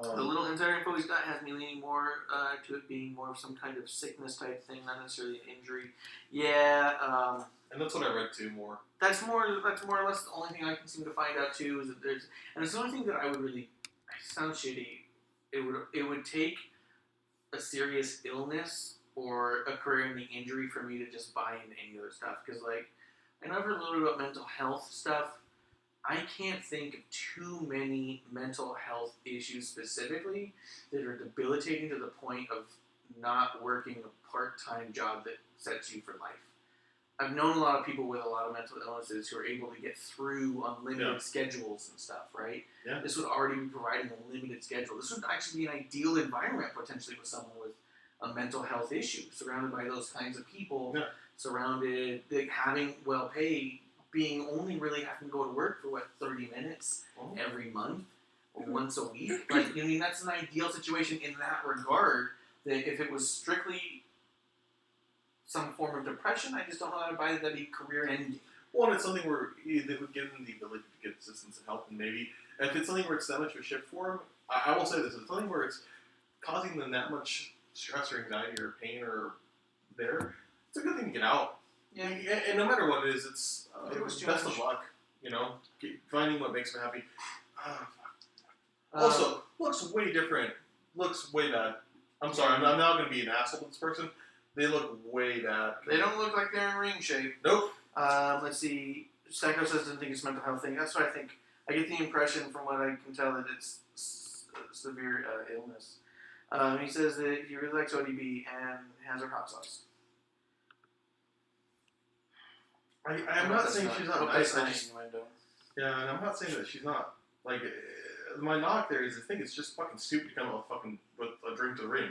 The little insider info he's got has me leaning more to it being more of some kind of sickness type thing, not necessarily an injury. Yeah. And that's what I read too more. That's more or less the only thing I can seem to find out too, is that there's, and it's the only thing that I would really, sound shitty, it would take a serious illness or occurring injury for me to just buy into any other stuff. Because, like, I know I've heard a little bit about mental health stuff. I can't think of too many mental health issues specifically that are debilitating to the point of not working a part-time job that sets you for life. I've known a lot of people with a lot of mental illnesses who are able to get through unlimited schedules and stuff, right? Yeah. This would already be providing a limited schedule. This would actually be an ideal environment potentially with someone with a mental health issue, surrounded by those kinds of people, surrounded, like, having well paid, being only really having to go to work for 30 minutes every month or once a week. Like, I mean, that's an ideal situation in that regard. That if it was strictly some form of depression, I just don't know how to buy that that'd be career ending. Well, and it's something where they would give them the ability to get assistance and help, and maybe if it's something where it's that much of a shift for them, I will say this: if it's something where it's causing them that much stress or anxiety or pain or it's a good thing to get out. Yeah. And no matter what it is, it's It was too best much. of luck. You know, finding what makes them happy. Also, looks way different. Looks way bad. I'm sorry, I'm not going to be an asshole to this person. They look way bad. They don't look like they're in ring shape. Nope. Let's see. Stacko says doesn't think it's a mental health thing. That's what I think. I get the impression from what I can tell that it's severe illness. He says that he really likes ODB and has her hot sauce. I'm not saying she's not nice. Yeah, and I'm not saying that she's not. Like, my knock there is I think it's just fucking stupid to come out with a drink to the ring.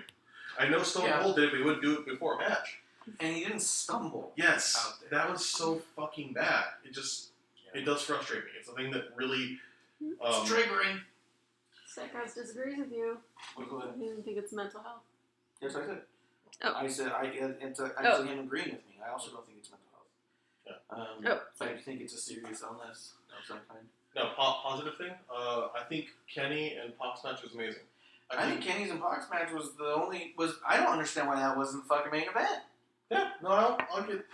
I know Stone Cold did it, but he wouldn't do it before a match. And he didn't stumble. Yes, out there. that was so fucking bad. It just... It does frustrate me. It's a thing that really. It's triggering. Stackhouse disagrees with you. What? He didn't think it's mental health. Yes, I did. Oh. I said it's actually him agreeing with me. I also don't think it's mental health. Yeah. I think it's a serious illness of some kind. No, positive thing. I think Kenny and Pac's match was amazing. I think Kenny's and Pac's match was the only. I don't understand why that wasn't the fucking main event. Yeah, no, I'll get.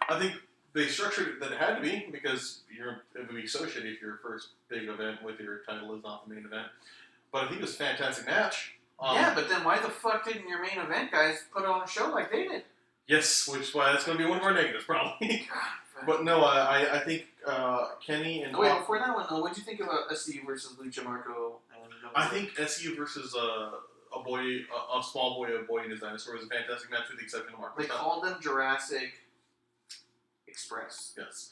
I think they structured it that it had to be because it would be so shitty if your first big event with your title is not the main event. But I think it was a fantastic match. Yeah, but then why the fuck didn't your main event guys put on a show like they did? Yes, which is why that's going to be one of our negatives, probably. But no, I think Kenny and... Wait, before that one, though, what did you think about SCU versus Lucha Marco? I think SCU versus a small boy, a boy and his dinosaur was a fantastic match with the exception of Marco. They called them Jurassic Express. Yes.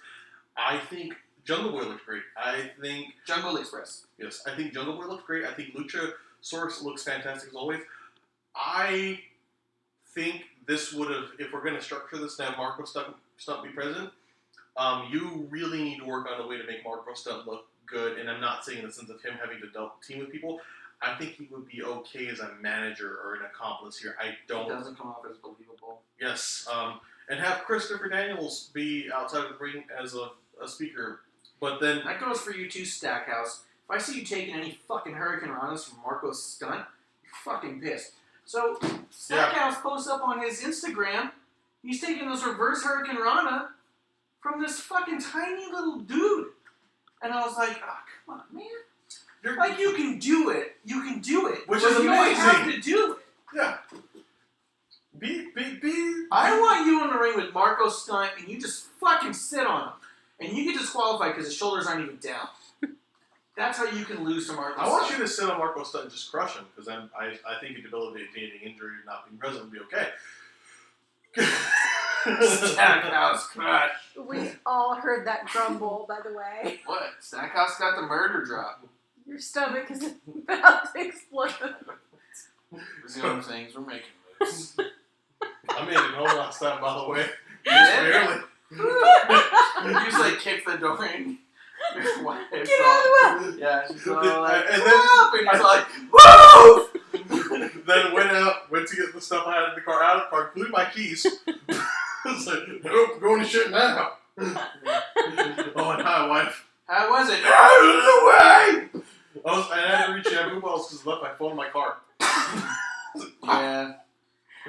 I think Jungle Boy looked great. Jungle Express. Yes, I think Jungle Boy looked great. I think Luchasaurus looks fantastic as always. I think this would have, if we're going to structure this to have Marco Stunt be present, you really need to work on a way to make Marco Stunt look good. And I'm not saying in the sense of him having to team with people. I think he would be okay as a manager or an accomplice here. He doesn't come off as believable. Yes. And have Christopher Daniels be outside of the ring as a speaker. But then... That goes for you too, Stackhouse. If I see you taking any fucking Hurricane Ranas from Marco's Stunt, you're fucking pissed. So, Stackhouse posts up on his Instagram, he's taking this reverse Hurricane Rana from this fucking tiny little dude. And I was like, oh, come on, man. Like, you can do it. You can do it. Which is amazing. You don't have to do it. Yeah. I want you in the ring with Marco Stunt, and you just fucking sit on him. And you get disqualified because his shoulders aren't even down. That's how you can lose to Marco Stunt. I want you to sit on Marco Stunt and just crush him, because I think a debilitating injury not being present would be okay. Stackhouse crush. We all heard that grumble, by the way. What? Stackhouse got the murder drop. Your stomach is about to explode. Resume things. We're making moves. I made it home last time, by the way. Just barely. You just like kick the door in. Your wife. Get out of the way! Yeah, she's all like, and then you're like, move! Then went to get the stuff I had in the car out of the car, including my keys. I was like, nope, going to shit now. Oh, and hi, wife. How was it? Out of the way! I had to reach shampoo bottles because I left my phone in my car. Yeah.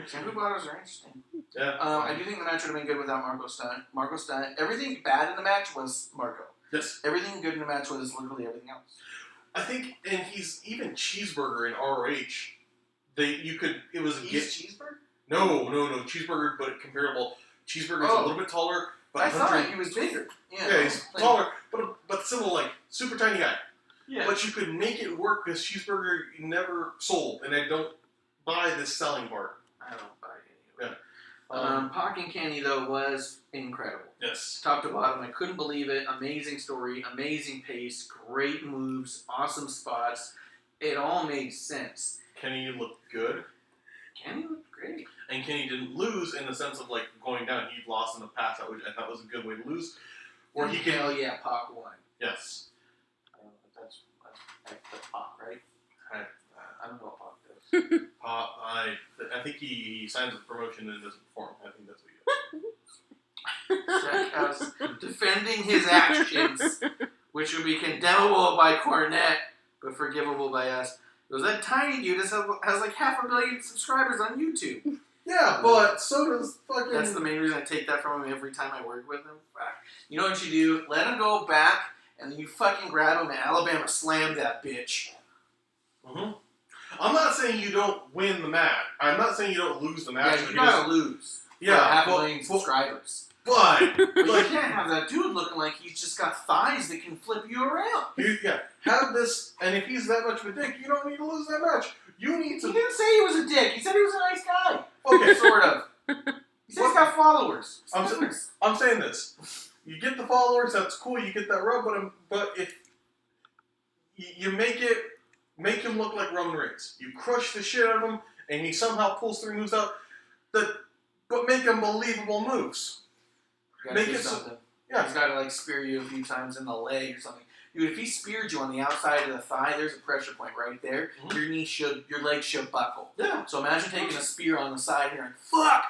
Shampoo bottles are interesting. Yeah. I do think the match would have been good without Marco Stunt. Marco Stunt, everything bad in the match was Marco. Yes. Everything good in the match was literally everything else. I think, and he's even Cheeseburger in ROH. It was a He's Cheeseburger? No, Cheeseburger, but comparable. Cheeseburger's a little bit taller, but I thought he was bigger. Yeah, he's taller, but still like super tiny guy. Yeah. But you could make it work because Cheeseburger never sold, and I don't buy this selling part. I don't buy any of it. Pac and Kenny, though, was incredible. Yes. Top to bottom, I couldn't believe it. Amazing story, amazing pace, great moves, awesome spots. It all made sense. Kenny looked good. Kenny looked great. And Kenny didn't lose in the sense of like going down. He'd lost in the past, which I thought was a good way to lose. Or he can. Hell yeah, Pac won. Yes. That's Pac, right? I don't know what Pac does. I think he signs a promotion and doesn't perform. I think that's what he does. Stackhouse defending his actions, which would be condemnable by Cornette, but forgivable by us. It was that tiny dude that has like 500 million subscribers on YouTube. Yeah, but so does fucking... That's the main reason I take that from him every time I work with him. You know what you do? Let him go back, and then you fucking grab him and Alabama slam that bitch. Mm-hmm. I'm not saying you don't win the match. I'm not saying you don't lose the match. Yeah, you gotta lose. Yeah, 500,000 subscribers. But you can't have that dude looking like he's just got thighs that can flip you around. Have this, and if he's that much of a dick, you don't need to lose that match. You need to... He didn't say he was a dick. He said he was a nice guy. Okay. Sort of. He said he's got followers. I'm saying this. You get the followers, that's cool, you get that rub, but if you make him look like Roman Reigns. You crush the shit out of him, and he somehow pulls 3 moves out, but make him believable moves. Make it something. Yeah. He's got to like spear you a few times in the leg or something. Dude, if he speared you on the outside of the thigh, there's a pressure point right there. Mhm. Your leg should buckle. Yeah. So imagine taking a spear on the side here and fuck!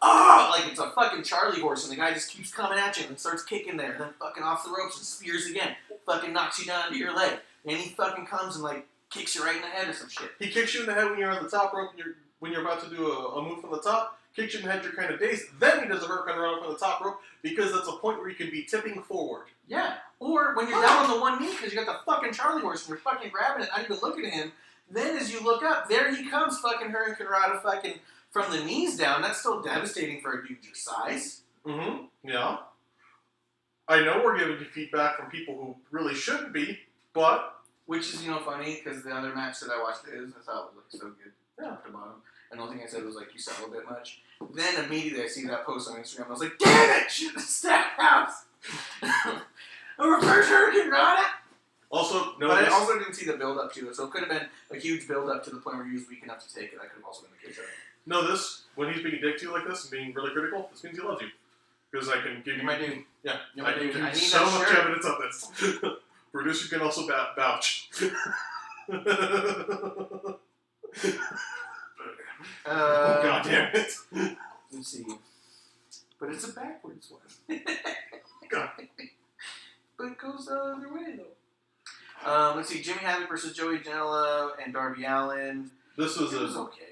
Oh! Like it's a fucking Charlie horse and the guy just keeps coming at you and starts kicking there. Then fucking off the ropes and spears again. Fucking knocks you down to your leg. And he fucking comes and like kicks you right in the head or some shit. He kicks you in the head when you're on the top rope and when you're about to do a move from the top. Kicks you in the head, you're kind of dazed. Then he does a hurricane run from the top rope because that's a point where you can be tipping forward. Yeah. Or when you're down on the one knee because you got the fucking Charlie horse and you're fucking grabbing it, not even looking at him. Then as you look up, there he comes, fucking hurricane rana fucking from the knees down. That's still devastating for a dude your size. Mm-hmm. Yeah. I know we're giving you feedback from people who really shouldn't be, but Which is, funny because the other match that I watched I thought it looked so good. Yeah. At the bottom. And the only thing I said was like, you sell a bit much. Then immediately I see that post on Instagram. I was like, damn it! Shit, the Stackhouse! A reverse hurricane rana! also But I also didn't see the build up to it, so it could have been a huge build up to the point where he was weak enough to take it. That could have also been the case. know this, when he's being a dick to you like this and being really critical, this means he loves you. Because I can give you... You're my dude. Yeah. You're my I can dude. give I you need so that much shirt. evidence of this. Producer can also vouch. God damn it. Let's see. But it's a backwards one. God. But it goes the other way, though. Let's see. Jimmy Havoc versus Joey Janela and Darby Allin. This was It was okay.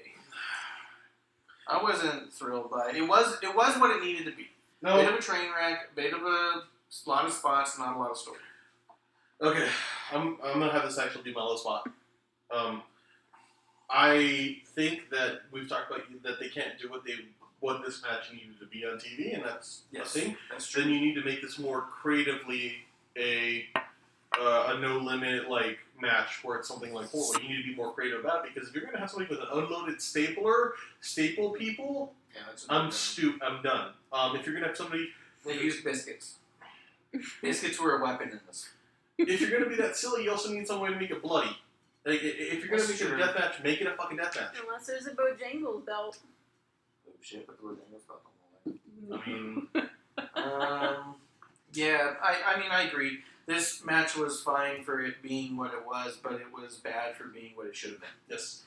I wasn't thrilled by it. It was what it needed to be. No. Bit of a train wreck, bit of a lot of spots, not a lot of story. Okay, I'm gonna have this actually be my low spot. I think that we've talked about that they can't do what this match needed to be on TV, and that's a thing. That's true. Then you need to make this more creatively a no limit like match where it's something like horrible. You need to be more creative about it because if you're gonna have something with an unloaded staple people, Yeah, that's I'm done. If you're gonna have somebody, They used biscuits. Biscuits were a weapon in this. if you're gonna be that silly, you also need some way to make it bloody. Like, if you're gonna make it a death match, make it a fucking death match. Unless there's a Bojangles belt. Oh shit, but the Bojangles felt the I mean, yeah, I agree. This match was fine for it being what it was, but it was bad for being what it should have been. yes.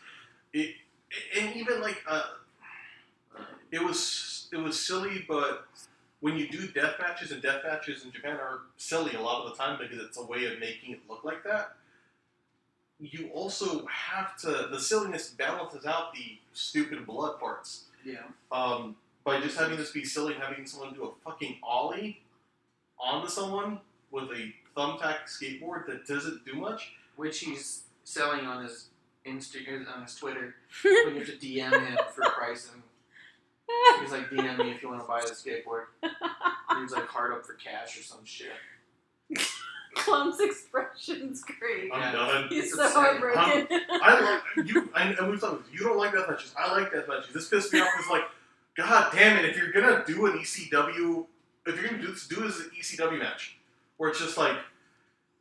And even like it was silly, but when you do death matches, and death matches in Japan are silly a lot of the time because it's a way of making it look like that. You also have to, the silliness balances out the stupid blood parts. Yeah. By just having this be silly, having someone do a fucking ollie onto someone with a thumbtack skateboard that doesn't do much. Which he's selling on his on his Twitter. When you have to DM him for pricing. He's like, DM me if you want to buy the skateboard. He's like, hard up for cash or some shit. Clump's expression's great. I'm done. He's It's so insane. heartbroken. I like you, and we've talked. You don't like death matches. I like death matches. This pissed me off. It's like, God damn it! If you're gonna do an ECW, if you're gonna do this as an ECW match, where it's just like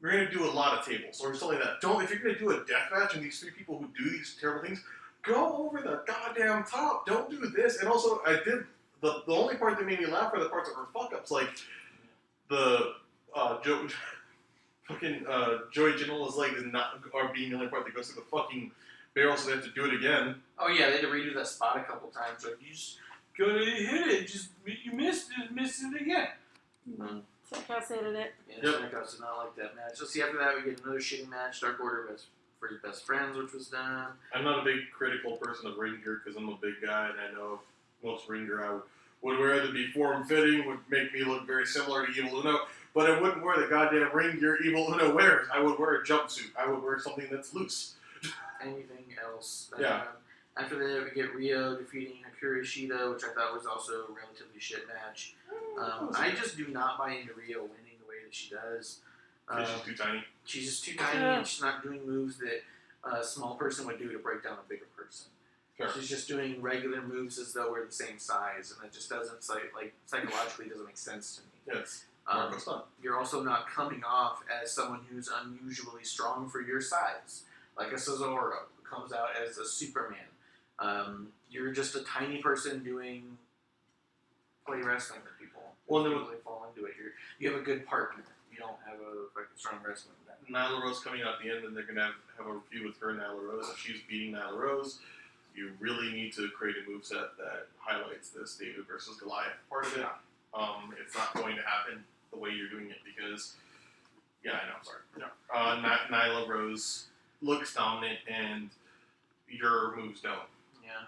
you're gonna do a lot of tables or something like that. Don't if you're gonna do a death match and these three people who do these terrible things, go over the goddamn top. Don't do this. And also, I did the only part that made me laugh were the parts that were fuck ups, like the Joey Janela's leg is not being the only part that goes through the fucking barrel, so they have to do it again. Oh yeah, they had to redo that spot a couple times. Like, you just gotta hit it. Just you missed it again. Stackhouse hated it. Yeah, Yep. Stackhouse did not like that match. So see, after that we get another shitty match. Dark Order for his best friends, which was done. I'm not a big critical person of ring gear because I'm a big guy and I know most ring gear I would wear that be form-fitting, would make me look very similar to Evil Uno, but I wouldn't wear the goddamn ring gear Evil Uno wears. I would wear a jumpsuit. I would wear something that's loose. Anything else? Yeah. After that, we get Rio defeating Hikaru Shida, which I thought was also a relatively shit match. I just do not buy into Rio winning the way that she does. She's too tiny. She's just too tiny, and she's not doing moves that a small person would do to break down a bigger person. Sure. She's just doing regular moves as though we're the same size, and it just doesn't psychologically doesn't make sense to me. Yes. Marco's fun. You're also not coming off as someone who's unusually strong for your size, like a Cesaro who comes out as a Superman. You're just a tiny person doing play wrestling with people. Well, People, they fall into it. You have a good partner. You don't have a fucking strong wrestling. Nyla Rose coming out at the end, and they're gonna have a feud with her and Nyla Rose. If she's beating Nyla Rose, you really need to create a moveset that highlights this David versus Goliath part of it. It's not going to happen the way you're doing it because, I know, I'm sorry. No. Nyla Rose looks dominant, and your moves don't. Yeah.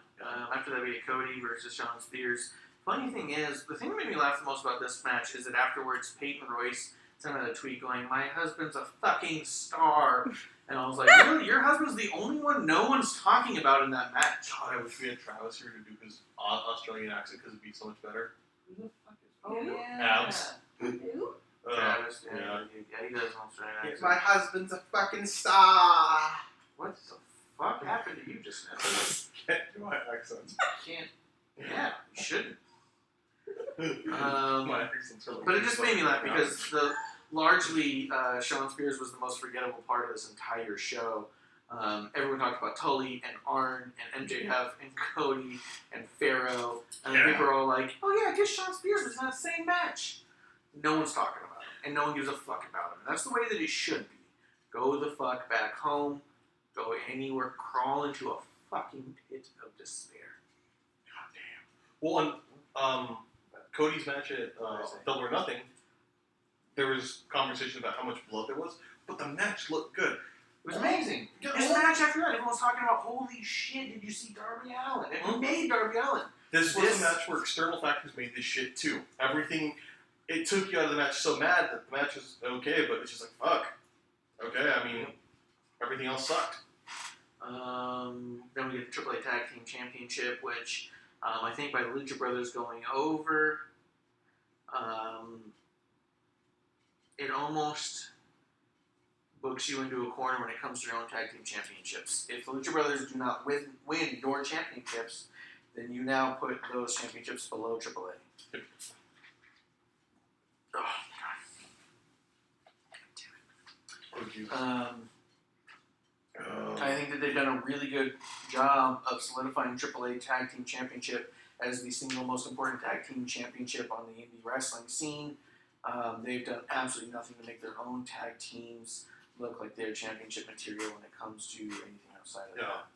After that, we had Cody versus Shawn Spears. Funny thing is, the thing that made me laugh the most about this match is that afterwards, Peyton Royce sent out a tweet going, "My husband's a fucking star." And I was like, really? Your husband's the only one no one's talking about in that match? God, I wish we had Travis here to do his Australian accent because it'd be so much better. Who the fuck is Oh, yeah. Abs. Who? Travis, yeah. He does an Australian accent. My husband's a fucking star. What the fuck happened to you just now? Can't do my accent. Can't. Yeah, you shouldn't. My accent's really But it just made me laugh because largely Shawn Spears was the most forgettable part of this entire show. Everyone talked about Tully and Arn and MJF and Cody and Pharaoh, and people are all like, "Oh yeah, I guess Shawn Spears was in that same match." No one's talking about him, and no one gives a fuck about him. And that's the way that it should be. Go the fuck back home. Go anywhere. Crawl into a fucking pit of despair. God damn. Well, on Cody's match at Double or Nothing, there was conversation about how much blood there was, but the match looked good. It was amazing. This match after that, everyone was talking about, holy shit, did you see Darby Allin? It made Darby Allin. This was a match where external factors made this shit too. Everything, it took you out of the match so mad that the match was okay, but it's just like, fuck. Okay, I mean, everything else sucked. Then we get the AAA Tag Team Championship, which I think by the Lucha Brothers going over, it almost books you into a corner when it comes to your own tag team championships. If the Lucha Brothers do not win your championships, then you now put those championships below AAA. Oh, God. I think that they've done a really good job of solidifying AAA Tag Team Championship as the single most important tag team championship on the indie wrestling scene. They've done absolutely nothing to make their own tag teams look like they're championship material when it comes to anything outside of that.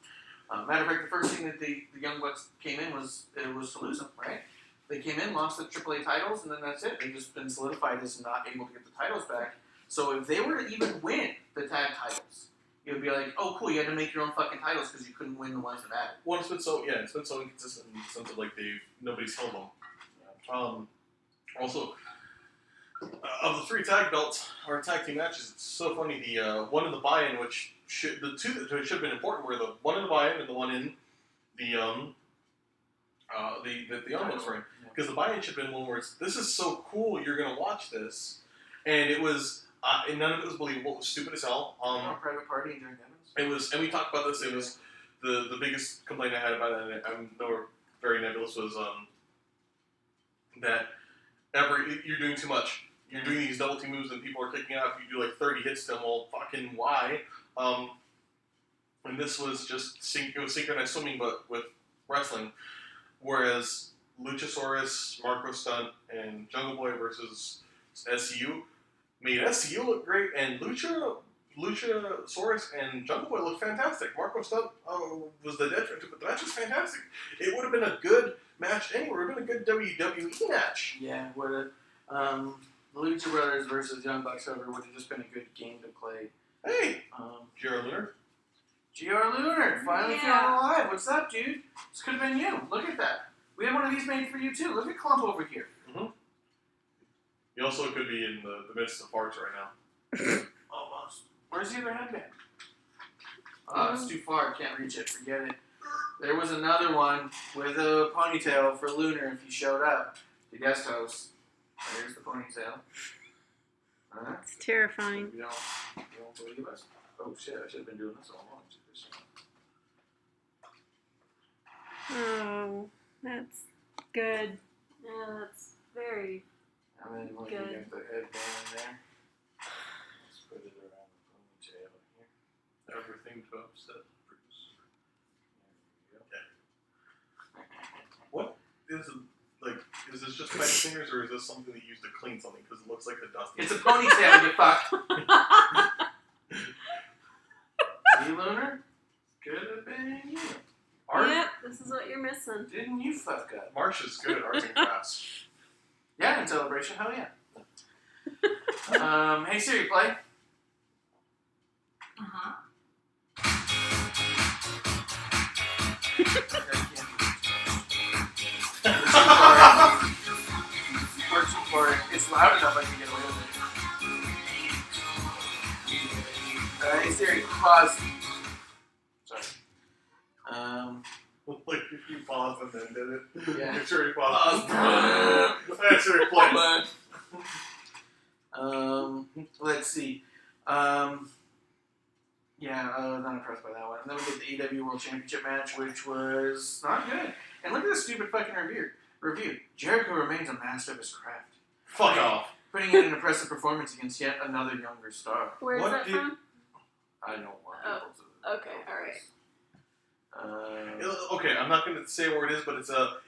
Matter of fact, the first thing that the Young Bucks came in was to lose them, right? They came in, lost the AAA titles, and then that's it. They've just been solidified as not able to get the titles back. So if they were to even win the tag titles, it would be like, oh, cool, you had to make your own fucking titles because you couldn't win the ones that mattered. Well, it's been so inconsistent in the sense of like nobody's held them. Also, of the 3 tag belts or tag team matches, it's so funny. The one in the buy-in, the two that should have been important were the one in the buy-in and the one in the Young Bucks ring. Because the buy-in should have been one where it's, this is so cool, you're gonna watch this, and it was. And none of it was believable. It was stupid as hell. Private Party and Jared Evans. It was, and we talked about this. It was the biggest complaint I had about it. I know very nebulous was that you're doing too much. You're doing these double team moves and people are kicking out. If you do like 30 hits to them, well, fucking why? And this was just synchronized swimming, but with wrestling. Whereas Luchasaurus, Marco Stunt, and Jungle Boy versus SCU made SCU look great, and Luchasaurus and Jungle Boy looked fantastic. Marco Stunt was the detriment, but the match was fantastic. It would have been a good match anywhere. It would have been a good WWE match. Yeah, would have. The Lucha Brothers versus Young Bucks over would have just been a good game to play. Hey! J.R. Lunar? J.R. Lunar, finally found alive. What's up, dude? This could have been you. Look at that. We had one of these made for you, too. Look at Clump over here. Mm-hmm. He also could be in the midst of farts right now. Almost. Where's the other headband? Oh, it's too far. Can't reach it. Forget it. There was another one with a ponytail for Lunar if he showed up. The guest host. There's the ponytail. It's terrifying. You don't believe us? Oh shit, I should have been doing this all along. Oh, that's good. Yeah, that's very And then when you good. get the headband in there, let's put it around the ponytail here. Everything to upset the producer. There we go. What is is this this just my fingers, or is this something they use to clean something? Because it looks like the dust. It's a ponytail, you fuck. See, Lunar? Could have been you. Art, Yep, this is what you're missing. didn't you fuck up? Marsh is good at arts and crafts. Yeah, in Celebration, hell yeah. Hey Siri, play. Uh-huh. It's loud enough I can get away with it. Hey Siri, pause. Sorry. Like if you pause and then did it. Yeah. Make sure you pause. Make sure you play. Let's see. Yeah, I was not impressed by that one. And then we get the AEW World Championship match, which was not good. And look at this stupid fucking review. Jericho remains a master of his craft. Fuck off. Putting in an impressive performance against yet another younger star. Where's What that did- from? I don't want Oh, people to. okay, alright. Okay, I'm not going to say where it is, but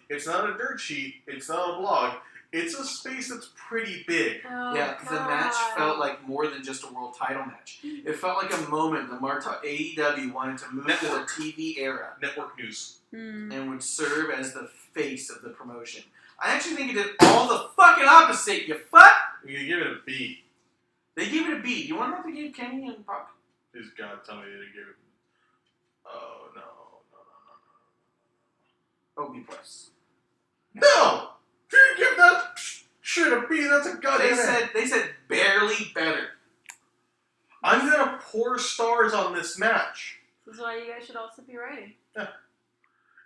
it's not a dirt sheet. It's not a blog. It's a space that's pretty big. Oh, Yeah, the match God. felt like more than just a world title match. It felt like a moment the AEW wanted to move to the TV era Network news. and would serve as the face of the promotion. I actually think it did all the fucking opposite, you fuck! You give it a B. They gave it a B. You want to know what they gave Kenny and Pop? Please God, tell me they give it. Oh no. Oh, B plus. No! If you give that shit a B, that's a goddamn. They said barely better. I'm gonna pour stars on this match. This is why you guys should also be writing.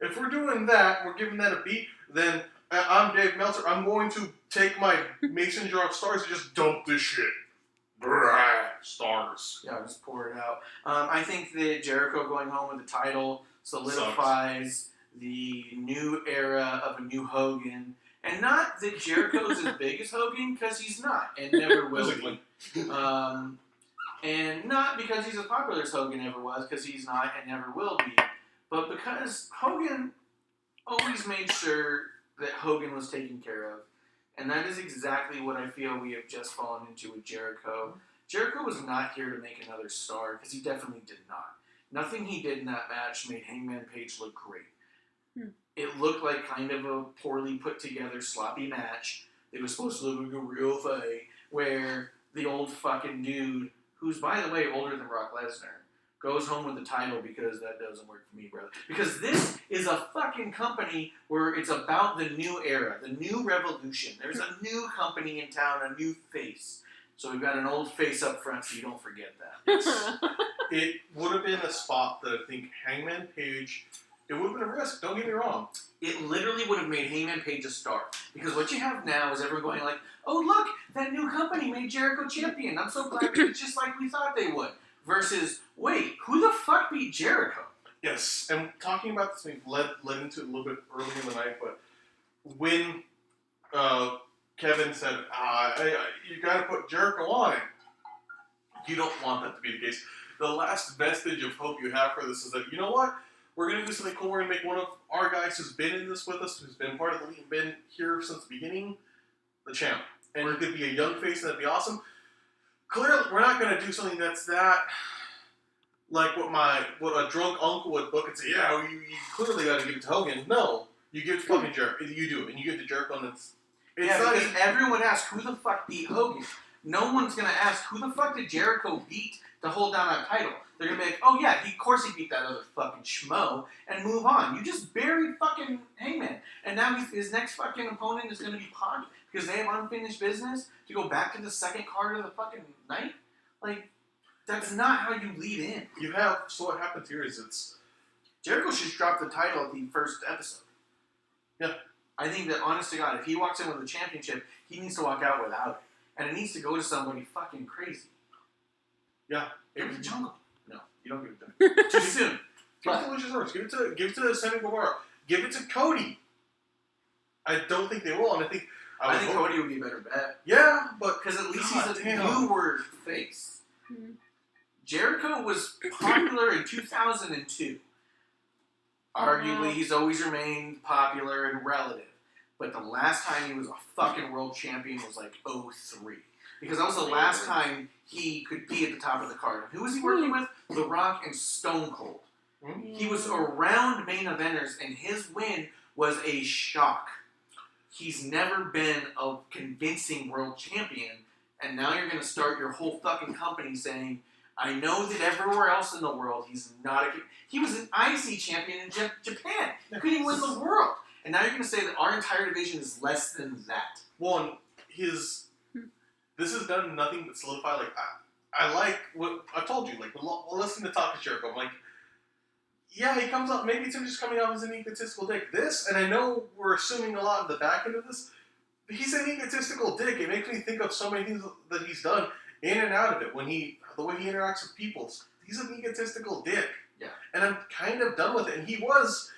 If we're doing that, we're giving that a B, then I'm Dave Meltzer. I'm going to take my mason jar of stars and just dump this shit. Brrrr, stars. Yeah, just pour it out. I think that Jericho going home with the title solidifies the new era of a new Hogan. And not that Jericho's as big as Hogan, because he's not, and never will be. And not because he's as popular as Hogan ever was, because he's not and never will be. But because Hogan always made sure that Hogan was taken care of. And that is exactly what I feel we have just fallen into with Jericho. Jericho was not here to make another star, because he definitely did not. Nothing he did in that match made Hangman Page look great. It looked like kind of a poorly put together, sloppy match. It was supposed to look like a real fight, where the old fucking dude, who's by the way older than Brock Lesnar, goes home with the title because that doesn't work for me, brother. Because this is a fucking company where it's about the new era, the new revolution. There's a new company in town, a new face. So we've got an old face up front, so you don't forget that. It would have been a spot that I think Hangman Page, it would have been a risk, don't get me wrong. It literally would have made Hangman Page a star. Because what you have now is everyone going like, oh look, that new company made Jericho champion. I'm so glad it's just like we thought they would. Versus, wait, who the fuck beat Jericho? Yes, and talking about this thing led into it a little bit earlier in the night, but when Kevin said, you got to put Jericho on it, you don't want that to be the case. The last vestige of hope you have for this is that, you know what? We're going to do something cool. We're going to make one of our guys who's been in this with us, who's been part of the league, been here since the beginning, the champ. And it could be a young face, and that'd be awesome. Clearly, we're not going to do something that's that, like what a drunk uncle would book and say, yeah, you clearly got to give it to Hogan. No, you give it to fucking Jericho. You do it, and you give it to Jericho, and it's Yeah, not because everyone asks, who the fuck beat Hogan? No one's going to ask, who the fuck did Jericho beat to hold down that title? They're going to be like, oh yeah, of course he beat that other fucking schmo, and move on. You just buried fucking Hangman. And now his next fucking opponent is going to be Pac, because they have unfinished business to go back to the second card of the fucking night? Like, that's not how you lead in. You have, so what happens here is it's... Jericho should drop the title at the first episode. Yeah. I think that, honest to God, if he walks in with the championship, he needs to walk out without it. And it needs to go to somebody fucking crazy. Yeah. Give it to Jungle. No, you don't give it to him. Too Too soon. Give it to Luchasaurus. Give it to Sammy Guevara. Give it to Cody. I don't think they will, and I think Cody would be a better bet. Yeah, but Because at least God he's a damn. newer face. Mhm. Jericho was popular in 2002. Arguably, he's always remained popular and relative. but the last time he was a fucking world champion was like 03. Because that was the last time he could be at the top of the card. Who was he working with? The Rock and Stone Cold. He was around main eventers, and his win was a shock. He's never been a convincing world champion, and now you're going to start your whole fucking company saying, I know that everywhere else in the world he's not a... He was an IC champion in Japan. He couldn't even win the world. And now you're going to say that our entire division is less than that. Well, this has done nothing but solidify. Like I like what I told you. Like listening to Talk to Jericho, I'm like, yeah, he comes up. Maybe it's him just coming off as an egotistical dick. This, and I know we're assuming a lot of the back end of this. But he's an egotistical dick. It makes me think of so many things that he's done in and out of it. The way he interacts with people, he's an egotistical dick. Yeah. And I'm kind of done with it. And he was.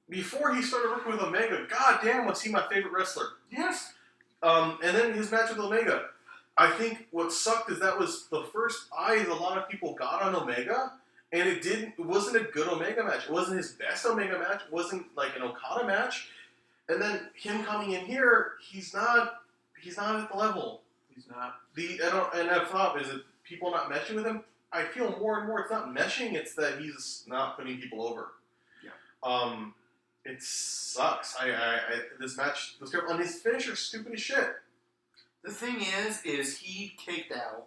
Before he started working with Omega, god damn, was he my favorite wrestler. Yes. And then his match with Omega. I think what sucked is that was the first eyes a lot of people got on Omega, and it wasn't a good Omega match. It wasn't his best Omega match. It wasn't like an Okada match. And then him coming in here, he's not at the level. He's not. And I thought, is it people not meshing with him? I feel more and more it's not meshing, it's that he's not putting people over. Yeah. It sucks. This match was terrible. And his finisher's stupid as shit. The thing is he kicked out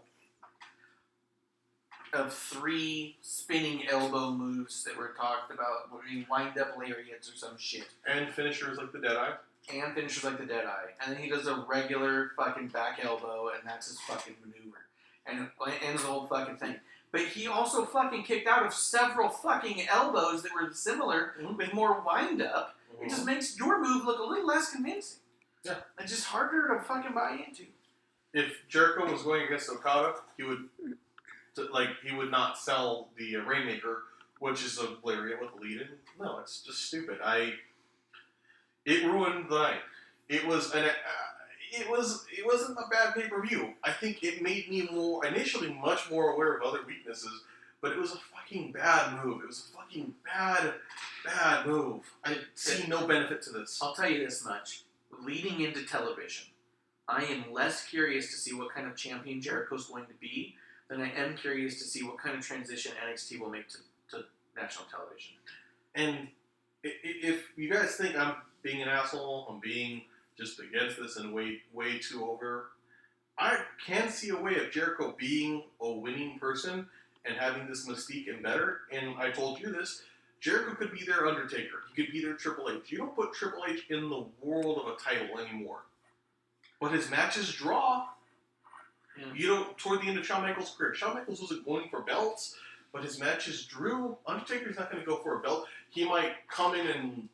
of 3 spinning elbow moves that were talked about. I mean, wind up lariats or some shit. And finishers like the Deadeye. And finishers like the Deadeye. And then he does a regular fucking back elbow, and that's his fucking maneuver. And it ends the whole fucking thing. But he also fucking kicked out of several fucking elbows that were similar with more wind up. It just makes your move look a little less convincing. Yeah. It's just harder to fucking buy into. If Jericho was going against Okada, he would not sell the Rainmaker, which is a lariat with a lead in. No, it's just stupid. It ruined the night. It wasn't a bad pay-per-view. I think it made me initially much more aware of other weaknesses, but it was a fucking bad move. It was a fucking bad move. I see no benefit to this. I'll tell you this much. Leading into television, I am less curious to see what kind of champion Jericho's going to be than I am curious to see what kind of transition NXT will make to national television. And if you guys think I'm being an asshole, I'm being just against this and way too over, I can see a way of Jericho being a winning person and having this mystique and better. And I told you this, Jericho could be their Undertaker. He could be their Triple H. You don't put Triple H in the world of a title anymore. But his matches draw. Yeah. You don't, toward the end of Shawn Michaels' career, Shawn Michaels wasn't going for belts, but his matches drew. Undertaker's not going to go for a belt. He might come in and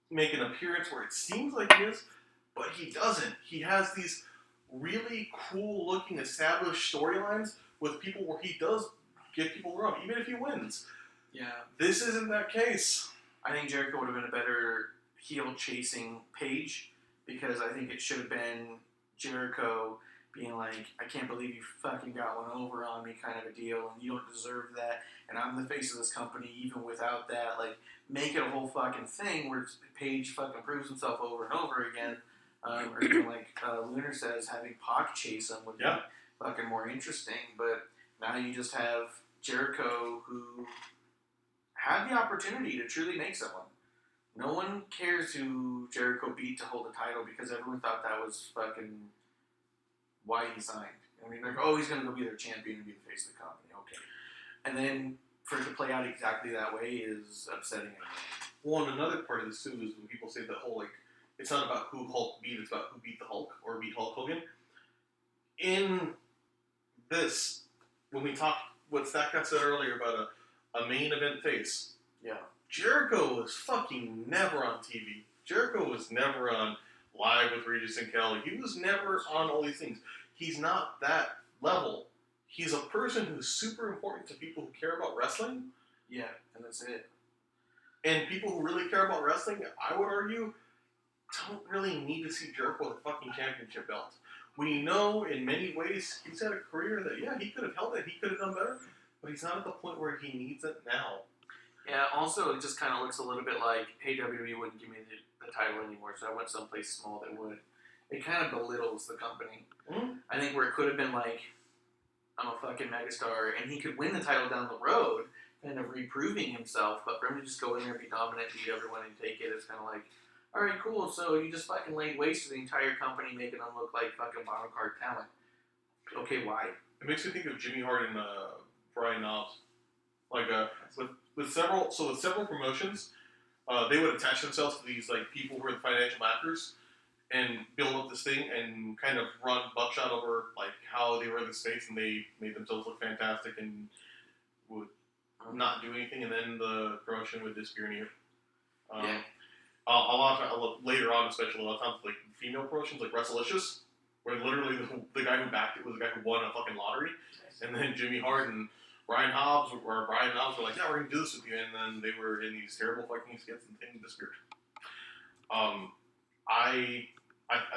make an appearance where it seems like he is, but he doesn't. He has these really cool-looking established storylines with people where he does get people wrong, even if he wins. Yeah. This isn't that case. I think Jericho would have been a better heel-chasing Page, because I think it should have been Jericho being like, I can't believe you fucking got one over on me kind of a deal, and you don't deserve that, and I'm the face of this company even without that. Like, make it a whole fucking thing where Page fucking proves himself over and over again. Or even like Lunar says, having Pac chase him would be fucking more interesting. But now you just have Jericho who had the opportunity to truly make someone. No one cares who Jericho beat to hold the title because everyone thought that was fucking why he signed. I mean, like, oh, he's going to go be their champion and be the face of the company. Okay. And then for it to play out exactly that way is upsetting. Well, and another part of this too is when people say the whole, like, it's not about who Hulk beat, it's about who beat the Hulk or beat Hulk Hogan. In this, when we talked, what Stackhouse said earlier about a main event face, Jericho was fucking never on TV. Jericho was never on Live with Regis and Kelly. He was never on all these things. He's not that level. He's a person who's super important to people who care about wrestling. Yeah, and that's it. And people who really care about wrestling, I would argue, don't really need to see Jericho with a fucking championship belt. We know in many ways he's had a career that, he could have held it, he could have done better, but he's not at the point where he needs it now. Yeah, also, it just kind of looks a little bit like, hey, WWE wouldn't give me the title anymore, so I went someplace small that would. It kind of belittles the company. Mm-hmm. I think where it could have been like, I'm a fucking megastar, and he could win the title down the road, kind of reproving himself, but for him to just go in there and be dominant, beat everyone, and take it, it's kind of like, alright, cool, so you just fucking laid waste to the entire company, making them look like fucking bottom card talent. Okay, why? It makes me think of Jimmy Hart and Brian Knobbs. Like, with several promotions, they would attach themselves to these like people who are the financial backers and build up this thing and kind of run buckshot over like how they were in the space, and they made themselves look fantastic and would not do anything, and then the promotion would disappear in a year. Yeah. Later on, especially a lot of times, like female promotions, like Wrestlelicious, where literally the guy who backed it was the guy who won a fucking lottery, and then Jimmy Hart and Brian Knobbs were like, yeah, we're gonna do this with you, and then they were in these terrible fucking skits and things disappeared. I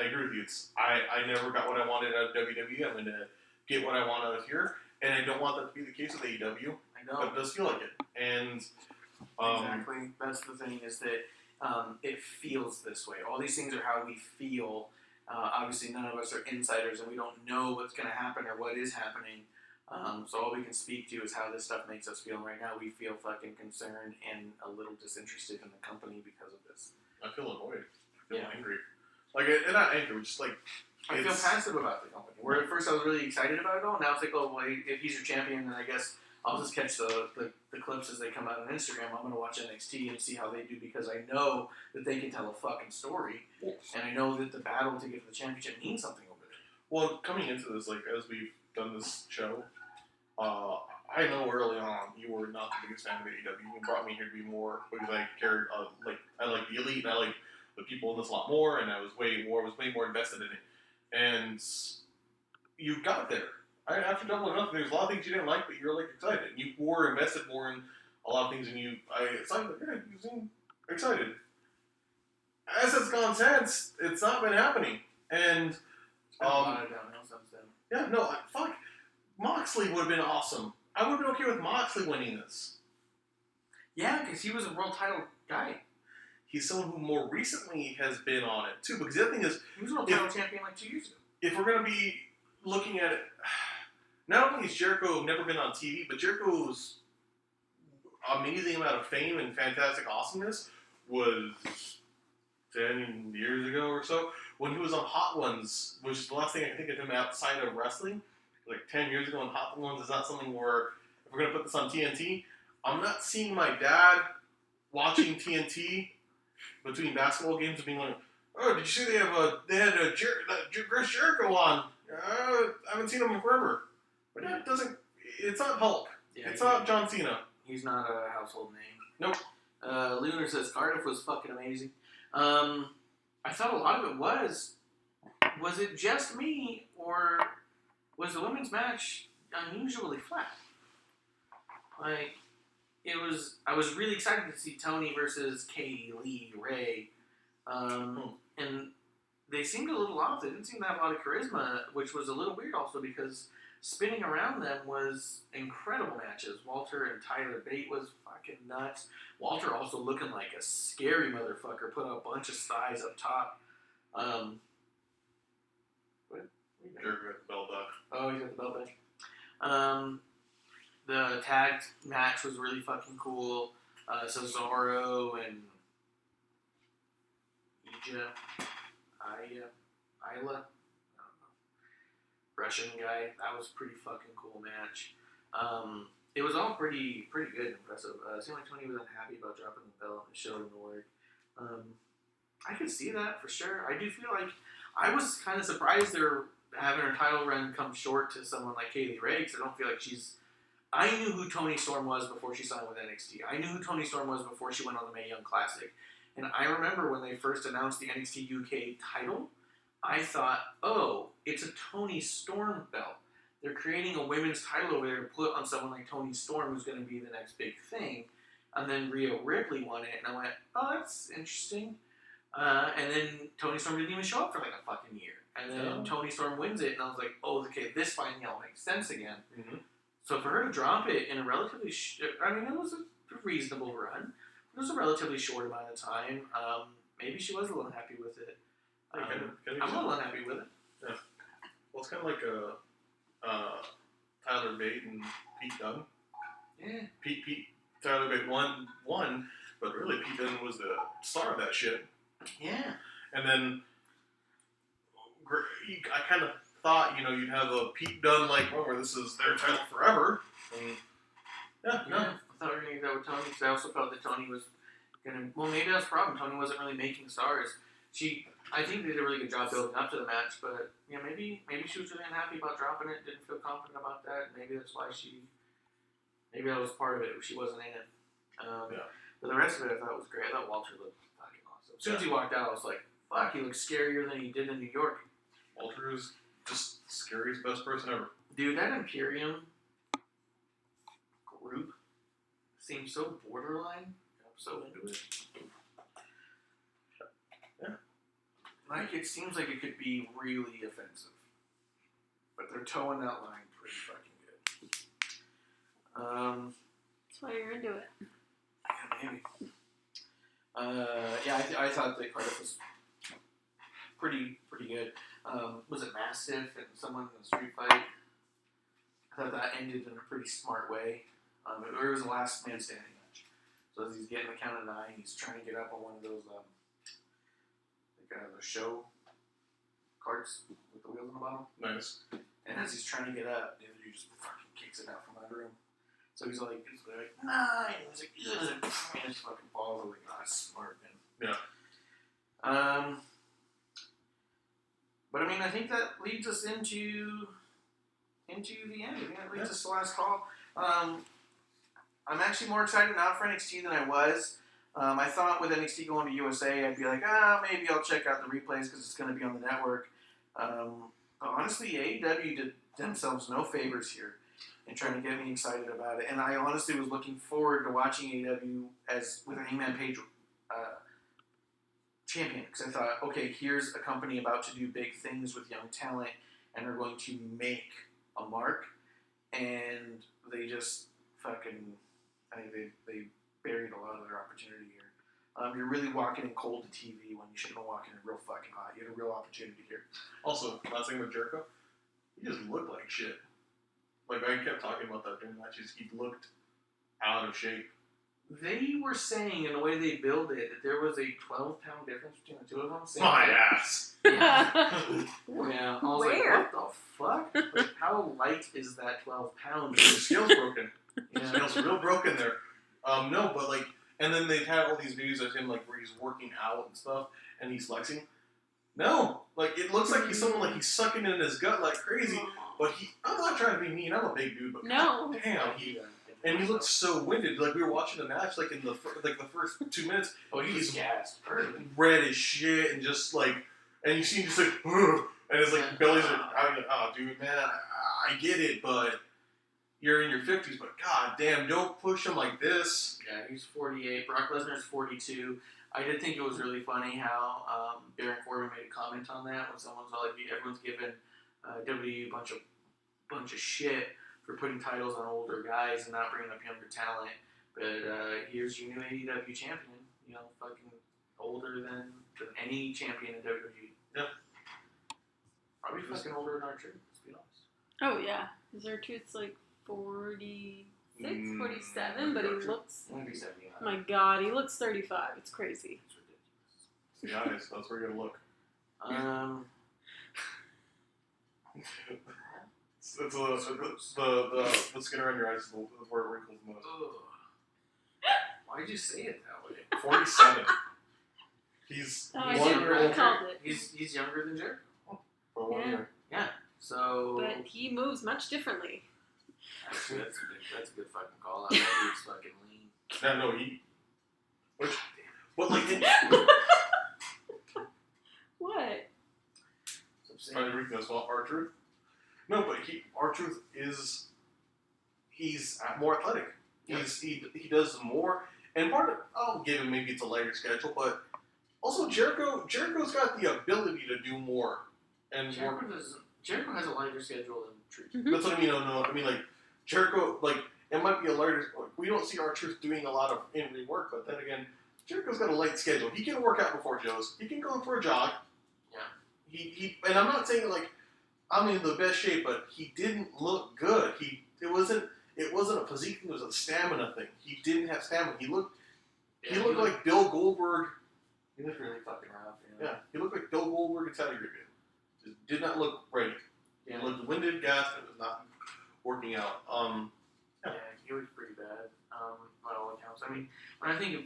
agree with you. I never got what I wanted out of WWE. I'm gonna get what I want out of here, and I don't want that to be the case with AEW. I know. But it does feel like it, and exactly. That's the thing, is that it feels this way. All these things are how we feel. Obviously, none of us are insiders, and we don't know what's going to happen or what is happening. So all we can speak to is how this stuff makes us feel. Right now, we feel fucking concerned and a little disinterested in the company because of this. I feel annoyed. I feel angry. Like, and not angry, just like I feel passive about the company. Where at first I was really excited about it all. Now it's like, oh, well, if he's your champion, then I guess I'll just catch the clips as they come out on Instagram. I'm going to watch NXT and see how they do, because I know that they can tell a fucking story. Yes. And I know that the battle to get to the championship means something over there. Well, coming into this, like, as we've done this show, I know early on you were not the biggest fan of AEW. You brought me here to be more because I cared, I like the elite, and I like the people in this a lot more, and I was way more invested in it. And you got there. After Double or Nothing, there's a lot of things you didn't like, but you were like excited. You were invested more in a lot of things, and you seem excited. As it's gone since, it's not been happening. And It's been a lot of downhill since then. yeah, no, fuck. Moxley would have been awesome. I would have been okay with Moxley winning this. Yeah, because he was a world title guy. He's someone who more recently has been on it too. Because the other thing is, He was a world title champion like 2 years ago. if we're going to be looking at it, not only has Jericho never been on TV, but Jericho's amazing amount of fame and fantastic awesomeness was 10 years ago or so, when he was on Hot Ones, which is the last thing I can think of him outside of wrestling. Like 10 years ago, and Hot Ones is not something where, if we're going to put this on TNT, I'm not seeing my dad watching TNT between basketball games and being like, oh, did you see they had Chris Jericho on? I haven't seen him in forever. But that doesn't, it's not Hulk. Yeah, It's not John Cena. He's not a household name. Nope. Lunar says Cardiff was fucking amazing. I thought a lot of it was it just me, or was the women's match unusually flat? Like, I was really excited to see Tony versus Kaylee Ray, and they seemed a little off. They didn't seem to have a lot of charisma, which was a little weird also, because spinning around them was incredible matches. Walter and Tyler Bate was fucking nuts. Walter also looking like a scary motherfucker, put a bunch of size up top. Jericho got the belt back. Oh, he's got the belt back. The tag match was really fucking cool. Cesaro and Isla, I don't know, Russian guy. That was a pretty fucking cool match. It was all pretty good and impressive. It seemed like Tony was unhappy about dropping the belt and showed him the work. I could see that for sure. I do feel like I was kind of surprised they're having her title run come short to someone like Kaylee Ray, because I don't feel like she's... I knew who Toni Storm was before she signed with NXT. I knew who Toni Storm was before she went on the Mae Young Classic. And I remember when they first announced the NXT UK title, I thought, oh, it's a Toni Storm belt. They're creating a women's title over there to put on someone like Toni Storm, who's going to be the next big thing. And then Rhea Ripley won it, and I went, oh, that's interesting. And then Toni Storm didn't even show up for like a fucking year. And then Toni Storm wins it, and I was like, oh, okay, this finally all makes sense again. Mm-hmm. So for her to drop it in a relatively, it reasonable run. It was a relatively short amount of time. Maybe she was a little unhappy with it. I'm a little unhappy with it. Yeah. Well, it's kind of like Tyler Bate and Pete Dunne. Yeah. Tyler Bate won, but really Pete Dunne was the star of that shit. Yeah. And then I kind of thought, you'd have a Pete Dunne like one where this is their title forever. And I thought we were going to go with Tony because I also felt that Tony was going to. Well, maybe that's the problem. Tony wasn't really making stars. I think they did a really good job building up to the match, but maybe she was really unhappy about dropping it. Didn't feel confident about that. Maybe that's why maybe that was part of it. She wasn't in it. But the rest of it I thought was great. I thought Walter looked fucking awesome. As soon as he walked out, I was like, fuck, he looks scarier than he did in New York. Walter is just scariest best person ever. Dude, that Imperium group seems so borderline. I'm so into it. Yeah. Like, it seems like it could be really offensive. But they're towing that line pretty fucking good. That's why you're into it. Yeah, maybe. I thought that Cardiff was pretty good. Was it Mastiff and someone in the street fight? I thought that ended in a pretty smart way. It was a last man standing match. So as he's getting the count of 9, he's trying to get up on one of those those show carts with the wheels on the bottom. Nice. And as he's trying to get up, the other dude just fucking kicks it out from under him. So he's like 9. And he's like, ugh, and just fucking falls. I'm like, that's smart, man. Yeah. But I mean, I think that leads us into the end. I think that leads us to the last call. I'm actually more excited now for NXT than I was. I thought with NXT going to USA, I'd be like, maybe I'll check out the replays because it's going to be on the network. But honestly, AEW did themselves no favors here in trying to get me excited about it. And I honestly was looking forward to watching AEW with an Hangman Page champion, because I thought, okay, here's a company about to do big things with young talent, and they're going to make a mark, and they just fucking, I think they buried a lot of their opportunity here. You're really walking in cold to TV when you should have been walking in real fucking hot. You had a real opportunity here. Also, last thing with Jericho, he just looked like shit. Like, I kept talking about that during matches. He looked out of shape. They were saying, in the way they build it, that there was a 12-pound difference between the two of them. My ass! Yeah. Yeah. I was Where? like, what the fuck? Like, how light is that 12 pounds? The scale's broken. The Yeah. scale's real broken there. No, but like, and then they've had all these videos of him, like, where he's working out and stuff, and he's flexing. No! Like, it looks like he's someone, like, he's sucking in his gut like crazy, but I'm not trying to be mean, I'm a big dude, but No. God damn, and he looks so winded. Like, we were watching the match, like, in the first 2 minutes, Oh, he's gassed. red as shit, and just, like, and you see him just, like, ugh, and his, like, belly's like, oh, dude, man, I get it, but you're in your 50s, but god damn, don't push him like this. Yeah, he's 48. Brock Lesnar's 42. I did think it was really funny how Baron Corbin made a comment on that when someone's all like, everyone's giving WWE a bunch of shit for putting titles on older guys and not bringing up younger talent. But here's your new AEW champion, fucking older than any champion in WWE. Yep. Probably fucking older than R-Truth, let's be honest. Oh, yeah. His R-Truth's like 46, 47, but he looks... He might be 79. My god, he looks 35. It's crazy. It's ridiculous. Be honest, that's where you're gonna look. It's the skin around your eyes is where it wrinkles the most. Why'd you say it that way? 47. He's Oh, I 1 didn't year older. called it. He's younger than Jericho. For 1 year. Yeah. So. But he moves much differently. Actually, that's a good fucking call out. He's fucking lean. No, but like, What? trying to weakness, well, R-Truth. No, but R-Truth he's more athletic. He does more, and part of I'll give him maybe it's a lighter schedule, but also Jericho's got the ability to do more and more. Jericho has a lighter schedule than Truth. Mm-hmm. That's what I mean. No, I mean like Jericho, like it might be a larger. We don't see R-Truth doing a lot of in-ring work, but then again, Jericho's got a light schedule. He can work out before Joe's. He can go for a jog. Yeah. He and I'm not saying like I'm in the best shape, but he didn't look good. It wasn't a physique thing. It was a stamina thing. He didn't have stamina. He looked like Bill Goldberg. He looked really fucking rough. Yeah, he looked like Bill Goldberg in Saudi Arabia. Just did not look ready. Yeah. He looked winded, gassed, and it was not working out. Yeah, he was pretty bad. By all accounts. I mean, when I think of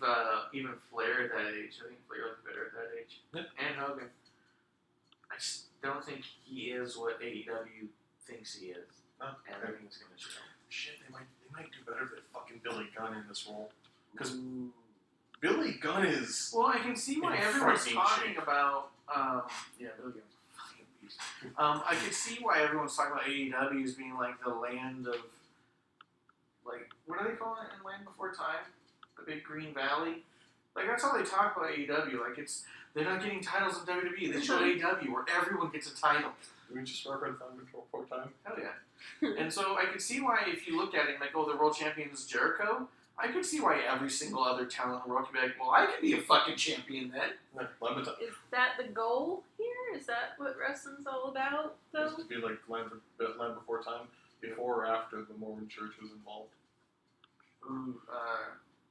even Flair at that age, I think Flair looked better at that age. Yeah. And Hogan. I just don't think he is what AEW thinks he is. Oh, and I think it's going to show. shit, they might do better with fucking Billy Gunn in this role. Because Billy Gunn is... Well, I can see why in everyone's frightening talking shape. about... yeah, Billy Gunn's a fucking beast. I can see why everyone's talking about AEW as being like the land of... Like, what do they call it in Land Before Time? The Big Green Valley? Like, that's how they talk about AEW. Like, it's... They're not getting titles in WWE. They show AEW where everyone gets a title. We just referenced Land Before Time. Hell yeah. And so I could see why, if you look at it and like, oh, the world champion is Jericho, I could see why every single other talent in the world could be like, well, I could be a fucking champion then. Is that the goal here? Is that what wrestling's all about, though? Used to be like Land Before Time, before or after the Mormon Church was involved. Ooh,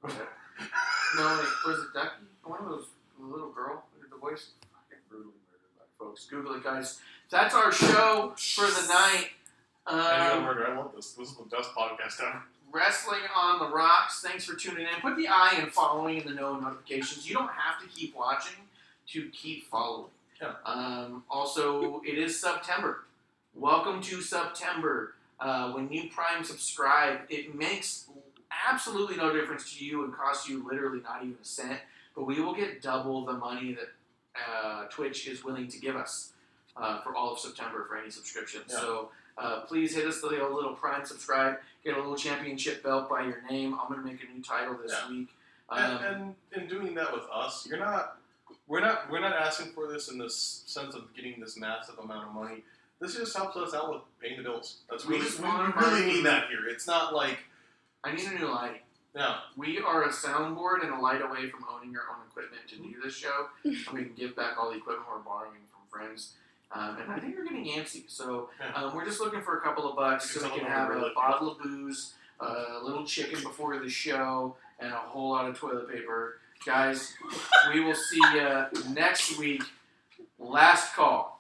no, wait, was it Ducky? One of those, the little girl who did the voice? Fucking brutally murdered by folks. Google it, guys. That's our show for the night. Murder, I love this. This is the best podcast ever. Wrestling on the Rocks. Thanks for tuning in. Put the I in following and the no notifications. You don't have to keep watching to keep following. Yeah. Also, it is September. Welcome to September. When you Prime subscribe, it makes absolutely no difference to you and costs you literally not even a cent. But we will get double the money that Twitch is willing to give us for all of September for any subscription. Yeah. So please hit us the little Prime subscribe. Get a little championship belt by your name. I'm going to make a new title this week. And in doing that with us, we're not asking for this in this sense of getting this massive amount of money. This just helps us out with paying the bills. We really need that here. It's not like I need a new light. Yeah. We are a soundboard and a light away from owning our own equipment to do this show, and we can give back all the equipment we're borrowing from friends. And I think we're getting antsy, so we're just looking for a couple of bucks so we can have a bottle of booze, a little chicken before the show, and a whole lot of toilet paper. Guys, we will see you next week. Last call.